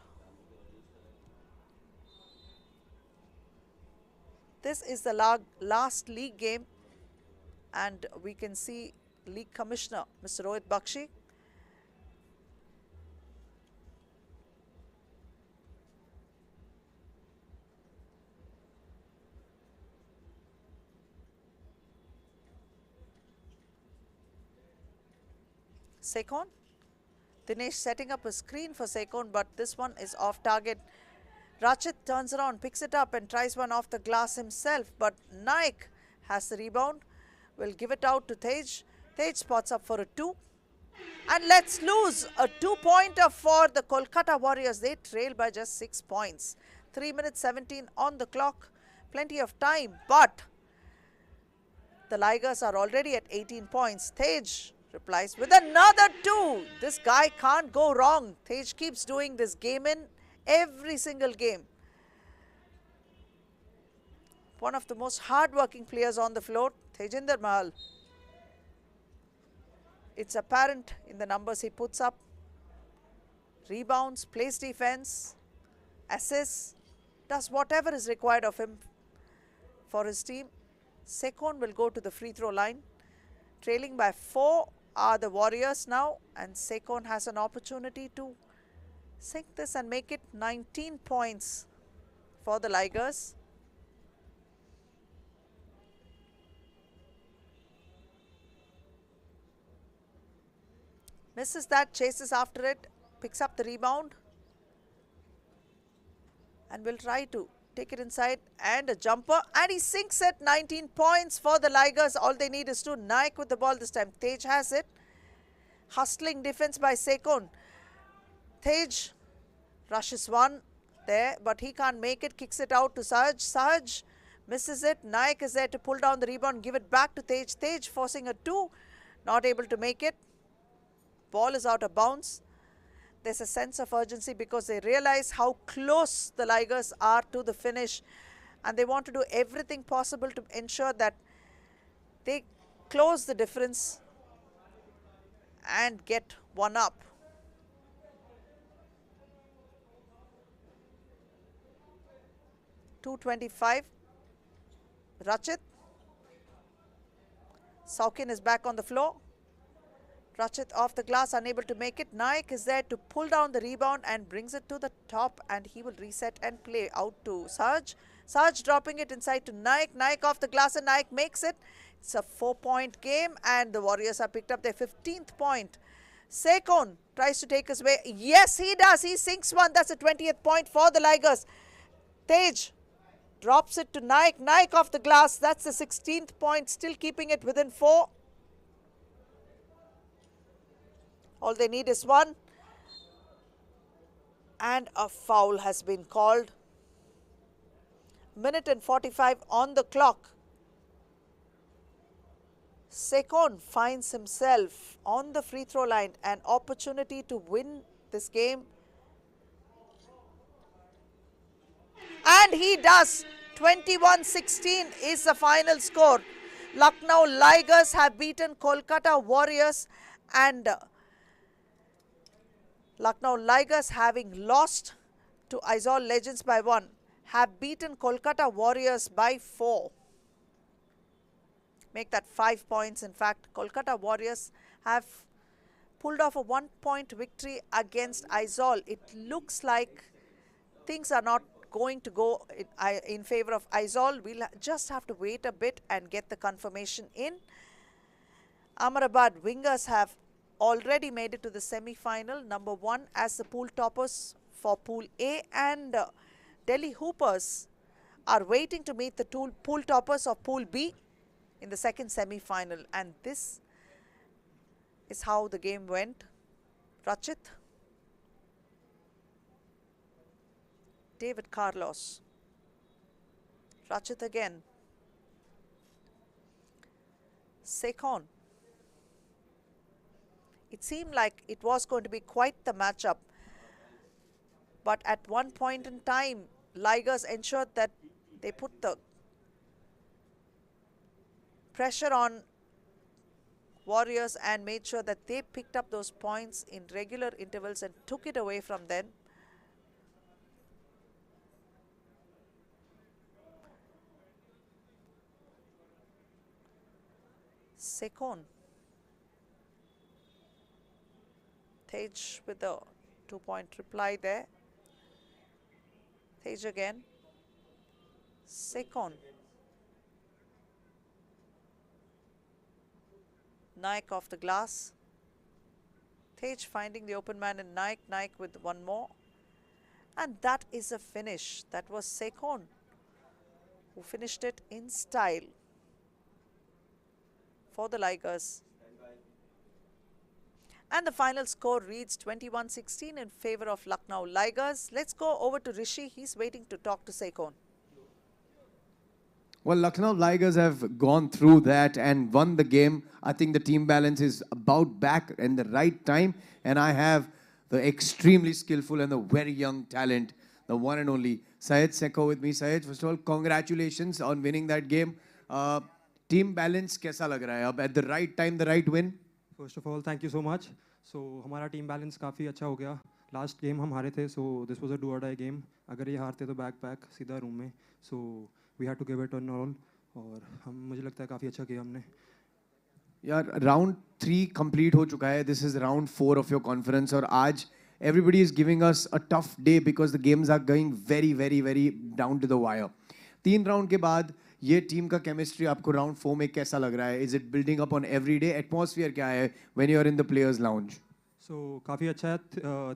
This is the last league game, and we can see League Commissioner Mr. Rohit Bakshi Sekon. Dinesh setting up a screen for Sekon, but this one is off target. Rachit turns around, picks it up and tries one off the glass himself, but Naik has the rebound, will give it out to Tej. Tej spots up for a 2. And let's lose a 2-pointer for the Kolkata Warriors. They trail by just 6 points. 3 minutes 17 on the clock. Plenty of time, but the Ligers are already at 18 points. Tej replies with another 2. This guy can't go wrong. Tej keeps doing this game in every single game. One of the most hard-working players on the floor, Tejinder Mahal. It's apparent in the numbers he puts up. Rebounds, plays defense, assists, does whatever is required of him for his team. Sekon will go to the free throw line, trailing by 4 are the Warriors now, and Sekon has an opportunity to sink this and make it 19 points for the Ligers. Misses that, chases after it, picks up the rebound, and will try to take it inside, and a jumper, and he sinks it. 19 points for the Ligers. All they need is to Naik with the ball this time. Tej has it. Hustling defense by Sekon. Tej rushes one there, but he can't make it. Kicks it out to Sahaj. Sahaj misses it. Naik is there to pull down the rebound, give it back to Tej. Tej forcing a two, not able to make it. Ball is out of bounds. There's a sense of urgency because they realize how close the Ligers are to the finish, and they want to do everything possible to ensure that they close the difference and get one up. .225. Rachit. Saukin is back on the floor. Rachit off the glass, unable to make it. Naik is there to pull down the rebound and brings it to the top, and he will reset and play out to Sahaj. Sahaj dropping it inside to Naik. Naik off the glass and Naik makes it. It's a 4-point game, and the Warriors have picked up their 15th point. Sekon tries to take his way. Yes, he does. He sinks one. That's a 20th point for the Ligers. Tej drops it to Naik. Naik off the glass. That's the 16th point, still keeping it within 4. All they need is one. And a foul has been called. Minute and 45 on the clock. Sekon finds himself on the free throw line. An opportunity to win this game. And he does. 21-16 is the final score. Lucknow Ligers have beaten Kolkata Warriors, and Lucknow Ligers, having lost to Aizawl Legends by 1, have beaten Kolkata Warriors by 4. Make that 5 points. In fact, Kolkata Warriors have pulled off a 1-point victory against Aizawl. It looks like things are not going to go in favor of Aizawl. We'll just have to wait a bit and get the confirmation in. Ahmedabad Wingers have already made it to the semi-final, number 1 as the pool toppers for Pool A, and Delhi Hoopers are waiting to meet the pool toppers of Pool B in the second semi-final. And this is how the game went. Rachit, David Carlos, Rachit again, Sekon. It seemed like it was going to be quite the matchup, but at one point in time, Ligers ensured that they put the pressure on Warriors and made sure that they picked up those points in regular intervals and took it away from them. Sekon. Tej with the 2-point reply there. Tej again. Sekon. Naik off the glass. Tej finding the open man in Naik. Naik with one more. And that is a finish. That was Sekon who finished it in style for the Ligers. And the final score reads 21-16 in favor of Lucknow Ligers. Let's go over to Rishi. He's waiting to talk to Sekon. Well, Lucknow Ligers have gone through that and won the game. I think the team balance is about back in the right time. And I have the extremely skillful and the very young talent, the one and only Syed Sekho with me. Syed, first of all, congratulations on winning that game. Team balance कैसा लग रहा है अब at the right time, the right win? First of all, thank you so much. So हमारा team balance काफ़ी अच्छा हो गया. Last game हम हारे थे, so this was a do or die game. अगर ये हारते तो back सीधा room में. So we had to give it an all. और हम मुझे लगता है काफ़ी अच्छा किया हमने. यार राउंड 3 कंप्लीट हो चुका है. This is round 4 of your conference और आज everybody is giving us a tough day because the games are going very very very down to the wire. 3 round के बाद ये टीम का केमिस्ट्री आपको राउंड 4 में कैसा लग रहा है? Is it building up on every day? Atmosphere क्या है when you are in the players lounge? So काफ़ी अच्छा है.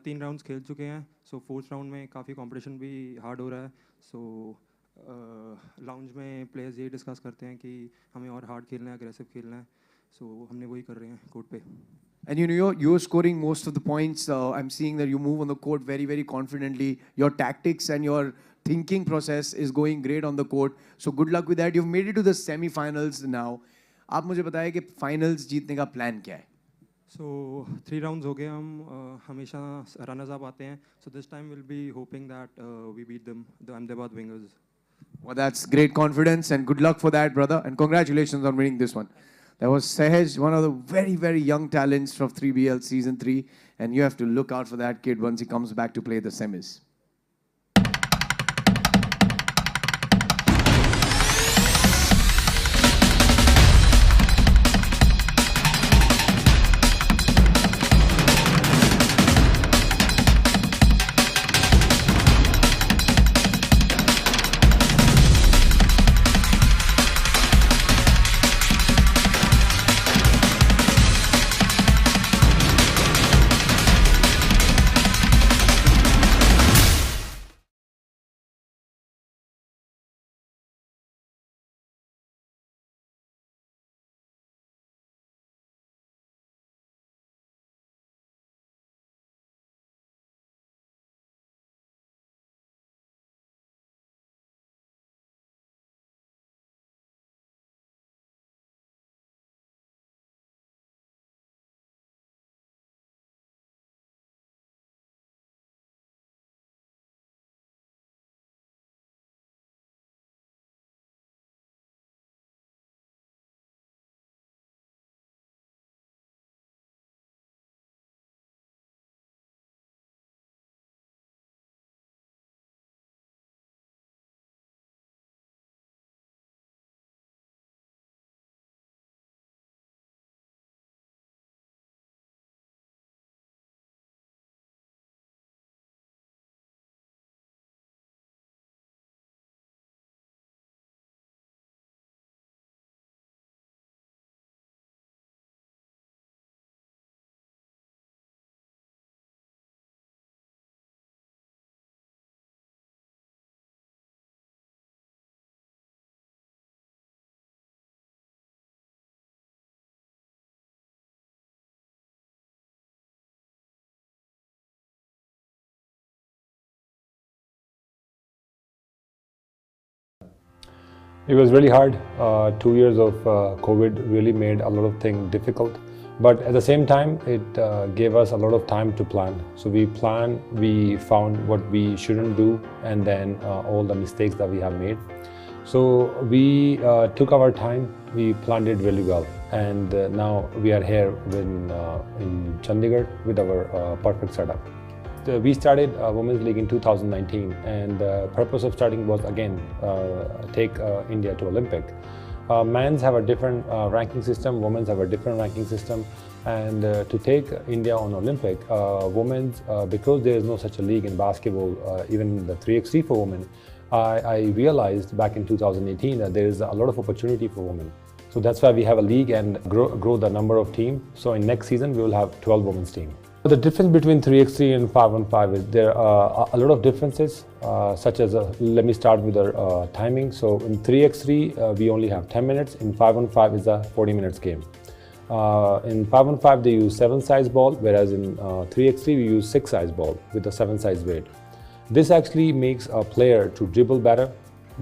3 राउंड्स खेल चुके हैं. सो 4th राउंड में काफ़ी कंपटीशन भी हार्ड हो रहा है. सो लाउंज में प्लेयर्स ये डिस्कस करते हैं कि हमें और हार्ड खेलना है, अग्रेसिव खेलना है. सो हमने वही कर रहे हैं कोर्ट पे. And you know you're scoring most of the points. I'm seeing that you move on the court very very confidently. Your tactics and your thinking process is going great on the court. So good luck with that. You've made it to the semi-finals now. आप मुझे बताएं कि finals जीतने का plan क्या है? सो 3 rounds हो गए. हम हमेशा रनर्स अप आते हैं. So this time will be hoping that we beat them, the Ahmedabad wingers. Well, that's great confidence and good luck for that, brother. And congratulations on winning this one. That was Sehaj, one of the very, very young talents from 3BL Season 3. And you have to look out for that kid once he comes back to play the semis. It was really hard. 2 years of COVID really made a lot of things difficult. But at the same time, it gave us a lot of time to plan. So we planned, we found what we shouldn't do, and then all the mistakes that we have made. So we took our time, we planned it really well. And now we are here in Chandigarh with our perfect setup. We started Women's League in 2019, and the purpose of starting was again take India to Olympic. Men's have a different ranking system, women's have a different ranking system, and to take India on Olympic, women's, because there is no such a league in basketball, even the 3x3 for women, I realized back in 2018 that there is a lot of opportunity for women. So that's why we have a league and grow the number of teams. So in next season, we will have 12 women's team. The difference between 3x3 and 5-on-5 is there are a lot of differences, such as, let me start with the timing. So in 3x3, we only have 10 minutes. In 5-on-5 is a 40 minutes game. In 5-on-5, they use 7-size ball, whereas in 3x3, we use 6-size ball with a 7-size weight. This actually makes a player to dribble better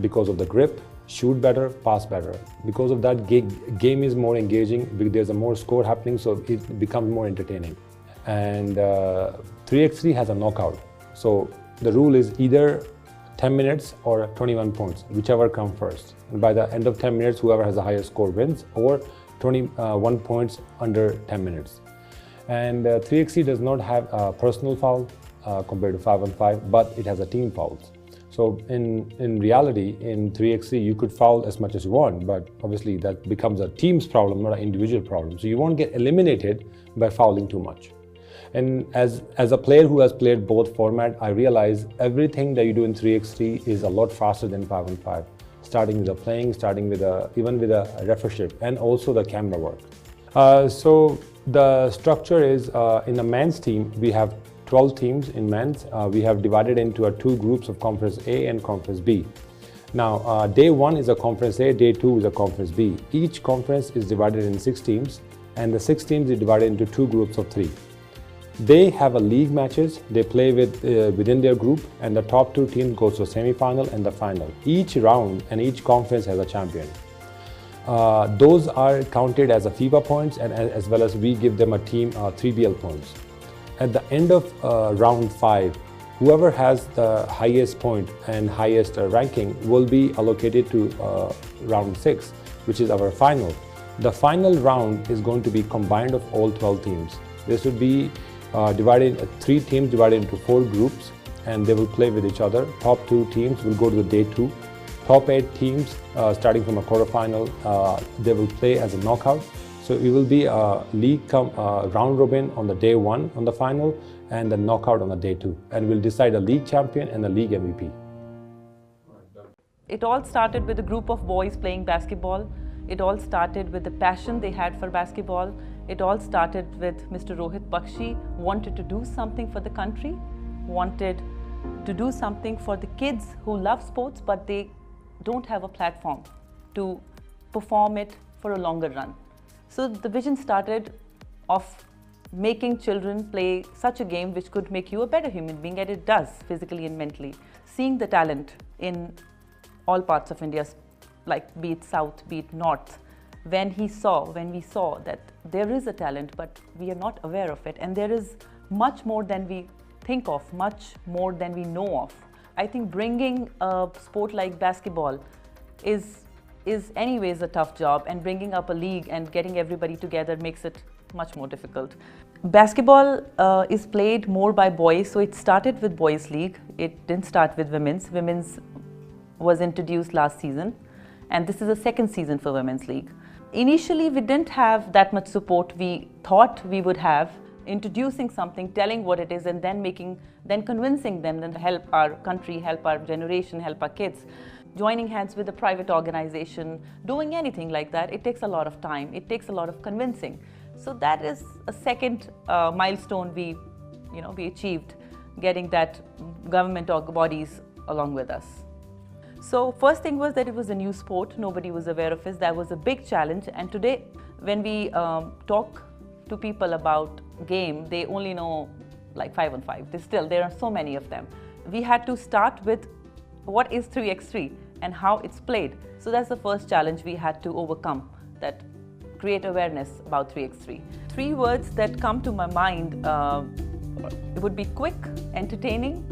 because of the grip, shoot better, pass better. Because of that, game is more engaging, there's a more score happening, so it becomes more entertaining. And 3x3 has a knockout. So the rule is either 10 minutes or 21 points, whichever comes first. And by the end of 10 minutes, whoever has the highest score wins, or 21 points under 10 minutes. And 3x3 does not have a personal foul compared to 5-on-5, but it has a team fouls. So in reality, in 3x3, you could foul as much as you want, but obviously that becomes a team's problem, not an individual problem. So you won't get eliminated by fouling too much. And as a player who has played both format, I realize everything that you do in 3x3 is a lot faster than 5-on-5. Starting with the playing, even with a refereeship, and also the camera work. So the structure is, in the men's team, we have 12 teams in men's. We have divided into two groups of Conference A and Conference B. Now, day 1 is a Conference A, day 2 is a Conference B. Each conference is divided in 6 teams, and the 6 teams is divided into 2 groups of 3. They have a league matches. They play within their group, and the top 2 teams go to the semi-final and the final. Each round and each conference has a champion. Those are counted as a FIBA points, and as well as we give them a team 3BL points. At the end of round 5, whoever has the highest point and highest ranking will be allocated to round 6, which is our final. The final round is going to be combined of all 12 teams. This would be 3 teams divided into 4 groups, and they will play with each other. Top 2 teams will go to the day 2. Top 8 teams, starting from a quarterfinal, they will play as a knockout. So it will be a league round robin on the day 1 on the final, and the knockout on the day 2. And we'll decide a league champion and a league MVP. It all started with a group of boys playing basketball. It all started with the passion they had for basketball. It all started with Mr. Rohit Bakshi wanted to do something for the country, wanted to do something for the kids who love sports, but they don't have a platform to perform it for a longer run. So the vision started of making children play such a game which could make you a better human being, and it does, physically and mentally. Seeing the talent in all parts of India, like be it south, be it north, when we saw that there is a talent, but we are not aware of it, and there is much more than we think of, much more than we know of. I think bringing a sport like basketball is anyways a tough job, and bringing up a league and getting everybody together makes it much more difficult. Basketball is played more by boys, so it started with boys league. It didn't start with women's. Women's was introduced last season, and this is the second season for women's league. Initially, we didn't have that much support we thought we would have. Introducing something, telling what it is, and then convincing them to help our country, help our generation, help our kids. Joining hands with a private organization, doing anything like that, it takes a lot of time. It takes a lot of convincing. So that is a second milestone we achieved, getting that government or bodies along with us. So first thing was that it was a new sport. Nobody was aware of it. That was a big challenge. And today, when we talk to people about game, they only know like 5-on-5. There are so many of them. We had to start with what is 3x3 and how it's played. So that's the first challenge we had to overcome, that create awareness about 3x3. 3 words that come to my mind, it would be quick, entertaining,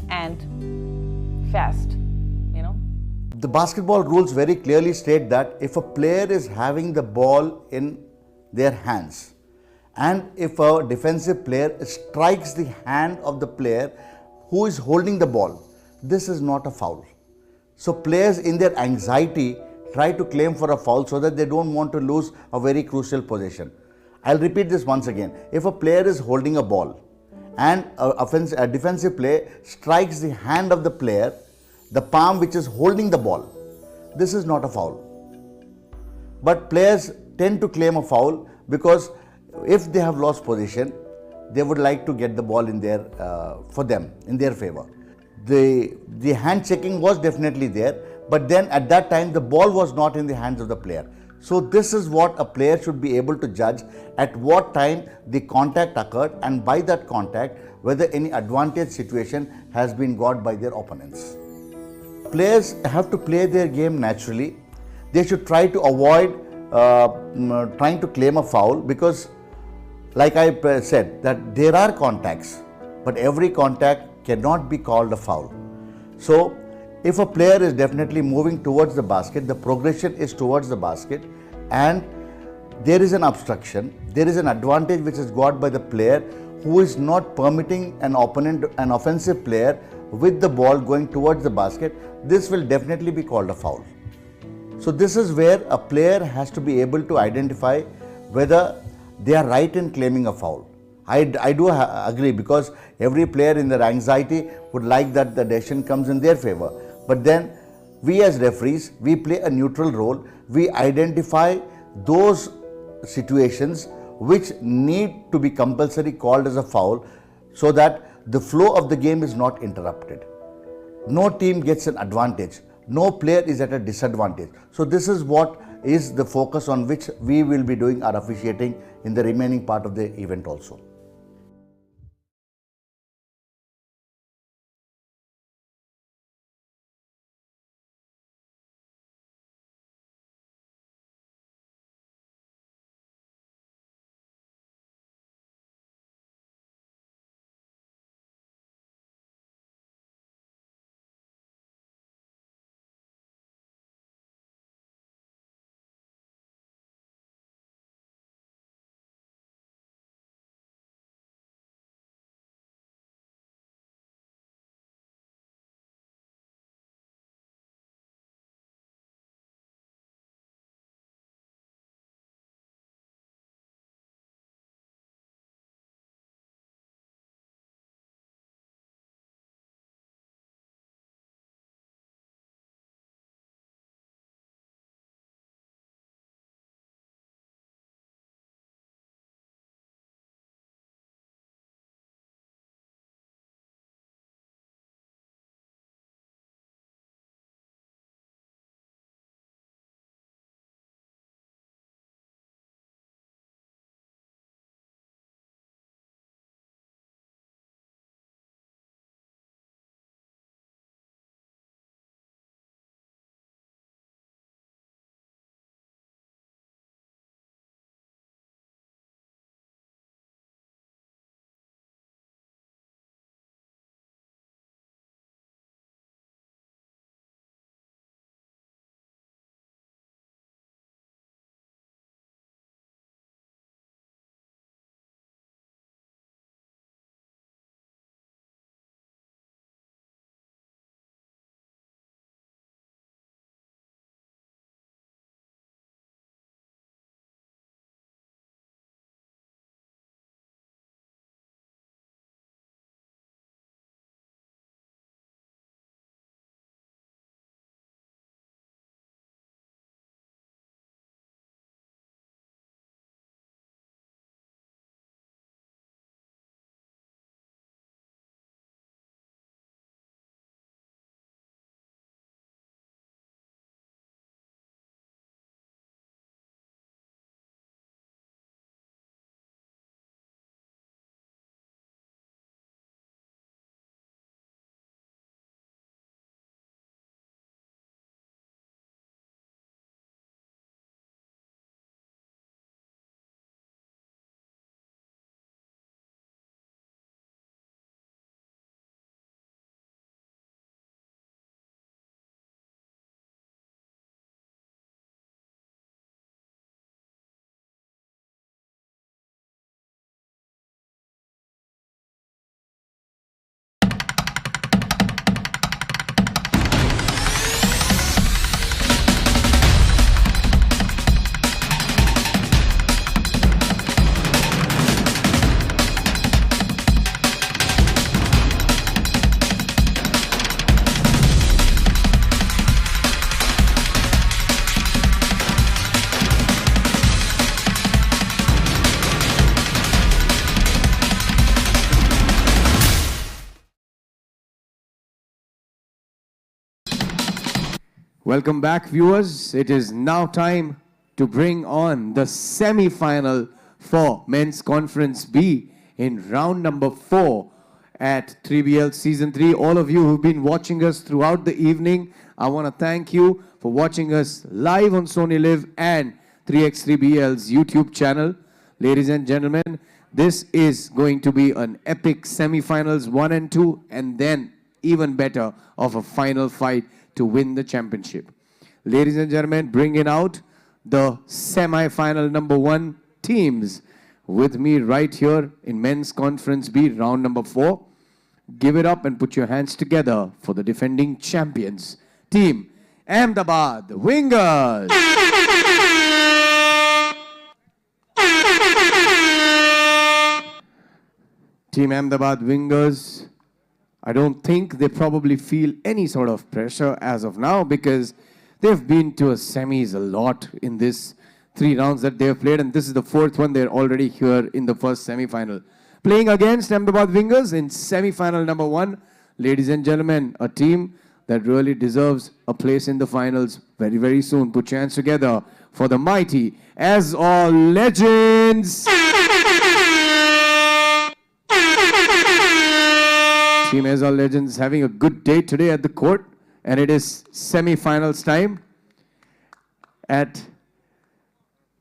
and fast. The basketball rules very clearly state that if a player is having the ball in their hands, and if a defensive player strikes the hand of the player who is holding the ball, this is not a foul. So players in their anxiety try to claim for a foul so that they don't want to lose a very crucial possession. I'll repeat this once again. If a player is holding a ball and a defensive player strikes the hand of the player, the palm which is holding the ball, this is not a foul. But players tend to claim a foul because if they have lost position, they would like to get the ball in their in their favor. The hand checking was definitely there, but then at that time the ball was not in the hands of the player. So this is what a player should be able to judge, at what time the contact occurred, and by that contact whether any advantage situation has been got by their opponents. Players have to play their game naturally. They should try to avoid trying to claim a foul, because like I said, that there are contacts, but every contact cannot be called a foul. So if a player is definitely moving towards the basket, the progression is towards the basket, and there is an obstruction, there is an advantage which is got by the player who is not permitting an opponent, an offensive player, with the ball going towards the basket, this will definitely be called a foul. So this is where a player has to be able to identify whether they are right in claiming a foul. I do agree, because every player in their anxiety would like that the decision comes in their favor. But then we as referees, we play a neutral role. We identify those situations which need to be compulsory called as a foul, so that the flow of the game is not interrupted. No team gets an advantage. No player is at a disadvantage. So this is what is the focus on which we will be doing our officiating in the remaining part of the event also. Welcome back, viewers. It is now time to bring on the semi-final for Men's Conference B in round number 4 at 3BL Season 3. All of you who've been watching us throughout the evening, I want to thank you for watching us live on Sony Live and 3x3BL's YouTube channel. Ladies and gentlemen, this is going to be an epic semi-finals 1 and 2, and then even better of a final fight to win the championship. Ladies and gentlemen, bringing out the semi-final number 1 teams with me right here in Men's Conference B, round number 4. Give it up and put your hands together for the defending champions, Team Ahmedabad Wingers. Team Ahmedabad Wingers, I don't think they probably feel any sort of pressure as of now because they've been to a semis a lot in this 3 rounds that they've played, and this is the 4th one. They're already here in the first semi-final. Playing against Ahmedabad Wingers in semi-final number 1. Ladies and gentlemen, a team that really deserves a place in the finals very, very soon. Put your hands together for the mighty Aizawl Legends. Team Aizawl Legends having a good day today at the court, and it is semi-finals time at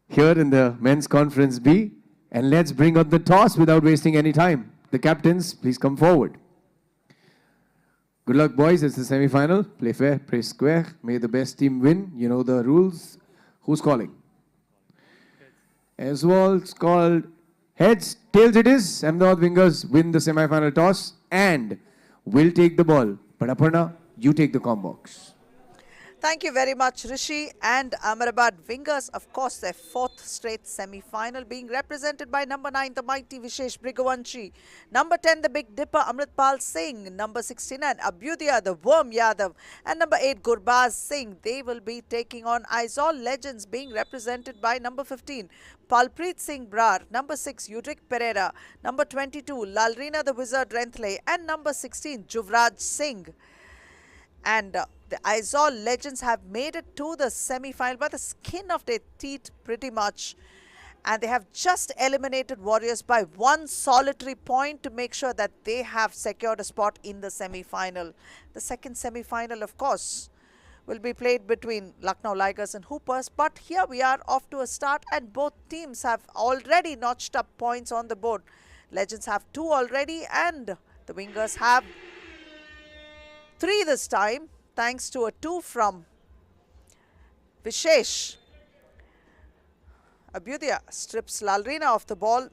here in the men's conference B. And let's bring out the toss without wasting any time. The captains, please come forward. Good luck, boys. It's the semi-final. Play fair, play square. May the best team win. You know the rules. Who's calling? Aizawl called heads. Tails it is. Ahmedabad Wingers win the semi-final toss and will take the ball. But Aparna, you take the comm box. Thank you very much, Rishi. And Ahmedabad Wingers, of course, their 4th straight semi-final, being represented by number 9, the mighty Vishesh Brighavanshi, number 10, the Big Dipper Amritpal Singh, number 69, Abhyudaya, the Worm Yadav, and number 8, Gurbaz Singh. They will be taking on Aizawl Legends, being represented by number 15, Palpreet Singh Brar, number 6, Udrik Pereira, number 22, Lalrina the Wizard Renthle, and number 16, Juvraj Singh. And the Aizawl Legends have made it to the semi-final by the skin of their teeth pretty much. And they have just eliminated Warriors by 1 solitary point to make sure that they have secured a spot in the semi-final. The second semi-final, of course, will be played between Lucknow Ligers and Hoopers. But here we are off to a start, and both teams have already notched up points on the board. Legends have 2 already, and the Wingers have 3 this time, thanks to a 2 from Vishesh. Abhyudaya strips Lalrina off the ball.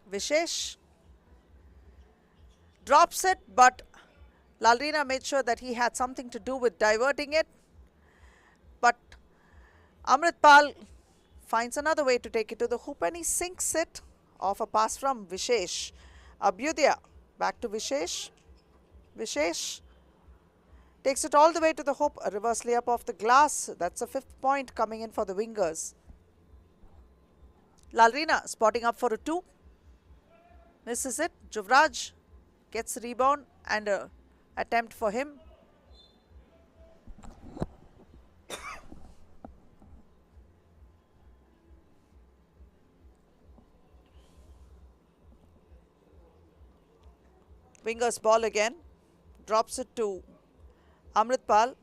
Vishesh drops it, but Lalrina made sure that he had something to do with diverting it. But Amritpal finds another way to take it to the hoop, and he sinks it off a pass from Vishesh. Abhyudaya back to Vishesh. Vishesh takes it all the way to the hoop, a reverse layup off the glass. That's a 5th point coming in for the Wingers. Lalrina spotting up for a 2. Misses it. Juvraj gets the rebound and an attempt for him. Wingers ball again. Drops it to Amritpal.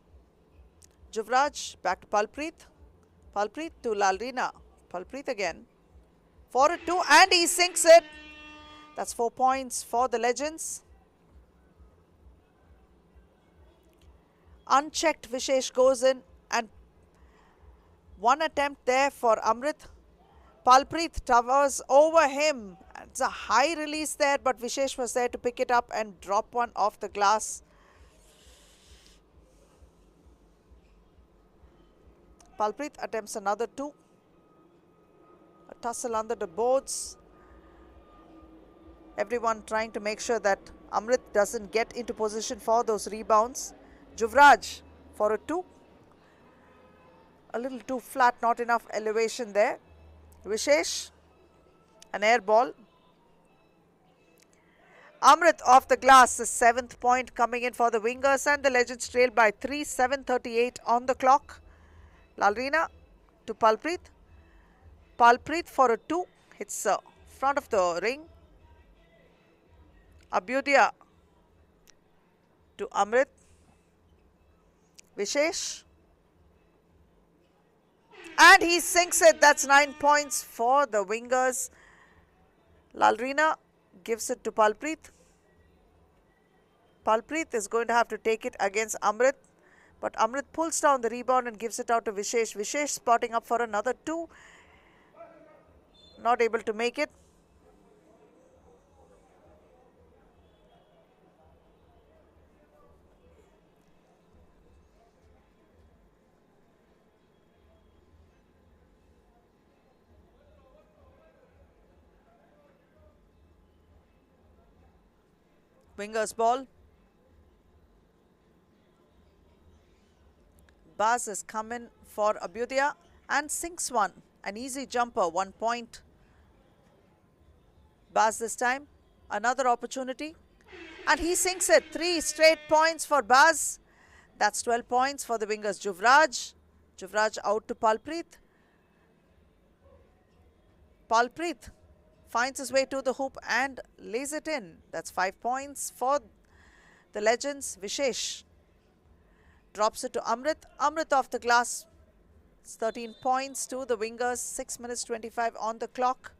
Juvraj back to Palpreet. Palpreet to Lalrina. Palpreet again. For a 2, and he sinks it. That's 4 points for the Legends. Unchecked, Vishesh goes in, and 1 attempt there for Amrit. Palpreet towers over him. It's a high release there, but Vishesh was there to pick it up and drop one off the glass. Palpreet attempts another 2. A tussle under the boards. Everyone trying to make sure that Amrit doesn't get into position for those rebounds. Juvraj for a 2. A little too flat, not enough elevation there. Vishesh, an air ball. Amrit off the glass, the 7th point coming in for the Wingers, and the Legends trail by 3, 7:38 on the clock. Lalrina to Palpreet. Palpreet for a 2, hits front of the ring. Abhyudaya to Amrit. Vishesh. And he sinks it. That's 9 points for the wingers. Lalrina gives it to Palpreet. Palpreet is going to have to take it against Amrit. But Amrit pulls down the rebound and gives it out to Vishesh. Vishesh spotting up for another 2. Not able to make it. Wingers ball. Baz has come in for Abhyudaya and sinks one. An easy jumper, 1 point. Baz this time. Another opportunity. And he sinks it. 3 straight points for Baz. That's 12 points for the wingers. Juvraj. Juvraj out to Palpreet. Palpreet finds his way to the hoop and lays it in. That's 5 points for the legends. Vishesh drops it to Amrit. Amrit off the glass. It's 13 points to the wingers. 6 minutes 25 on the clock.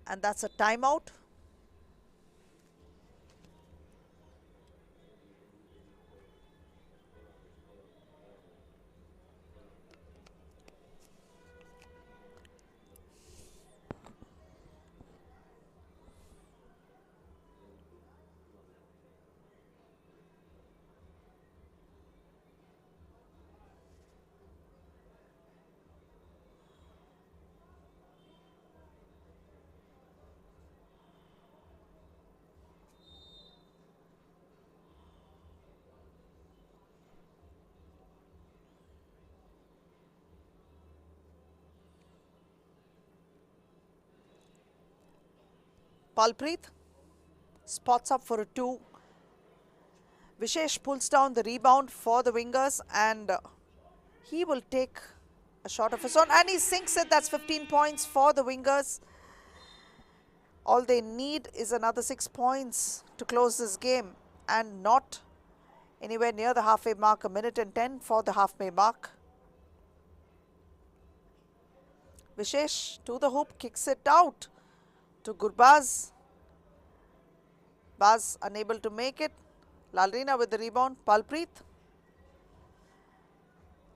And that's a timeout. Palpreet spots up for a 2. Vishesh pulls down the rebound for the wingers and he will take a shot of his own and he sinks it. That's 15 points for the wingers. All they need is another 6 points to close this game and not anywhere near the halfway mark. 1 minute and 10 for the halfway mark. Vishesh to the hoop, kicks it out to Gurbaz. Baz unable to make it. Lalrina with the rebound. Palpreet.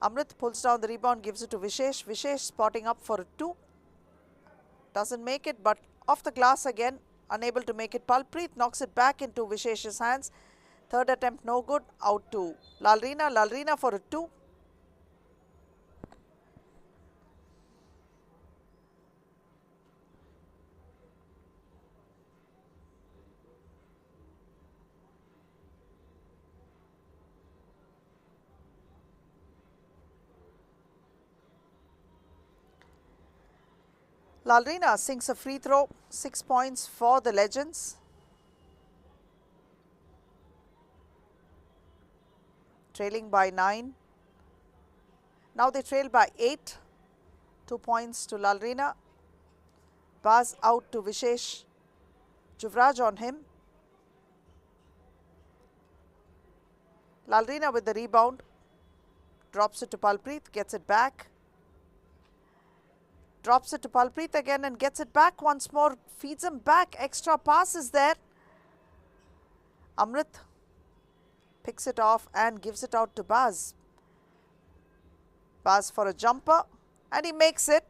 Amrit pulls down the rebound, gives it to Vishesh. Vishesh spotting up for a 2. Doesn't make it, but off the glass again. Unable to make it. Palpreet knocks it back into Vishesh's hands. Third attempt no good. Out to Lalrina. Lalrina for a 2. Lalrina sinks a free throw. 6 points for the legends. Trailing by 9. Now they trail by 8. 2 points to Lalrina. Pass out to Vishesh. Juvraj on him. Lalrina with the rebound. Drops it to Palpreet. Gets it back. Drops it to Palpreet again and gets it back once more. Feeds him back. Extra pass is there. Amrit picks it off and gives it out to Baz. Baz for a jumper and he makes it.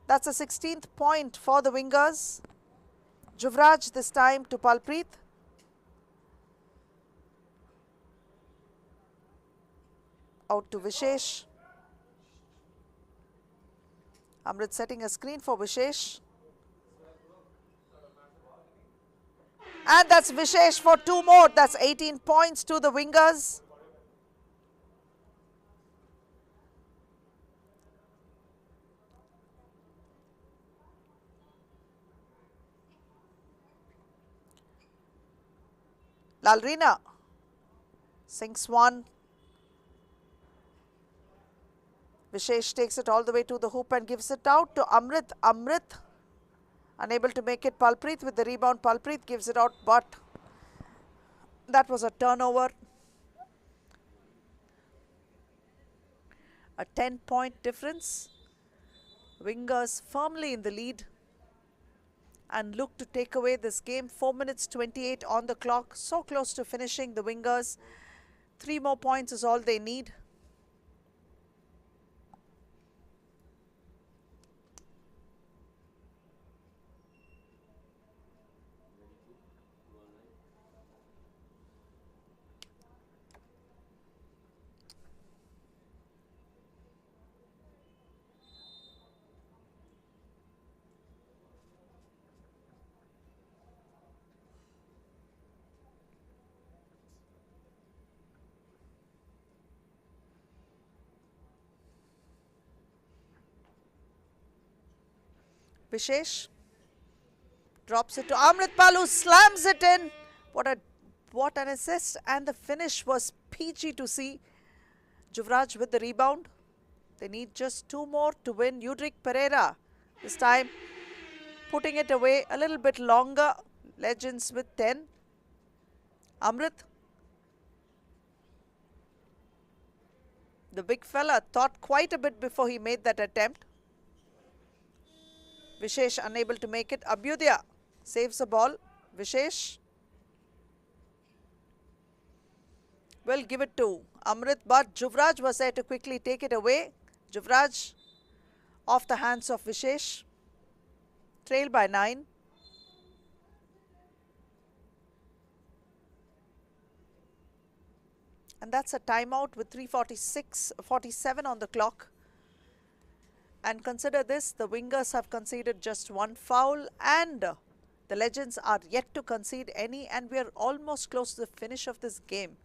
That's a 16th point for the wingers. Juvraj this time to Palpreet. Out to Vishesh. Amrit setting a screen for Vishesh. And that's Vishesh for 2 more. That's 18 points to the wingers. Lalrina sinks one. Vishesh takes it all the way to the hoop and gives it out to Amrit. Amrit unable to make it. Palpreet with the rebound. Palpreet gives it out, but that was a turnover. A 10-point difference. Wingers firmly in the lead and look to take away this game. 4 minutes 28 on the clock. So close to finishing the Wingers. 3 more points is all they need. Vishesh drops it to Amritpal, who slams it in. What an assist, and the finish was peachy to see. Juvraj with the rebound. They need just 2 more to win. Udrik Pereira this time putting it away a little bit longer. Legends with 10. Amrit, the big fella, thought quite a bit before he made that attempt. Vishesh unable to make it. Abhyudaya saves the ball. Vishesh will give it to Amrit, but Juvraj was there to quickly take it away. Juvraj off the hands of Vishesh. Trail by 9. And that's a timeout with 3:47 on the clock. And consider this, the Wingers have conceded just 1 foul and the Legends are yet to concede any, and we are almost close to the finish of this game.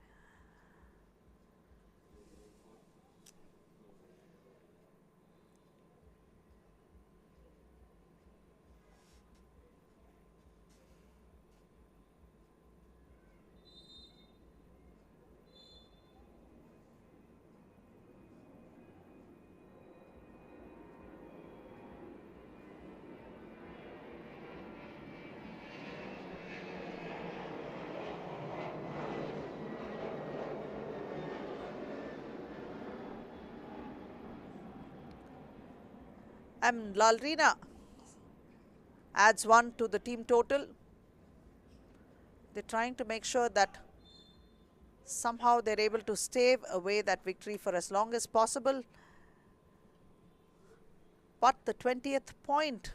And Lalrina adds 1 to the team total. They're trying to make sure that somehow they're able to stave away that victory for as long as possible. But the 20th point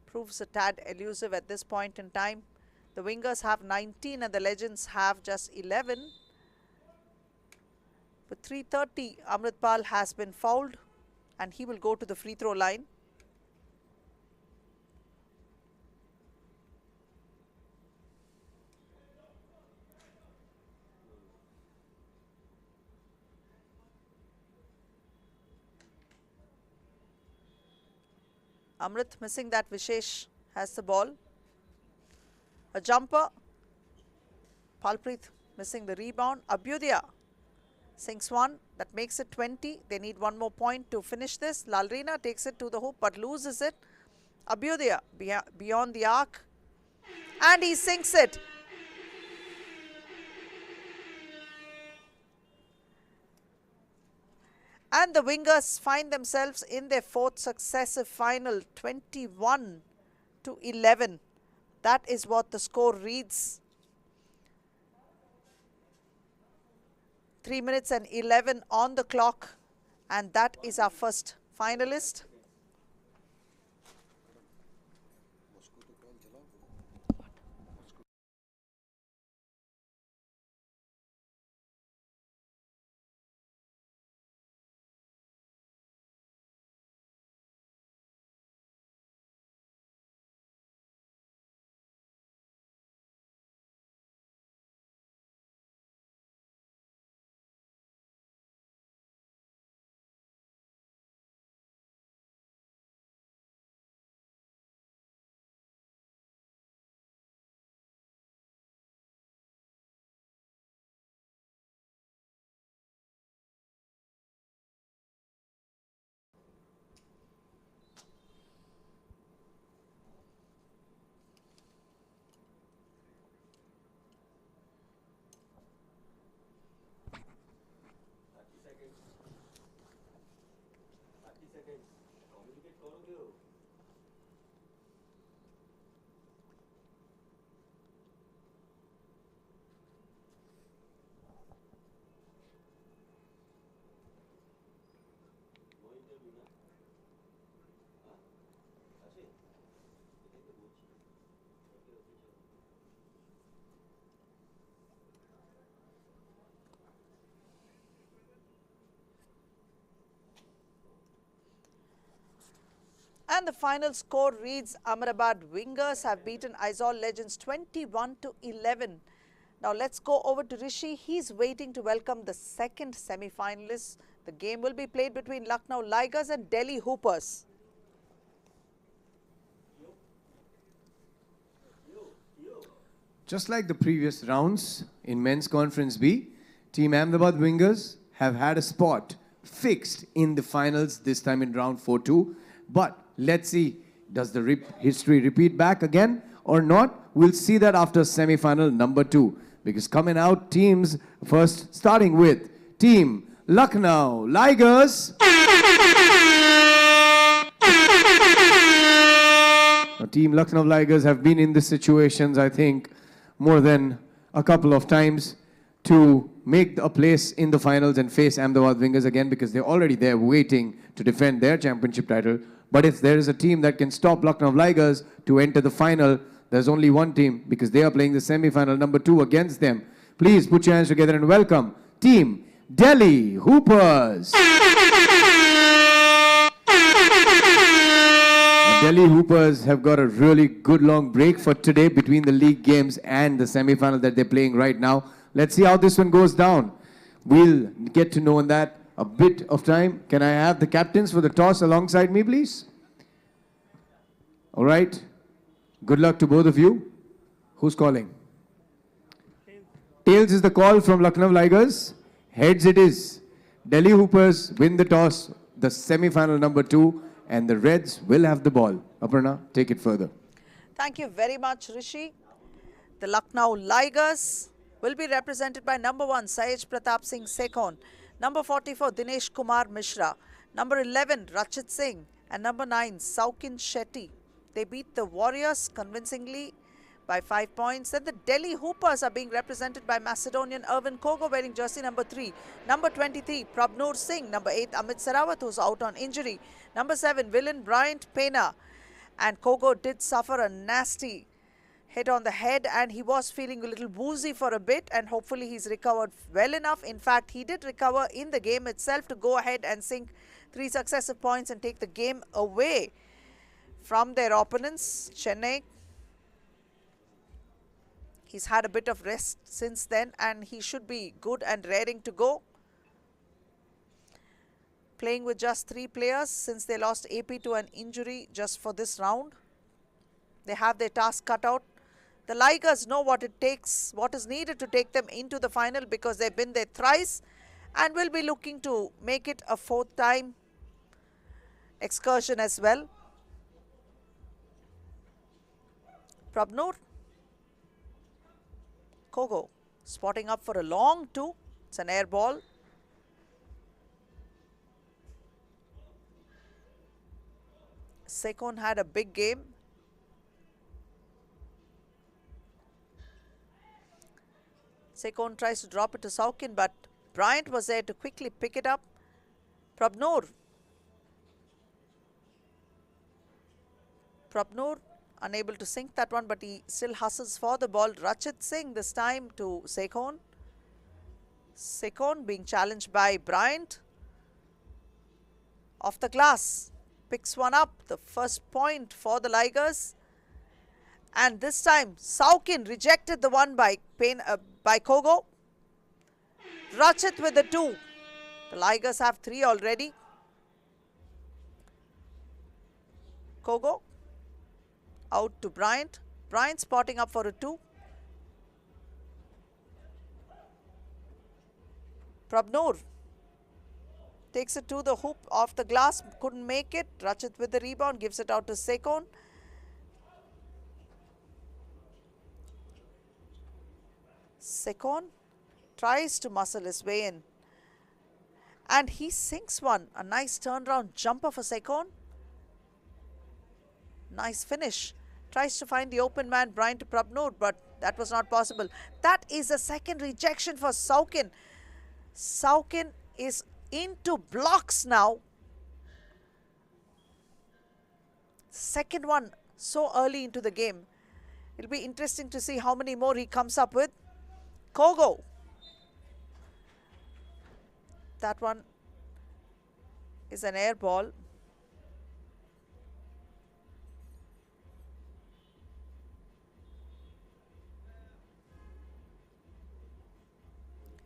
proves a tad elusive at this point in time. The Wingers have 19 and the Legends have just 11. With 3:30, Amritpal has been fouled and he will go to the free throw line. Amrit missing that. Vishesh has the ball. A jumper. Palpreet missing the rebound. Abhyudaya sinks 1. That makes it 20. They need 1 more point to finish this. Lalrina takes it to the hoop but loses it. Abhyudaya beyond the arc. And he sinks it. And the Wingers find themselves in their 4th successive final, 21-11. That is what the score reads. 3 minutes and 11 on the clock. And that is our first finalist. And the final score reads Ahmedabad Wingers have beaten Aizawl Legends 21-11. Now let's go over to Rishi. He's waiting to welcome the second semi-finalist. The game will be played between Lucknow Ligers and Delhi Hoopers. Just like the previous rounds in Men's Conference B, Team Ahmedabad Wingers have had a spot fixed in the finals, this time in round 4-2. But let's see, does the history repeat back again or not? We'll see that after semi-final number 2. Because coming out teams first, starting with Team Lucknow Ligers. Now, Team Lucknow Ligers have been in these situations, I think, more than a couple of times to make a place in the finals and face Ahmedabad Wingers again, because they're already there waiting to defend their championship title. But if there is a team that can stop Lucknow Ligers to enter the final, there's only one team, because they are playing the semi-final number 2 against them. Please put your hands together and welcome Team Delhi Hoopers. Delhi Hoopers have got a really good long break for today between the league games and the semi-final that they're playing right now. Let's see how this one goes down. We'll get to know in that a bit of time. Can I have the captains for the toss alongside me, please? All right. Good luck to both of you. Who's calling? Tails is the call from Lucknow Ligers. Heads it is. Delhi Hoopers win the toss, the semi-final number 2. And the Reds will have the ball. Aparna, take it further. Thank you very much, Rishi. The Lucknow Ligers will be represented by number 1, Sahej Pratap Singh Sekhon, number 44, Dinesh Kumar Mishra, number 11, Rachit Singh, and number 9, Saukin Shetty. They beat the Warriors convincingly by 5 points. Then the Delhi Hoopers are being represented by Macedonian Irvin Kogo wearing jersey number 3, number 23, Prabnoor Singh, number 8, Amit Sarawat, who's out on injury, number 7, Villain Bryant Pena. And Kogo did suffer a nasty hit on the head, and he was feeling a little woozy for a bit, and hopefully he's recovered well enough. In fact, he did recover in the game itself to go ahead and sink 3 successive points and take the game away from their opponents, Chennai. He's had a bit of rest since then, and he should be good and raring to go. Playing with just 3 players since they lost AP to an injury just for this round. They have their task cut out. The Ligers know what it takes, what is needed to take them into the final, because they've been there thrice and will be looking to make it a 4th time excursion as well. Prabnoor. Kogo spotting up for a long 2. It's an air ball. Sekhon had a big game. Sekhon tries to drop it to Saukin, but Bryant was there to quickly pick it up. Prabnoor unable to sink that one, but he still hustles for the ball. Rachit Singh this time to Sekhon. Sekhon being challenged by Bryant. Off the glass, picks one up, the first point for the Ligers. And this time Saukin rejected the one by Kogo. Rachit with the 2. The Ligers have 3 already. Kogo out to Bryant. Bryant spotting up for a 2. Prabnoor takes it to the hoop off the glass, couldn't make it. Rachit with the rebound, gives it out to Sekhon. Sekhon tries to muscle his way in, and he sinks one. A nice turnaround jumper for Sekhon. Nice finish. Tries to find the open man, Bryant to Prabnoor, but that was not possible. That is a second rejection for Saukin. Saukin is into blocks now. Second one so early into the game. It'll be interesting to see how many more he comes up with. Kogo. That one is an air ball.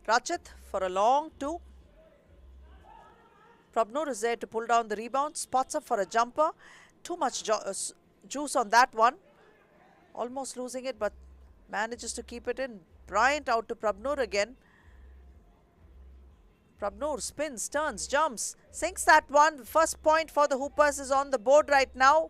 Rachit for a long two. Prabnoor is there to pull down the rebound. Spots up for a jumper. Too much juice on that one. Almost losing it, but manages to keep it in. Bryant out to Prabnoor again. Prabnoor spins, turns, jumps, sinks that one. First point for the Hoopers is on the board right now.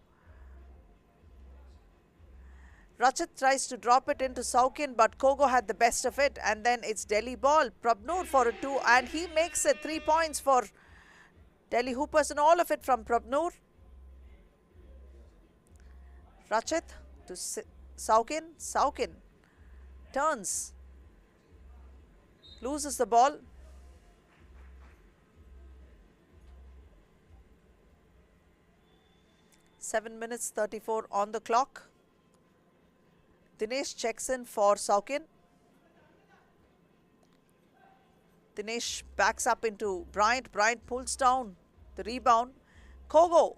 Rachit tries to drop it into Saukin, but Kogo had the best of it, and then it's Delhi ball. Prabnoor for a two, and he makes it 3 points for Delhi Hoopers, and all of it from Prabnoor. Rachit to Saukin. Saukin turns, loses the ball. Seven minutes 34 on the clock. Dinesh checks in for Saukin. Dinesh backs up into Bryant. Bryant pulls down the rebound. Kogo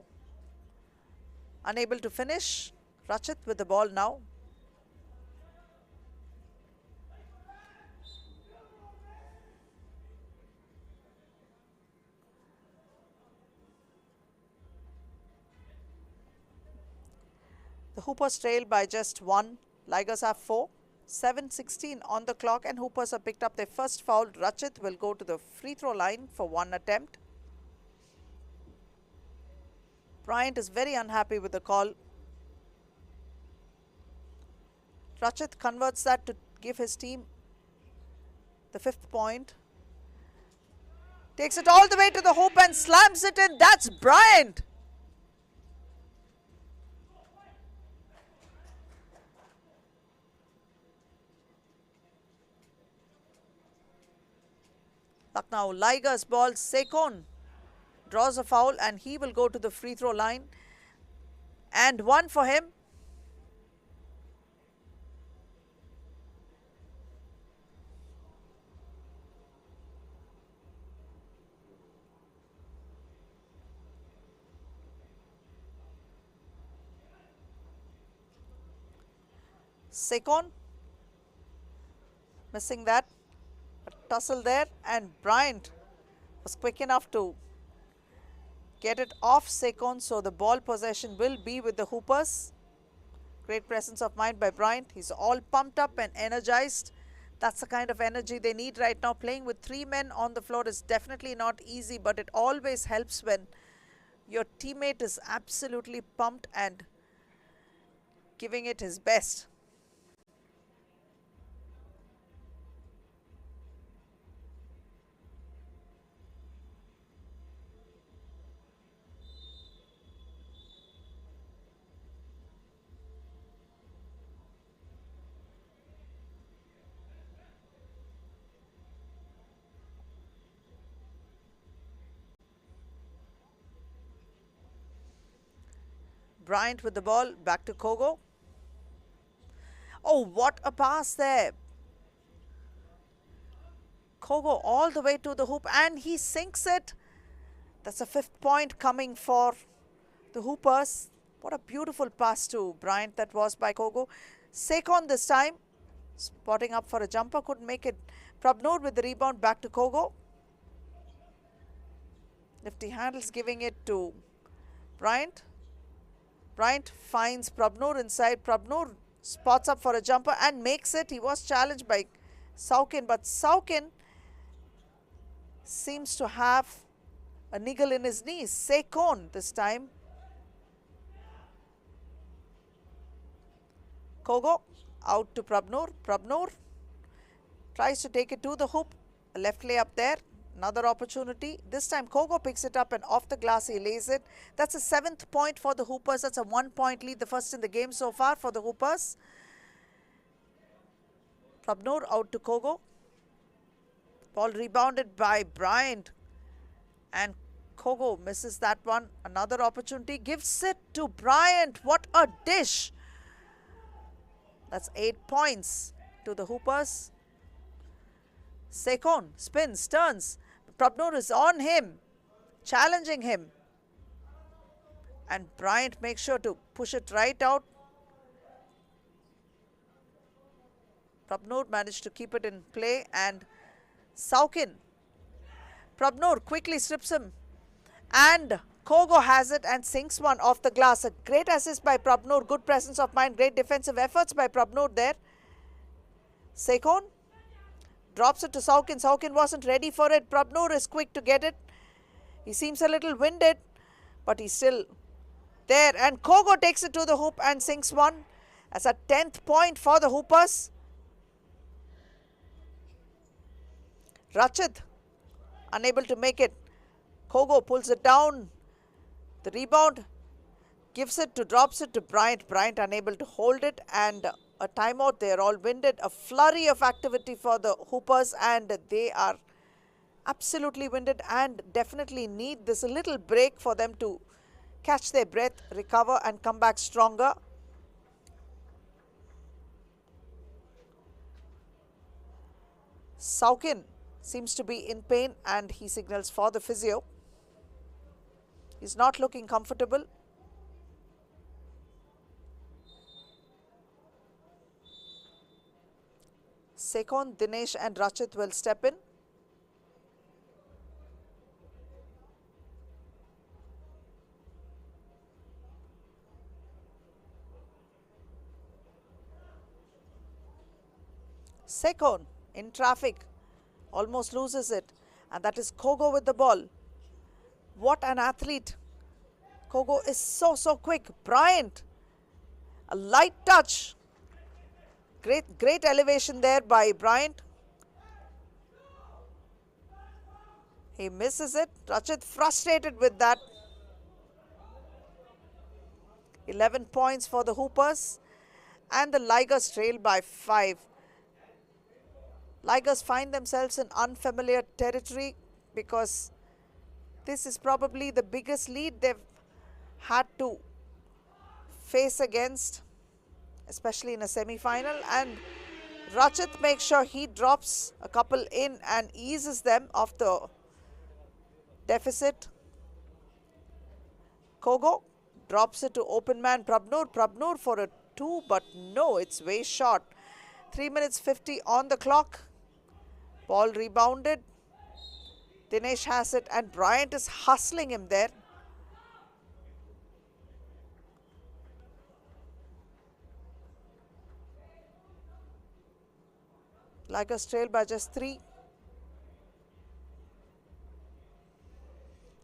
unable to finish. Rachit with the ball now. The Hoopers trail by just one. Ligers have 4. 7:16 on the clock, and Hoopers have picked up their first foul. Rachit will go to the free throw line for one attempt. Bryant is very unhappy with the call. Rachit converts that to give his team the 5th point. Takes it all the way to the hoop and slams it in. That's Bryant. Lucknow Ligers ball. Sekon draws a foul, and he will go to the free throw line. And one for him. Sekon missing that. A tussle there, and Bryant was quick enough to get it off Sekon, so the ball possession will be with the Hoopers. Great presence of mind by Bryant. He's all pumped up and energized. That's the kind of energy they need right now. Playing with 3 men on the floor is definitely not easy, but it always helps when your teammate is absolutely pumped and giving it his best. Bryant with the ball, back to Kogo. Oh, what a pass there. Kogo all the way to the hoop, and he sinks it. That's a 5th point coming for the Hoopers. What a beautiful pass to Bryant that was by Kogo. Sekon this time, spotting up for a jumper, couldn't make it. Prabnoor with the rebound, back to Kogo. Nifty handles, giving it to Bryant. Bryant finds Prabnoor inside. Prabnoor spots up for a jumper and makes it. He was challenged by Saukin, but Saukin seems to have a niggle in his knees. Sekon this time. Kogo out to Prabnoor. Prabnoor tries to take it to the hoop. A left layup there. Another opportunity. This time Kogo picks it up and off the glass he lays it. That's a 7th point for the Hoopers. That's a 1-point lead, the first in the game so far for the Hoopers. Prabnur out to Kogo. Ball rebounded by Bryant. And Kogo misses that one. Another opportunity. Gives it to Bryant. What a dish. That's 8 points to the Hoopers. Sekon spins, turns. Prabnur is on him, challenging him. And Bryant makes sure to push it right out. Prabnur managed to keep it in play, and Saukin. Prabnur quickly strips him, and Kogo has it and sinks one off the glass. A great assist by Prabnur, good presence of mind, great defensive efforts by Prabnur there. Sekon drops it to Saukin. Saukin wasn't ready for it. Prabnur is quick to get it. He seems a little winded, but he's still there. And Kogo takes it to the hoop and sinks one. That's a 10th point for the Hoopers. Rachit unable to make it. Kogo pulls it down. The rebound, gives it to, drops it to Bryant. Bryant unable to hold it, and a timeout. They're all winded. A flurry of activity for the Hoopers, and they are absolutely winded and definitely need this little break for them to catch their breath, recover and come back stronger. Saukin seems to be in pain and he signals for the physio. He's not looking comfortable. Sekon, Dinesh and Rachit will step in. Sekon in traffic, almost loses it, and that is Kogo with the ball. What an athlete. Kogo is so quick. Bryant, a light touch. Great elevation there by Bryant. He misses it. Rachit frustrated with that. 11 points for the Hoopers, and the Ligers trail by 5. Ligers find themselves in unfamiliar territory because this is probably the biggest lead they've had to face against, especially in a semi-final. And Rachit makes sure he drops a couple in and eases them off the deficit. Kogo drops it to open man Prabnur. Prabnur for a 2, but no, it's way short. 3 minutes 50 on the clock. Ball rebounded. Dinesh has it and Bryant is hustling him there. Ligers trail by just 3.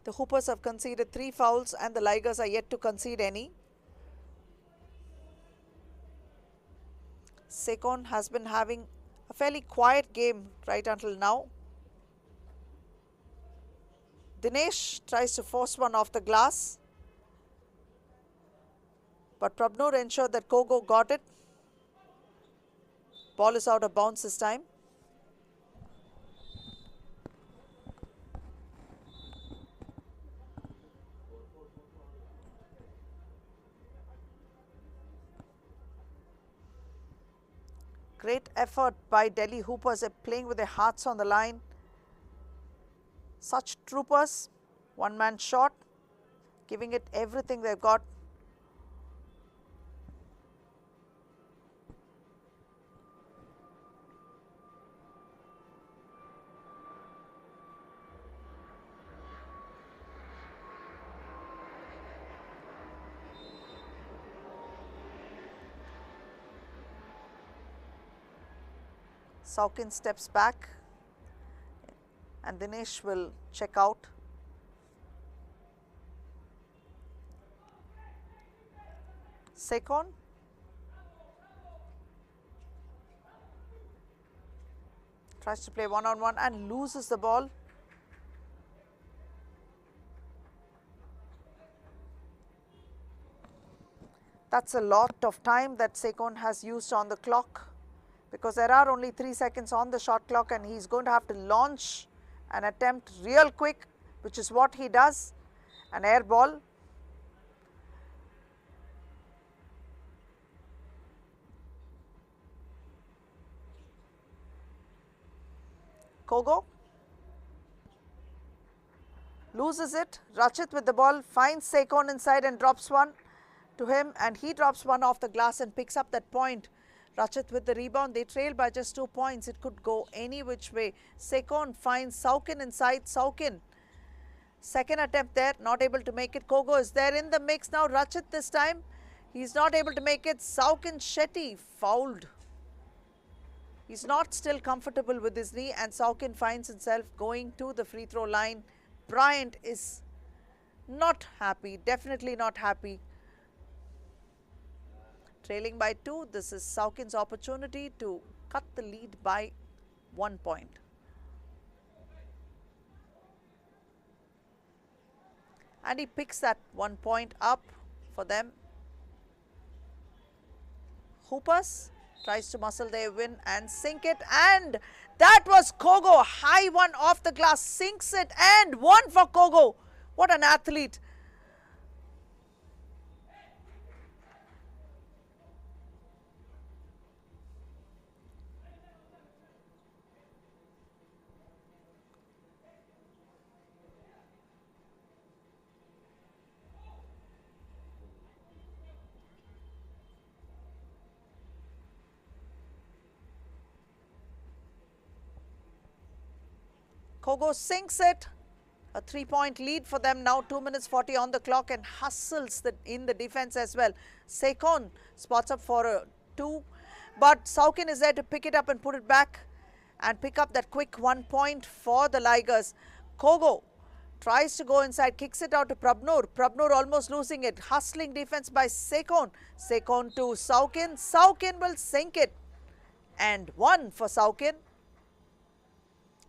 The Hoopers have conceded 3 fouls and the Ligers are yet to concede any. Sekon has been having a fairly quiet game right until now. Dinesh tries to force one off the glass, but Prabnur ensured that Kogo got it. Ball is out of bounds this time. Great effort by Delhi Hoopers. They're playing with their hearts on the line. Such troopers, one man short, giving it everything they've got. Saukin steps back and Dinesh will check out. Sekon. Tries to play one-on-one and loses the ball. That's a lot of time that Sekon has used on the clock, because there are only 3 seconds on the shot clock, and he's going to have to launch an attempt real quick, which is what he does. An air ball. Kogo loses it. Rachit with the ball finds Sekon inside and drops one to him, and he drops one off the glass and picks up that point. Rachit with the rebound. They trail by just 2 points. It could go any which way. Sekon finds Saukin inside. Saukin, second attempt there, not able to make it. Kogo is there in the mix now. Rachit this time, he's not able to make it. Saukin Shetty fouled. He's not still comfortable with his knee, and Saukin finds himself going to the free throw line. Bryant is not happy, definitely not happy. Trailing by 2, this is Saukin's opportunity to cut the lead by 1 point. And he picks that 1 point up for them. Hoopers tries to muscle their win and sink it, and that was Kogo. High one off the glass, sinks it, and one for Kogo. What an athlete. Kogo sinks it. A 3-point lead for them now. 2 minutes 40 on the clock, and hustles in the defense as well. Sekon spots up for a 2, but Saukin is there to pick it up and put it back and pick up that quick 1 point for the Ligers. Kogo tries to go inside, kicks it out to Prabnur. Prabnur almost losing it. Hustling defense by Sekon. Sekon to Saukin. Saukin will sink it, and 1 for Saukin.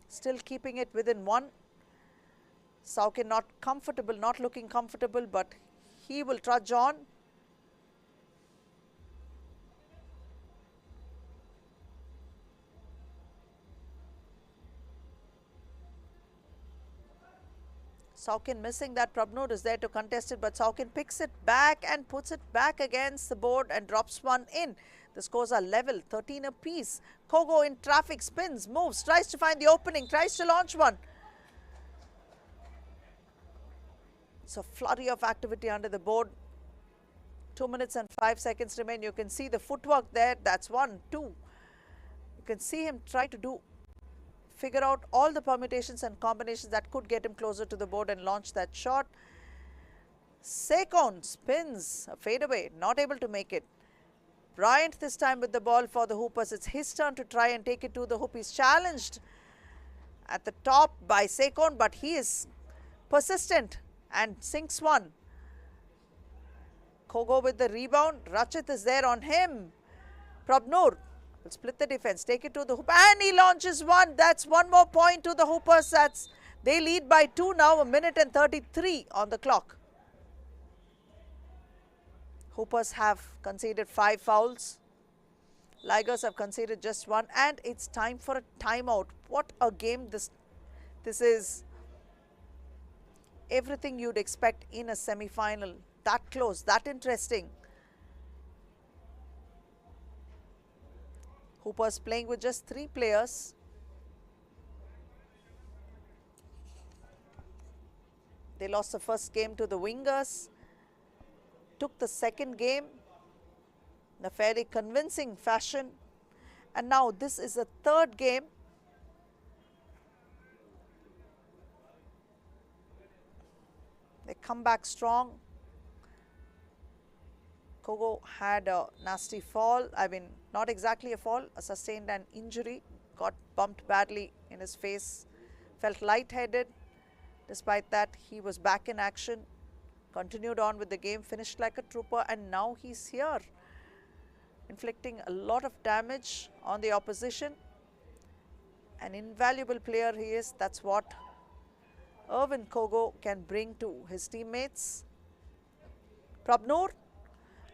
Still keeping it within 1. Saukin not comfortable, not looking comfortable, but he will trudge on. Saukin missing that. Prabnur is there to contest it, but Saukin picks it back and puts it back against the board and drops one in. The scores are level, 13 apiece. Kogo in traffic, spins, moves, tries to find the opening, tries to launch one. It's a flurry of activity under the board. 2 minutes and 5 seconds remain. You can see the footwork there. That's 1, 2. You can see him try to figure out all the permutations and combinations that could get him closer to the board and launch that shot. Sekon spins, a fadeaway, not able to make it. Bryant this time with the ball for the Hoopers. It's his turn to try and take it to the hoop. He's challenged at the top by Sekon, but he is persistent and sinks one. Kogo with the rebound. Rachit is there on him. Prabnur will split the defense, take it to the hoop, and he launches one. That's 1 more point to the Hoopers. They lead by 2 now, 1 minute and 33 on the clock. Hoopers have conceded 5 fouls. Ligers have conceded just 1, and it's time for a timeout. What a game this is. Everything you'd expect in a semi-final. That close, that interesting. Hoopers playing with just 3 players. They lost the first game to the Wingers. Took the second game in a fairly convincing fashion, and now this is the third game. They come back strong. Kogo had a nasty fall. I mean, not exactly a fall, sustained an injury, got bumped badly in his face, felt lightheaded. Despite that, he was back in action. Continued on with the game, finished like a trooper, and now he's here, inflicting a lot of damage on the opposition. An invaluable player he is. That's what Irvin Kogo can bring to his teammates. Prabnur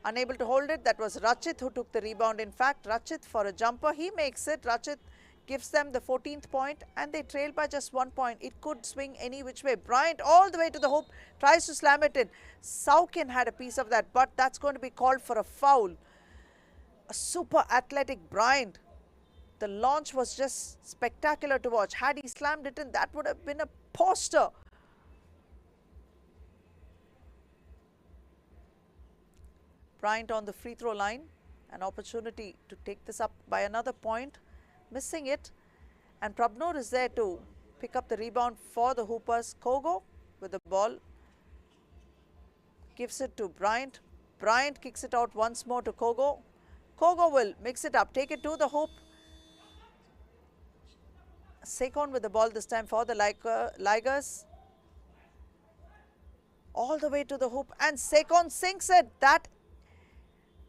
Unable to hold it, that was Rachit who took the rebound. In fact, Rachit for a jumper, he makes it. Rachit gives them the 14th point and they trail by just 1 point. It could swing any which way. Bryant all the way to the hoop, tries to slam it in. Saukin had a piece of that, but that's going to be called for a foul. A super athletic Bryant. The launch was just spectacular to watch. Had he slammed it in, that would have been a poster. Bryant on the free throw line, an opportunity to take this up by another point, missing it, and Prabnur is there to pick up the rebound for the Hoopers. Kogo with the ball, gives it to Bryant. Bryant kicks it out once more to Kogo. Kogo will mix it up, take it to the hoop. Sekon with the ball this time for the Ligers. All the way to the hoop, and Sekon sinks it. That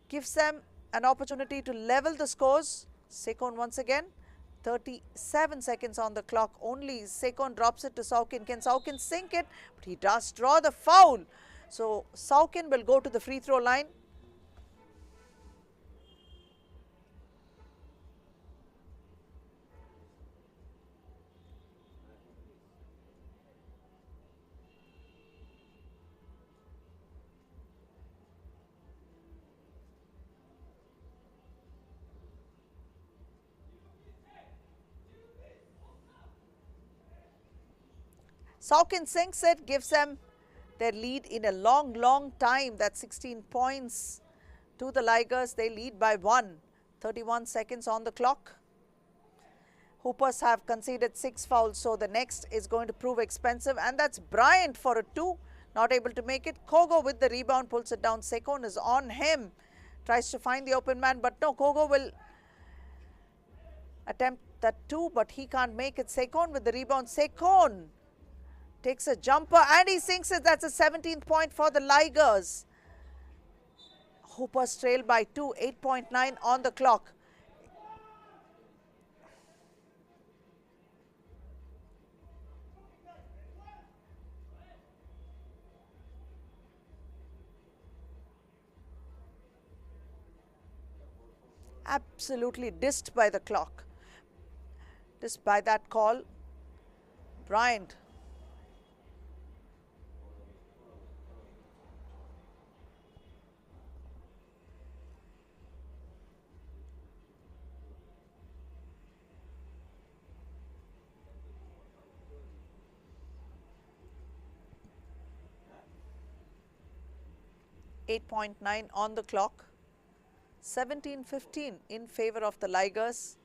gives them an opportunity to level the scores. Sekon once again, 37 seconds on the clock only. Sekon drops it to Saukin. Can Saukin sink it? But he does draw the foul. So Saukin will go to the free throw line. Saukin sinks it, gives them their lead in a long time. That's 16 points to the Ligers. They lead by 1. 31 seconds on the clock. Hoopers have conceded 6 fouls, so the next is going to prove expensive. And that's Bryant for a 2. Not able to make it. Kogo with the rebound pulls it down. Sekon is on him. Tries to find the open man, but no, Kogo will attempt that 2, but he can't make it. Sekon with the rebound. Sekon takes a jumper and he sinks it. That's a 17th point for the Ligers. Hoopers trail by 2, 8.9 on the clock. Absolutely dissed by the clock. Dissed by that call. Bryant. .9 on the clock. 17-15 in favor of the Ligers.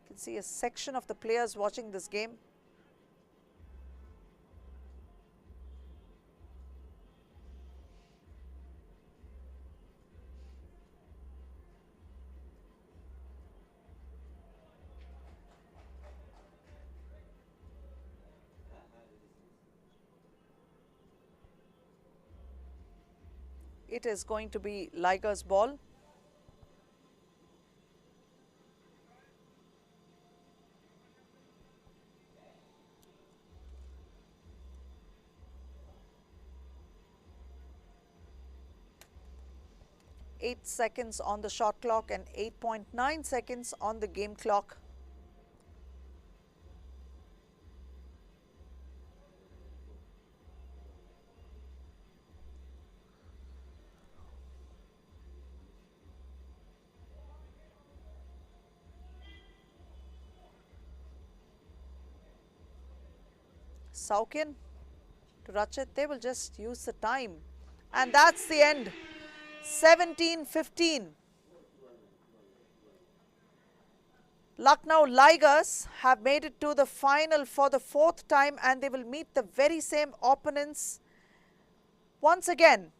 You can see a section of the players watching this game. It is going to be Ligers ball. Eight seconds on the shot clock and 8.9 seconds on the game clock. Saukin to Rachit, they will just use the time. And that's the end. 17-15. Lucknow Ligers have made it to the final for the 4th time and they will meet the very same opponents once again.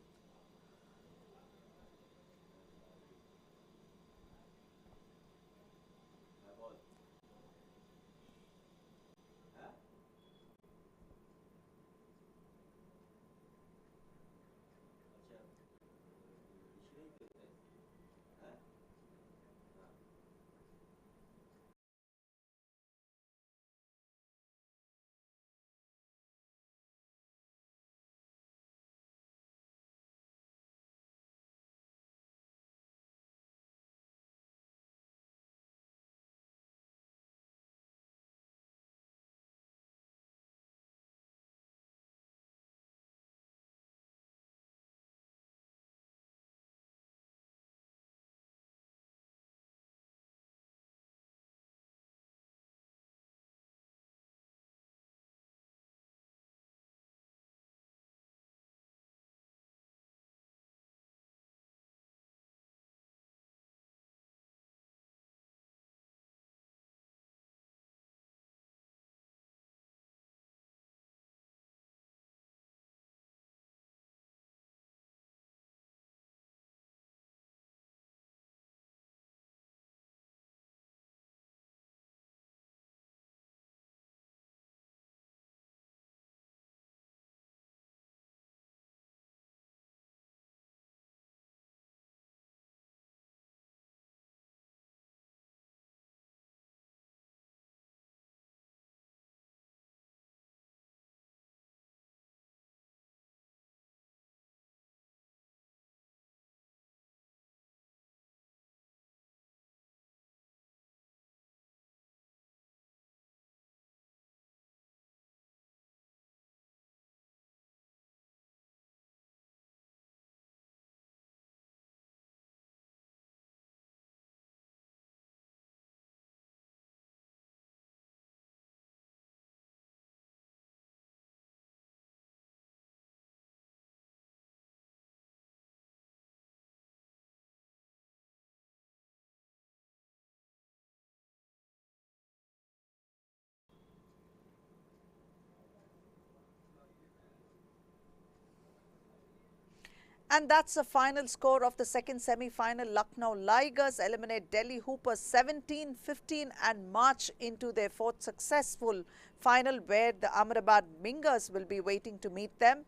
And that's the final score of the second semi-final. Lucknow Ligers eliminate Delhi Hoopers 17-15 and march into their fourth successful final, where the Ahmedabad Wingers will be waiting to meet them.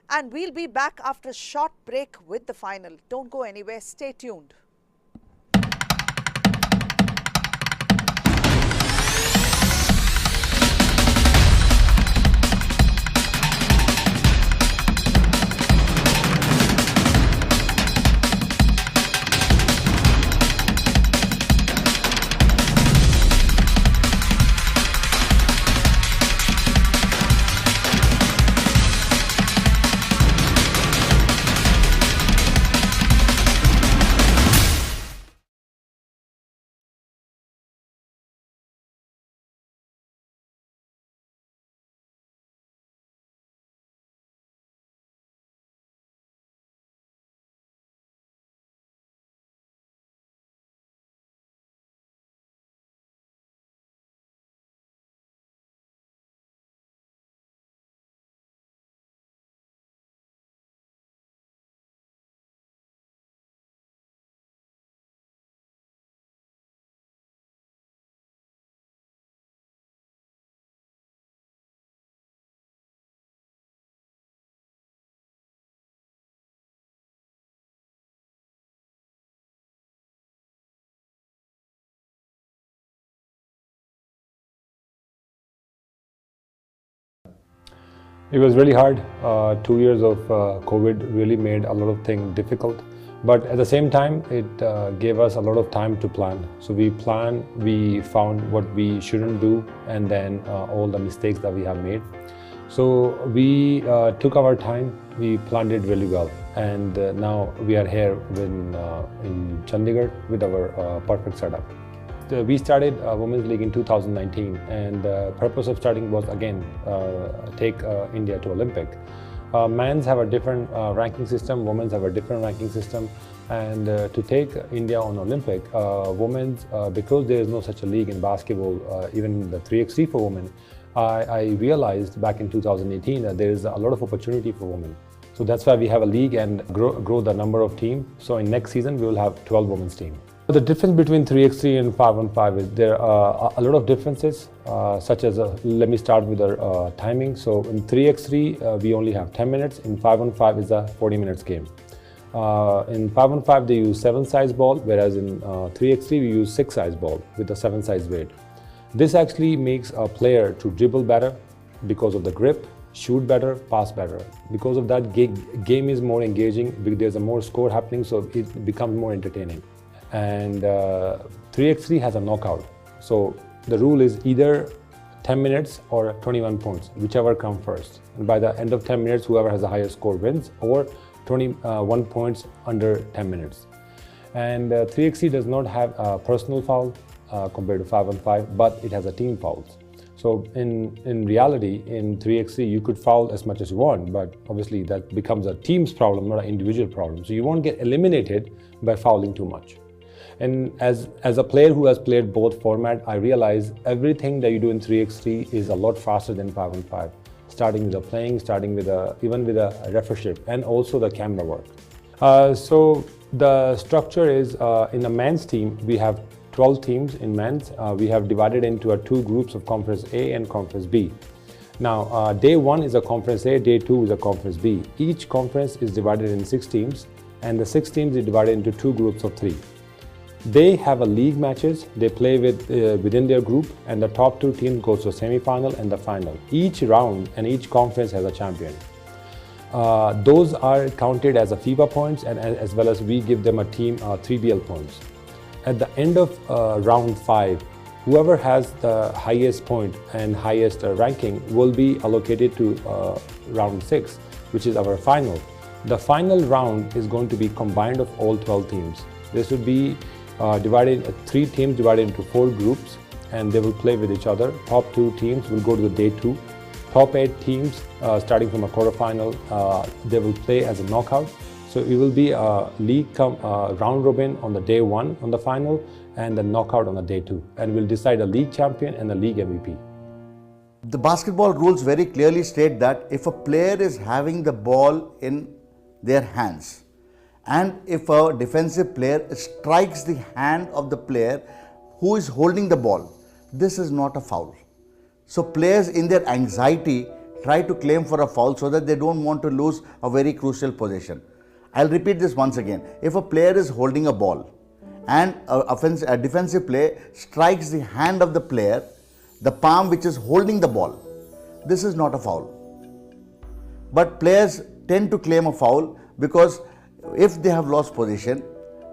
And we'll be back after a short break with the final. Don't go anywhere. Stay tuned. It was really hard. 2 years of COVID really made a lot of things difficult. But at the same time, it gave us a lot of time to plan. So we found what we shouldn't do, and then all the mistakes that we have made. So we took our time, we planned it really well. And now we are here in Chandigarh with our perfect setup. We started Women's League in 2019, and the purpose of starting was again take India to Olympic. Men's have a different ranking system, women's have a different ranking system, and to take India on Olympic, women's, because there is no such a league in basketball, even the 3x3 for women, I realized back in 2018 that there is a lot of opportunity for women. So that's why we have a league and grow the number of teams. So in next season, we will have 12 women's team. The difference between 3x3 and 5-on-5 is there are a lot of differences, such as, let me start with the timing. So in 3x3, we only have 10 minutes. In 5-on-5 is a 40 minutes game. In 5-on-5, they use 7-size ball, whereas in 3x3, we use 6-size ball with a 7-size weight. This actually makes a player to dribble better because of the grip, shoot better, pass better. Because of that, game is more engaging, there's a more score happening, so it becomes more entertaining. And 3x3 has a knockout. So the rule is either 10 minutes or 21 points, whichever comes first. And by the end of 10 minutes, whoever has the highest score wins, or 21 points under 10 minutes. And 3x3 does not have a personal foul compared to 5-on-5, but it has a team fouls. So in reality, in 3x3, you could foul as much as you want, but obviously that becomes a team's problem, not an individual problem. So you won't get eliminated by fouling too much. And as a player who has played both formats, I realize everything that you do in 3x3 is a lot faster than 5-on-5. Starting with the playing, even with a refereeship, and also the camera work. So the structure is, in the men's team, we have 12 teams in men's. We have divided into two groups of Conference A and Conference B. Now, day 1 is a Conference A, day 2 is a Conference B. Each conference is divided in 6 teams, and the 6 teams are divided into 2 groups of 3. They have a league matches, they play within their group, and the top 2 teams go to the semi-final and the final. Each round and each conference has a champion. Those are counted as a FIBA points, and as well as we give them a team 3BL points. At the end of round 5, whoever has the highest point and highest ranking will be allocated to round 6, which is our final. The final round is going to be combined of all 12 teams. This would be divided 3 teams divided into 4 groups, and they will play with each other. Top 2 teams will go to the day 2. Top 8 teams, starting from a quarterfinal, they will play as a knockout. So it will be a league round robin on the day 1 on the final, and the knockout on the day 2. And we'll decide a league champion and a league MVP. The basketball rules very clearly state that if a player is having the ball in their hands. And if a defensive player strikes the hand of the player who is holding the ball, this is not a foul. So players in their anxiety try to claim for a foul so that they don't want to lose a very crucial possession. I'll repeat this once again. If a player is holding a ball and a defensive player strikes the hand of the player, the palm which is holding the ball, this is not a foul. But players tend to claim a foul because if they have lost position,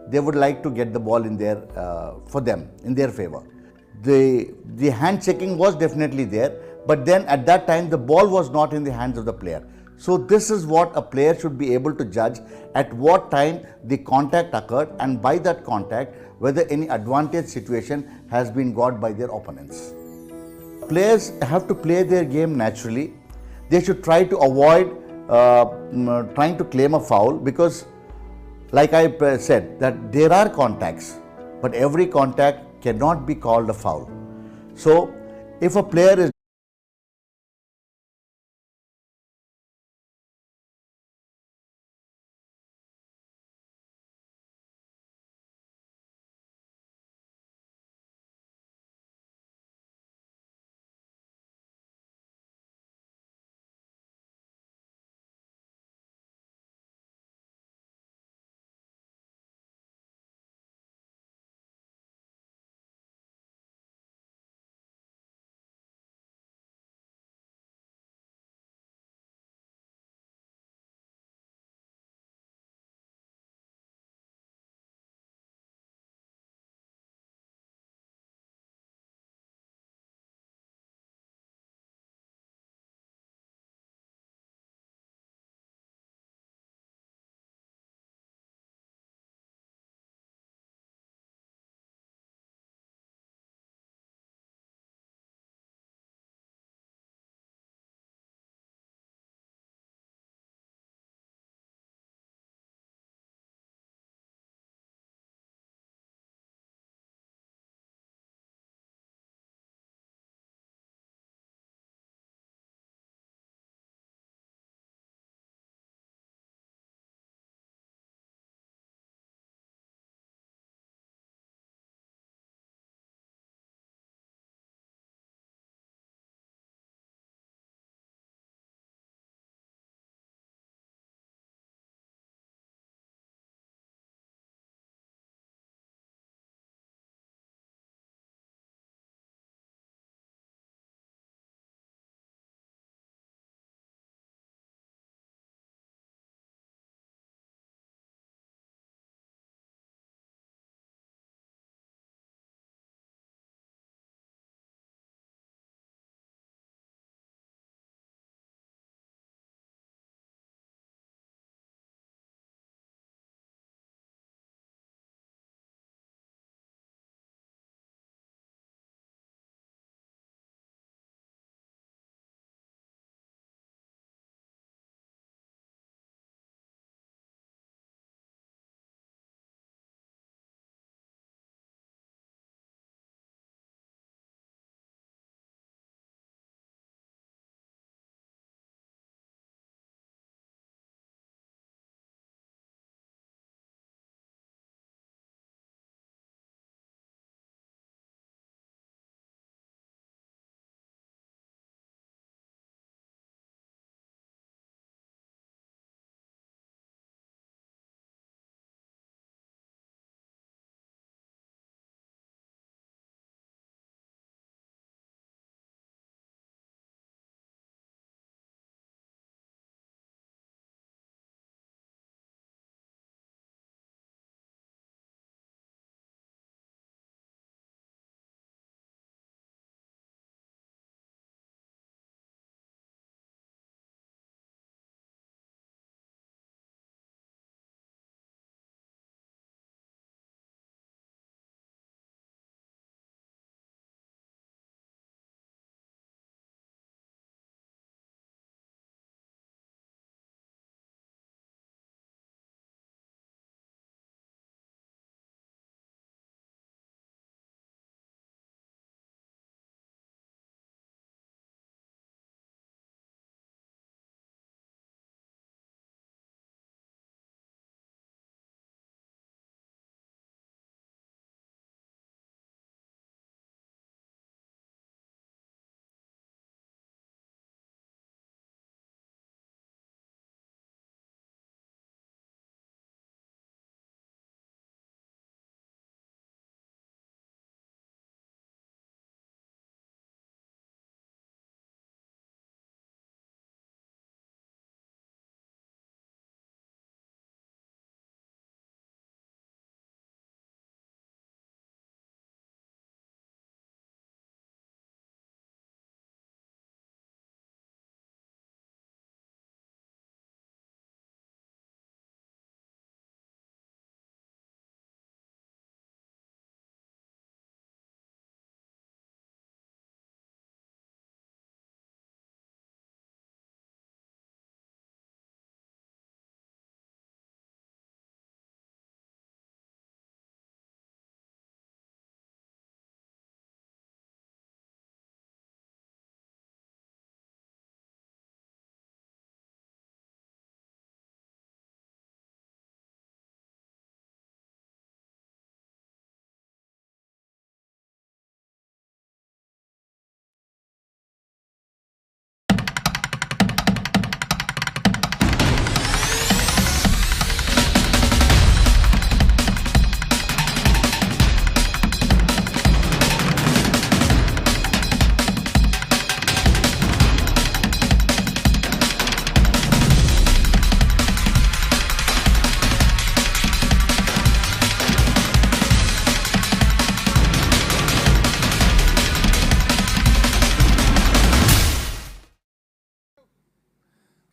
they would like to get the ball in their for them in their favor. The hand checking was definitely there, but then at that time the ball was not in the hands of the player. So this is what a player should be able to judge, at what time the contact occurred, and by that contact whether any advantage situation has been got by their opponents. Players have to play their game naturally. They should try to avoid trying to claim a foul, because like I said, that there are contacts, but every contact cannot be called a foul. So if a player is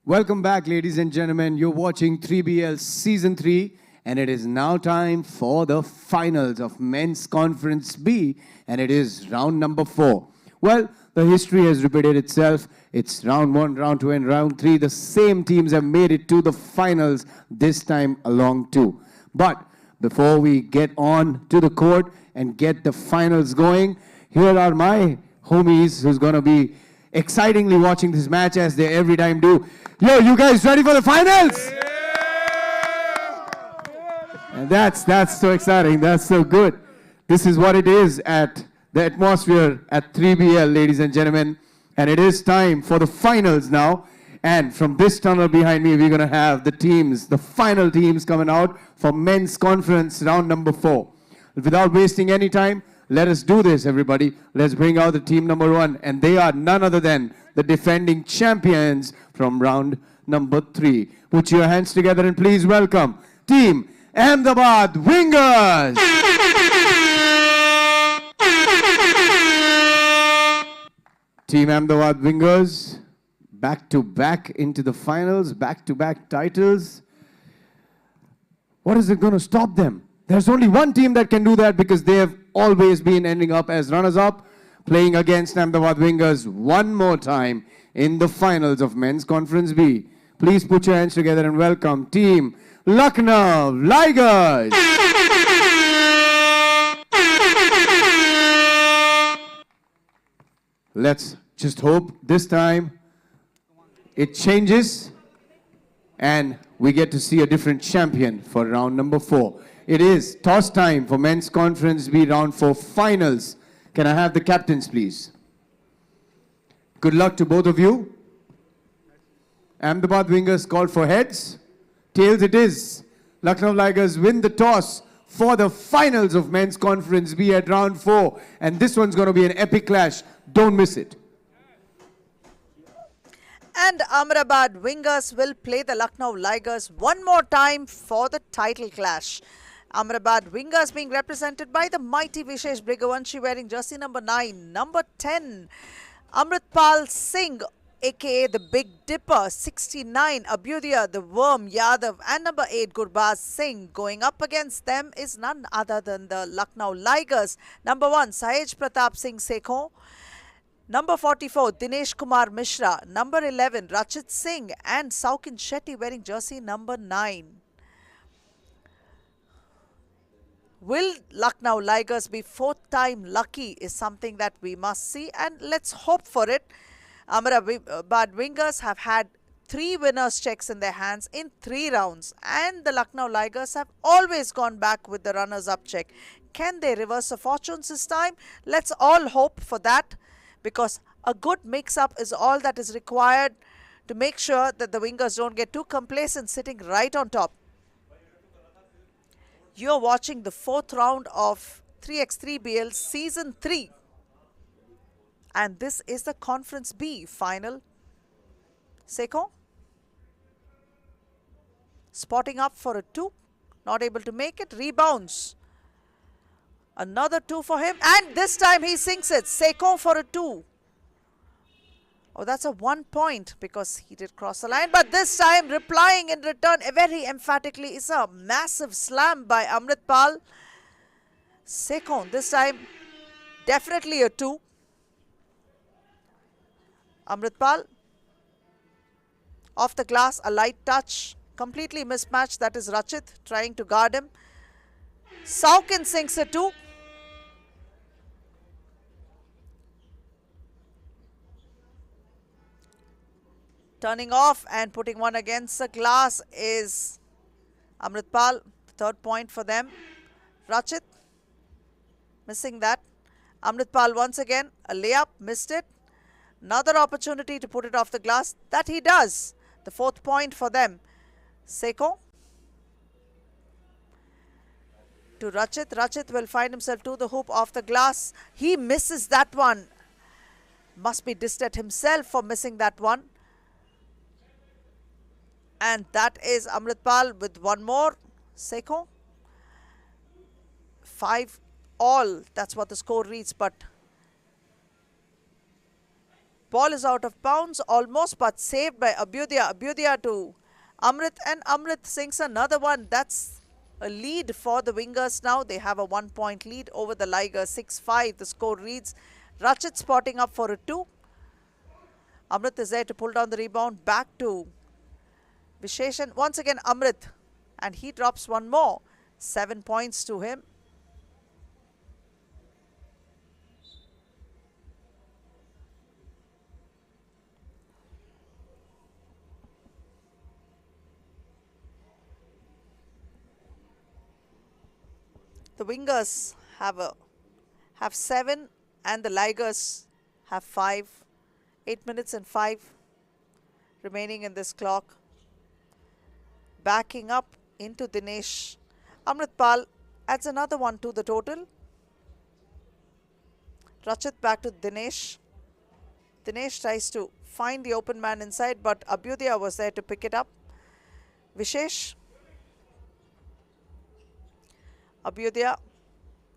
Welcome back, ladies and gentlemen. You're watching 3BL Season 3, and it is now time for the finals of Men's Conference B, and it is round number 4. Well, the history has repeated itself. It's round 1, round 2, and round 3. The same teams have made it to the finals, this time along too. But before we get on to the court and get the finals going, here are my homies who's going to be excitingly watching this match as they every time do. Yo, you guys ready for the finals? And that's so exciting. That's so good. This is what it is at the atmosphere at 3BL, ladies and gentlemen. And it is time for the finals now. And from this tunnel behind me, we're going to have the teams, the final teams coming out for Men's Conference round number 4. Without wasting any time, let us do this, everybody. Let's bring out the team number 1. And they are none other than the defending champions from round number 3. Put your hands together and please welcome Team Ahmedabad Wingers. Team Ahmedabad Wingers, back to back into the finals, back to back titles. What is it going to stop them? There's only one team that can do that because they have always been ending up as runners-up, playing against Ahmedabad Wingers one more time in the finals of Men's Conference B. Please put your hands together and welcome Team Lucknow Ligers. Let's just hope this time it changes and we get to see a different champion for round number 4. It is toss time for Men's Conference B round 4 finals. Can I have the captains, please? Good luck to both of you. Ahmedabad Wingers called for heads. Tails it is. Lucknow Ligers win the toss for the finals of Men's Conference B at round 4. And this one's going to be an epic clash. Don't miss it. And Ahmedabad Wingers will play the Lucknow Ligers one more time for the title clash. Ahmedabad Wingers being represented by the mighty Vishesh Brighavanshi wearing jersey number 9, number 10, Amritpal Singh, aka the Big Dipper, 69, Abhyudaya, the Worm Yadav, and number 8, Gurbaz Singh. Going up against them is none other than the Lucknow Ligers. Number 1, Sahej Pratap Singh Sekhon. Number 44, Dinesh Kumar Mishra. Number 11, Rachit Singh and Saukin Shetty wearing jersey number 9. Will Lucknow Ligers be 4th time lucky is something that we must see, and let's hope for it. Ahmedabad Wingers have had 3 winners' checks in their hands in 3 rounds, and the Lucknow Ligers have always gone back with the runners-up check. Can they reverse the fortunes this time? Let's all hope for that, because a good mix-up is all that is required to make sure that the Wingers don't get too complacent sitting right on top. You're watching the 4th round of 3x3BL Season 3. And this is the Conference B final. Sekhon spotting up for a 2. Not able to make it. Rebounds. Another 2 for him. And this time he sinks it. Sekhon for a 2. Oh, that's a 1 point because he did cross the line. But this time replying in return very emphatically is a massive slam by Amritpal. Sekhon this time definitely a 2. Amritpal off the glass, a light touch. Completely mismatched. That is Rachit trying to guard him. Saukin sinks a 2. Turning off and putting one against the glass is Amritpal. 3rd point for them. Rachit missing that. Amritpal once again. A layup. Missed it. Another opportunity to put it off the glass. That he does. The 4th point for them. Sekhon to Rachit. Rachit will find himself to the hoop off the glass. He misses that one. Must be dissed at himself for missing that one. And that is Amritpal with one more. Sekhon 5 all. That's what the score reads. But Ball is out of bounds almost, but saved by Abhyudaya. Abhyudaya to Amrit, and Amrit sinks another one. That's a lead for the wingers now. They have a 1-point lead over the Liger, 6-5. The score reads. Rachit spotting up for a 2. Amrit is there to pull down the rebound. Back to Visheshan. Once again Amrit, and he drops one more. 7 points to him. The wingers have 7 and the Ligers have 5. 8 minutes and 5 remaining in this clock. Backing up into Dinesh. Amritpal adds another one to the total. Rachit back to Dinesh. Dinesh tries to find the open man inside, but Abhyudaya was there to pick it up. Vishesh. Abhyudaya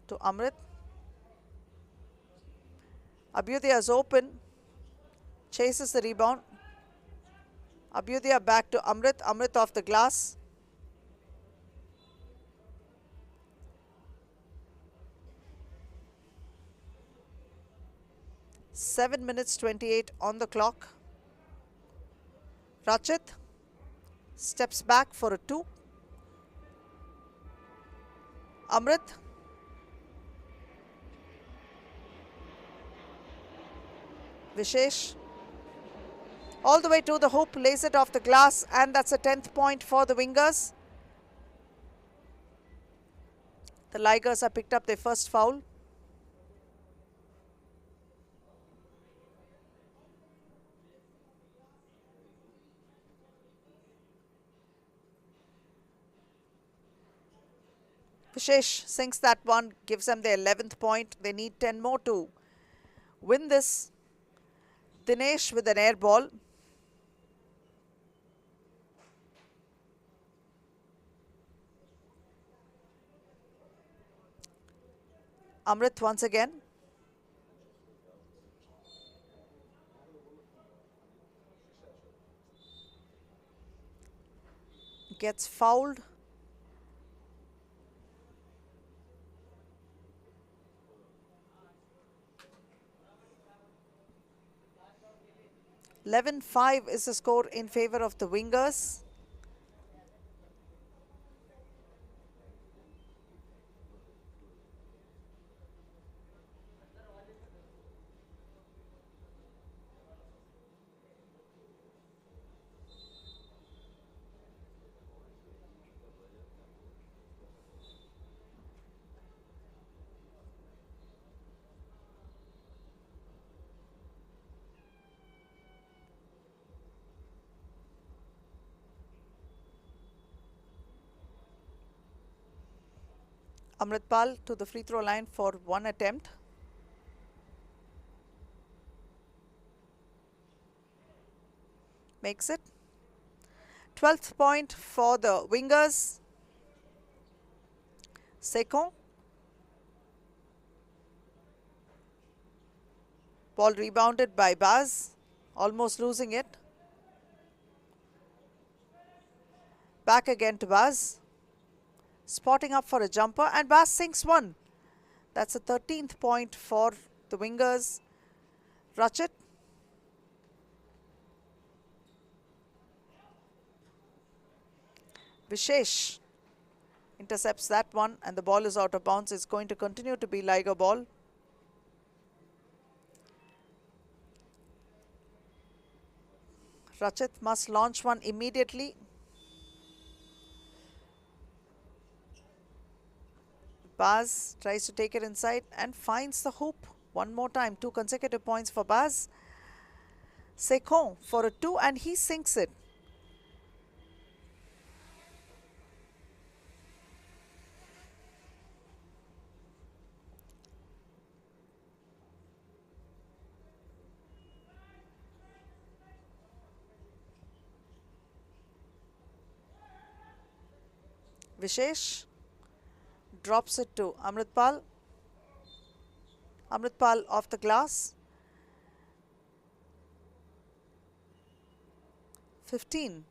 to Amrit. Abhyudaya is open. Chases the rebound. Abhyudaya back to Amrit. Amrit off the glass. Seven minutes 28 on the clock. Rachit steps back for a 2. Amrit. Vishesh. All the way to the hoop, lays it off the glass, and that's a 10th point for the wingers. The Ligers have picked up their first foul. Vishesh sinks that one, gives them their 11th point. They need 10 more to win this. Dinesh with an air ball. Amrit once again. Gets fouled. (11-5) is the score in favor of the wingers. Amritpal to the free throw line for one attempt. Makes it. 12th point for the wingers. Sekon. Ball rebounded by Baz, almost losing it. Back again to Baz. Spotting up for a jumper, and Baz sinks one. That's a 13th point for the wingers. Rachit. Vishesh intercepts that one, and the ball is out of bounds. It's going to continue to be Liger ball. Rachit must launch one immediately. Baz tries to take it inside and finds the hoop one more time. 2 consecutive points for Baz. Sekon for a 2, and he sinks it. Vishesh drops it to Amritpal. Amritpal off the glass. 15.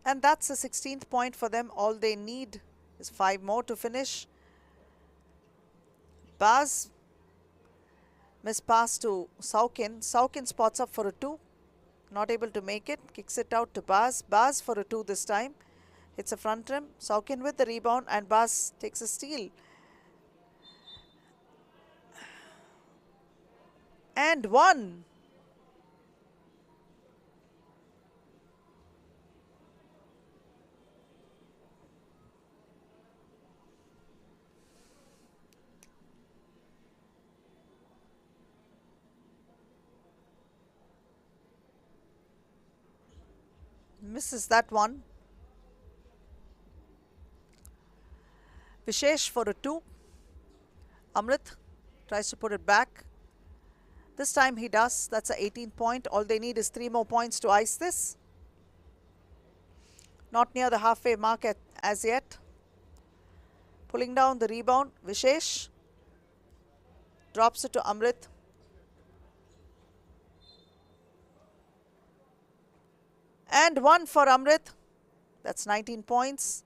And that's the 16th point for them. All they need is 5 more to finish. Baz, miss pass to Saukin. Saukin spots up for a 2. Not able to make it. Kicks it out to Baz. Baz for a 2 this time. Hits a front rim. Saukin with the rebound and Baz takes a steal. And 1. Misses that one. Vishesh for a 2. Amrit tries to put it back. This time he does. That's an 18 point. All they need is 3 more points to ice this. Not near the halfway mark as yet. Pulling down the rebound. Vishesh drops it to Amrit. And 1 for Amrit. That's 19 points.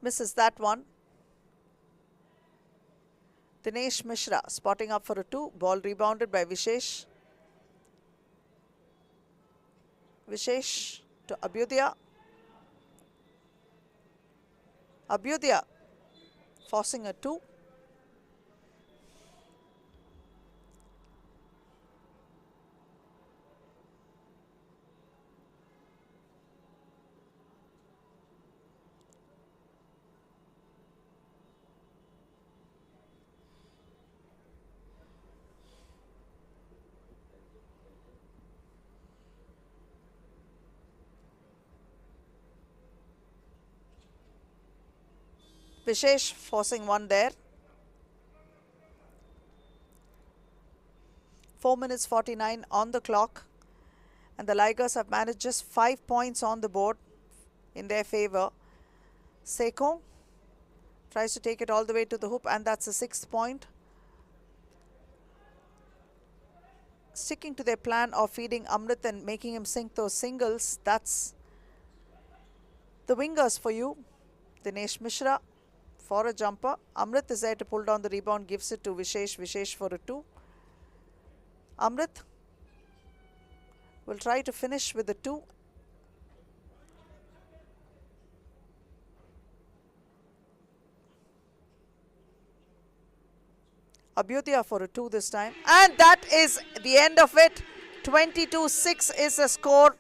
Misses that one. Dinesh Mishra spotting up for a 2. Ball rebounded by Vishesh. Vishesh to Abhyudaya. Abhyudaya forcing a 2. Vishesh forcing 1 there. 4 minutes 49 on the clock. And the Ligers have managed just 5 points on the board in their favour. Sekong tries to take it all the way to the hoop, and that's the 6th point. Sticking to their plan of feeding Amrit and making him sink those singles. That's the wingers for you. Dinesh Mishra for a jumper. Amrit is there to pull down the rebound, gives it to Vishesh. Vishesh for a 2. Amrit will try to finish with a 2. Abhyudaya for a 2 this time. And that is the end of it. 22-6 is the score.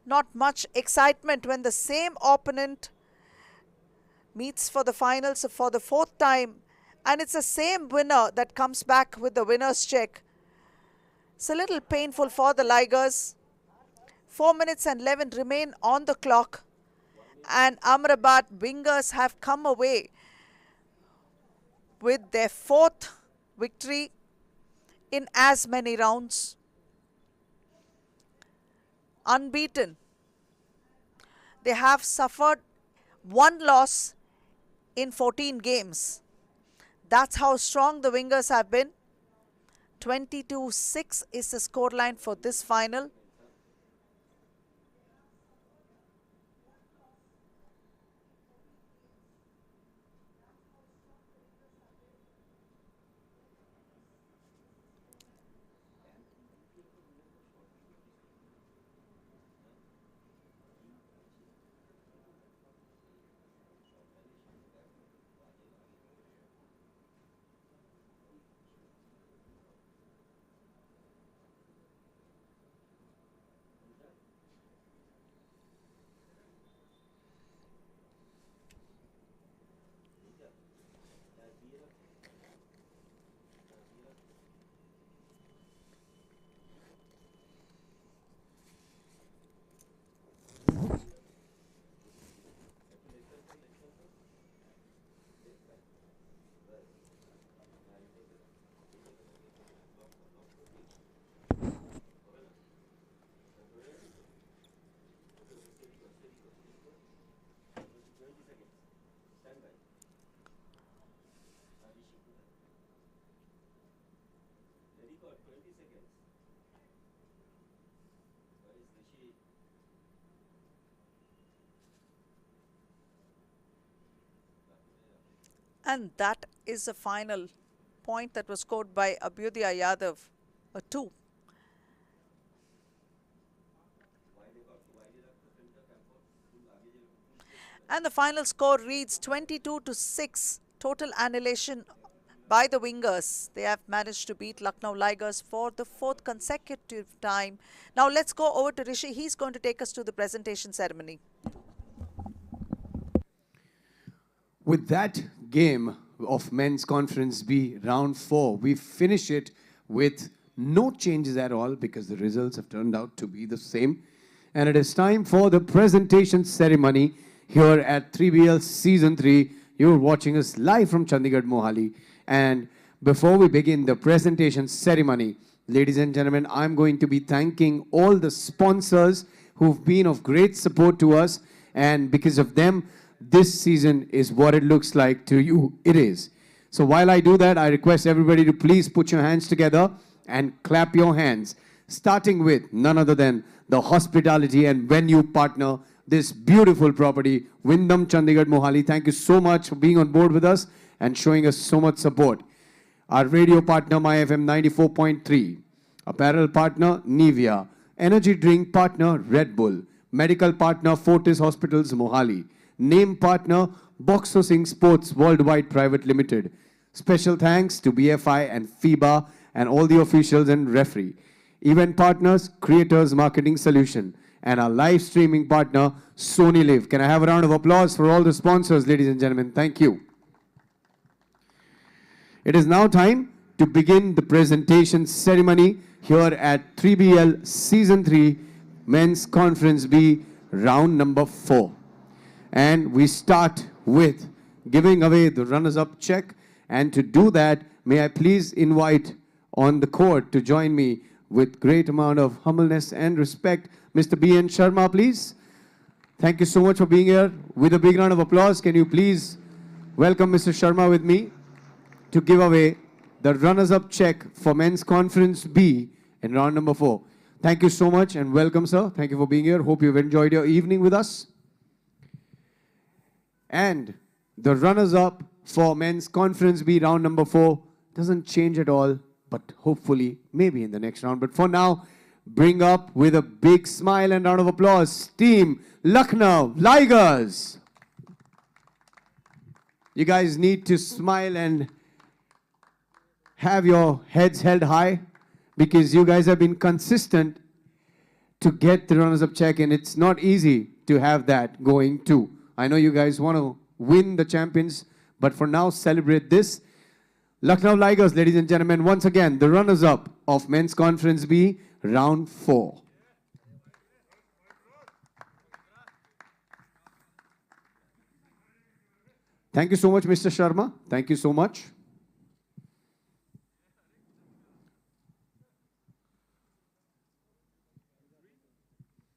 Not much excitement when the same opponent meets for the finals for the 4th time, and it's the same winner that comes back with the winner's check. It's a little painful for the Ligers. 4 minutes and 11 remain on the clock, and Ahmedabad wingers have come away with their 4th victory in as many rounds. Unbeaten. They have suffered 1 loss in 14 games. That's how strong the wingers have been. 22-6 is the scoreline for this final. And that is the final point that was scored by Abhyudaya Yadav, a 2. And the final score reads 22-6. Total annihilation by the wingers. They have managed to beat Lucknow Ligers for the 4th consecutive time. Now let's go over to Rishi. He's going to take us to the presentation ceremony. With that game of Men's Conference B round 4, we finish it with no changes at all because the results have turned out to be the same. And it is time for the presentation ceremony here at 3BL Season 3. You're watching us live from Chandigarh, Mohali. And before we begin the presentation ceremony, ladies and gentlemen, I'm going to be thanking all the sponsors who've been of great support to us. And because of them, this season is what it looks like to you. It is. So while I do that, I request everybody to please put your hands together and clap your hands. Starting with none other than the hospitality and venue partner, this beautiful property, Wyndham Chandigarh Mohali. Thank you so much for being on board with us and showing us so much support. Our radio partner, MyFM 94.3. Apparel partner, Nivea. Energy drink partner, Red Bull. Medical partner, Fortis Hospitals, Mohali. Name partner, Boxer Singh Sports Worldwide Private Limited. Special thanks to BFI and FIBA and all the officials and referee. Event partners, Creators Marketing Solution. And our live streaming partner, Sony Live. Can I have a round of applause for all the sponsors, ladies and gentlemen? Thank you. It is now time to begin the presentation ceremony here at 3BL Season 3 Men's Conference B round number 4. And we start with giving away the runners-up check. And to do that, may I please invite on the court to join me with great amount of humbleness and respect, Mr. B.N. Sharma, please. Thank you so much for being here. With a big round of applause, can you please welcome Mr. Sharma with me to give away the runners-up check for Men's Conference B in round number 4. Thank you so much and welcome, sir. Thank you for being here. Hope you've enjoyed your evening with us. And the runners-up for Men's Conference B round number 4 doesn't change at all, but hopefully, maybe in the next round. But for now, bring up with a big smile and round of applause, Team Lucknow Ligers. You guys need to smile and have your heads held high because you guys have been consistent to get the runners-up check, and it's not easy to have that going too. I know you guys want to win the champions, but for now, celebrate this. Lucknow Ligers, ladies and gentlemen, once again, the runners-up of Men's Conference B, round 4. Thank you so much, Mr. Sharma. Thank you so much.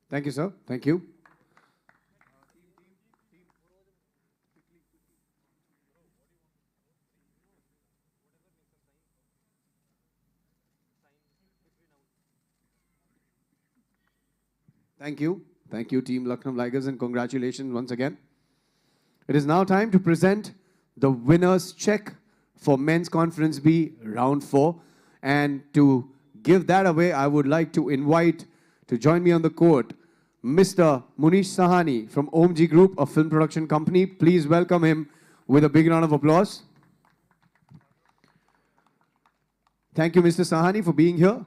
Thank you, sir. Thank you. Thank you. Thank you, Team Lucknow Ligers, and congratulations once again. It is now time to present the winner's check for Men's Conference B round 4. And to give that away, I would like to invite to join me on the court Mr. Munish Sahani from OMG Group, a film production company. Please welcome him with a big round of applause. Thank you, Mr. Sahani, for being here.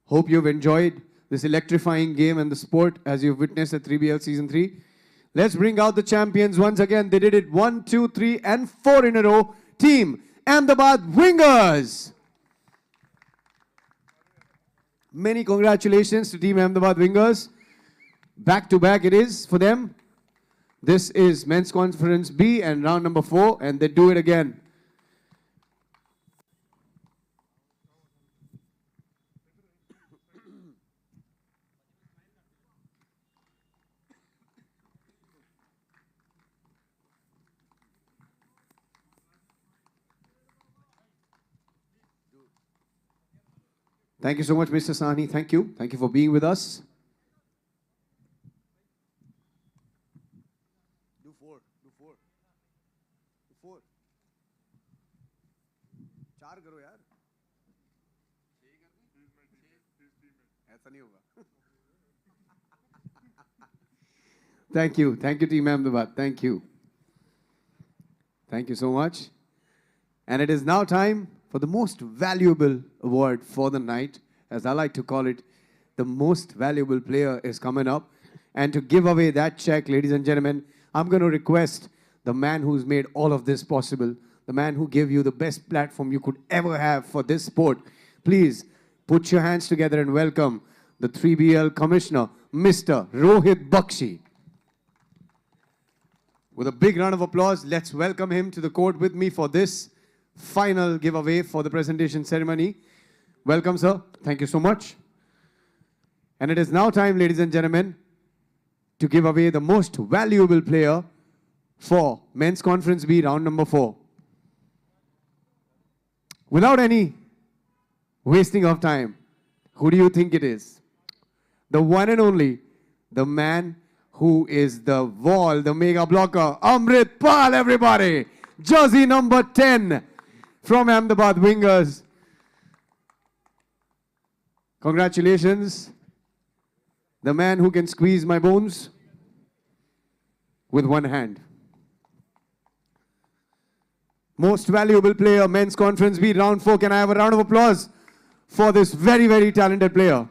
Hope you've enjoyed this electrifying game and the sport as you've witnessed at 3BL Season 3. Let's bring out the champions once again. They did it 1, 2, 3, and 4 in a row. Team Ahmedabad Wingers. Many congratulations to Team Ahmedabad Wingers. Back to back it is for them. This is Men's Conference B and round number 4, and they do it again. Thank you so much, Mr. Sahni. Thank you. Thank you for being with us. Do four. चार करो यार. ऐसा नहीं होगा. Thank you. Thank you, Team Ahmedabad. Thank you. Thank you so much. And it is now time for the most valuable award for the night, as I like to call it. The most valuable player is coming up. And to give away that check, ladies and gentlemen, I'm going to request the man who's made all of this possible, the man who gave you the best platform you could ever have for this sport. Please put your hands together and welcome the 3BL Commissioner, Mr. Rohit Bakshi. With a big round of applause, let's welcome him to the court with me for this final giveaway for the presentation ceremony. Welcome, sir. Thank you so much. And it is now time, ladies and gentlemen, to give away the most valuable player for Men's Conference B round number 4. Without any wasting of time, who do you think it is? The one and only, the man who is the wall, the mega blocker, Amrit Pal, everybody. Jersey number 10 from Ahmedabad Wingers. Congratulations. The man who can squeeze my bones with one hand. Most valuable player, Men's Conference B, round 4. Can I have a round of applause for this very, very talented player?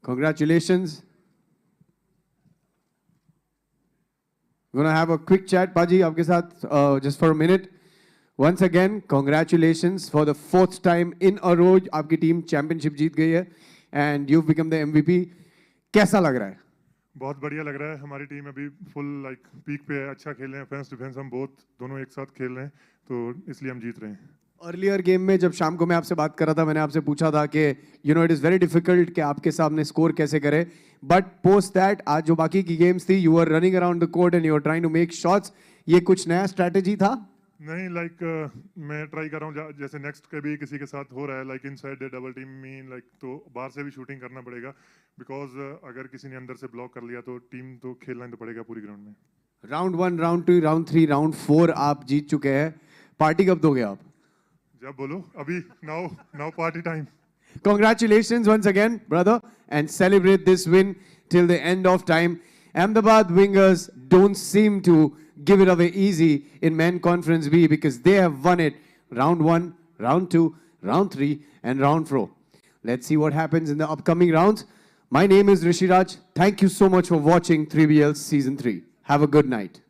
Congratulations. We're going to have a quick chat, Paji, aapke saath, just for a minute. Once again, congratulations for the 4th time in a row. Aapki team championship jeet gayi hai and you've become the MVP. कैसा लग रहा है? बहुत बढ़िया लग रहा है. हमारी टीम अभी फुल पीक पे है. अच्छा खेल रहे हैं. ऑफेंस डिफेंस हम दोनों एक साथ खेल रहे हैं, तो इसलिए हम जीत रहे हैं. अर्लियर गेम में जब शाम को मैं आपसे बात कर रहा था, मैंने आपसे पूछा था कि इट इज़ वेरी डिफिकल्ट कि आपके सामने स्कोर कैसे करे, बट पोस्ट दैट आज जो बाकी की गेम्स थी, you are running around the court and you are trying to make shots. ये कुछ नया स्ट्रैटेजी था? नहीं, मैं ट्राई कर रहा हूँ, जैसे नेक्स्ट के भी किसी के साथ हो रहा है, इनसाइड डबल टीम में, तो बाहर से भी शूटिंग करना पड़ेगा, बिकॉज अगर किसी ने अंदर से ब्लॉक कर लिया तो टीम तो खेलना तो पड़ेगा पूरी ग्राउंड में. राउंड 1, राउंड 2, राउंड 3, राउंड 4 आप जीत चुके हैं. पार्टी कब दोगे आप? जब बोलो. अभी now party time. Congratulations once again, brother, and celebrate this win till the end of time. Ahmedabad Wingers don't seem to give it away easy in Men Conference B because they have won it round 1, round 2, round 3, and round 4. Let's see what happens in the upcoming rounds. My name is Rishi Raj. Thank you so much for watching 3BL Season 3. Have a good night.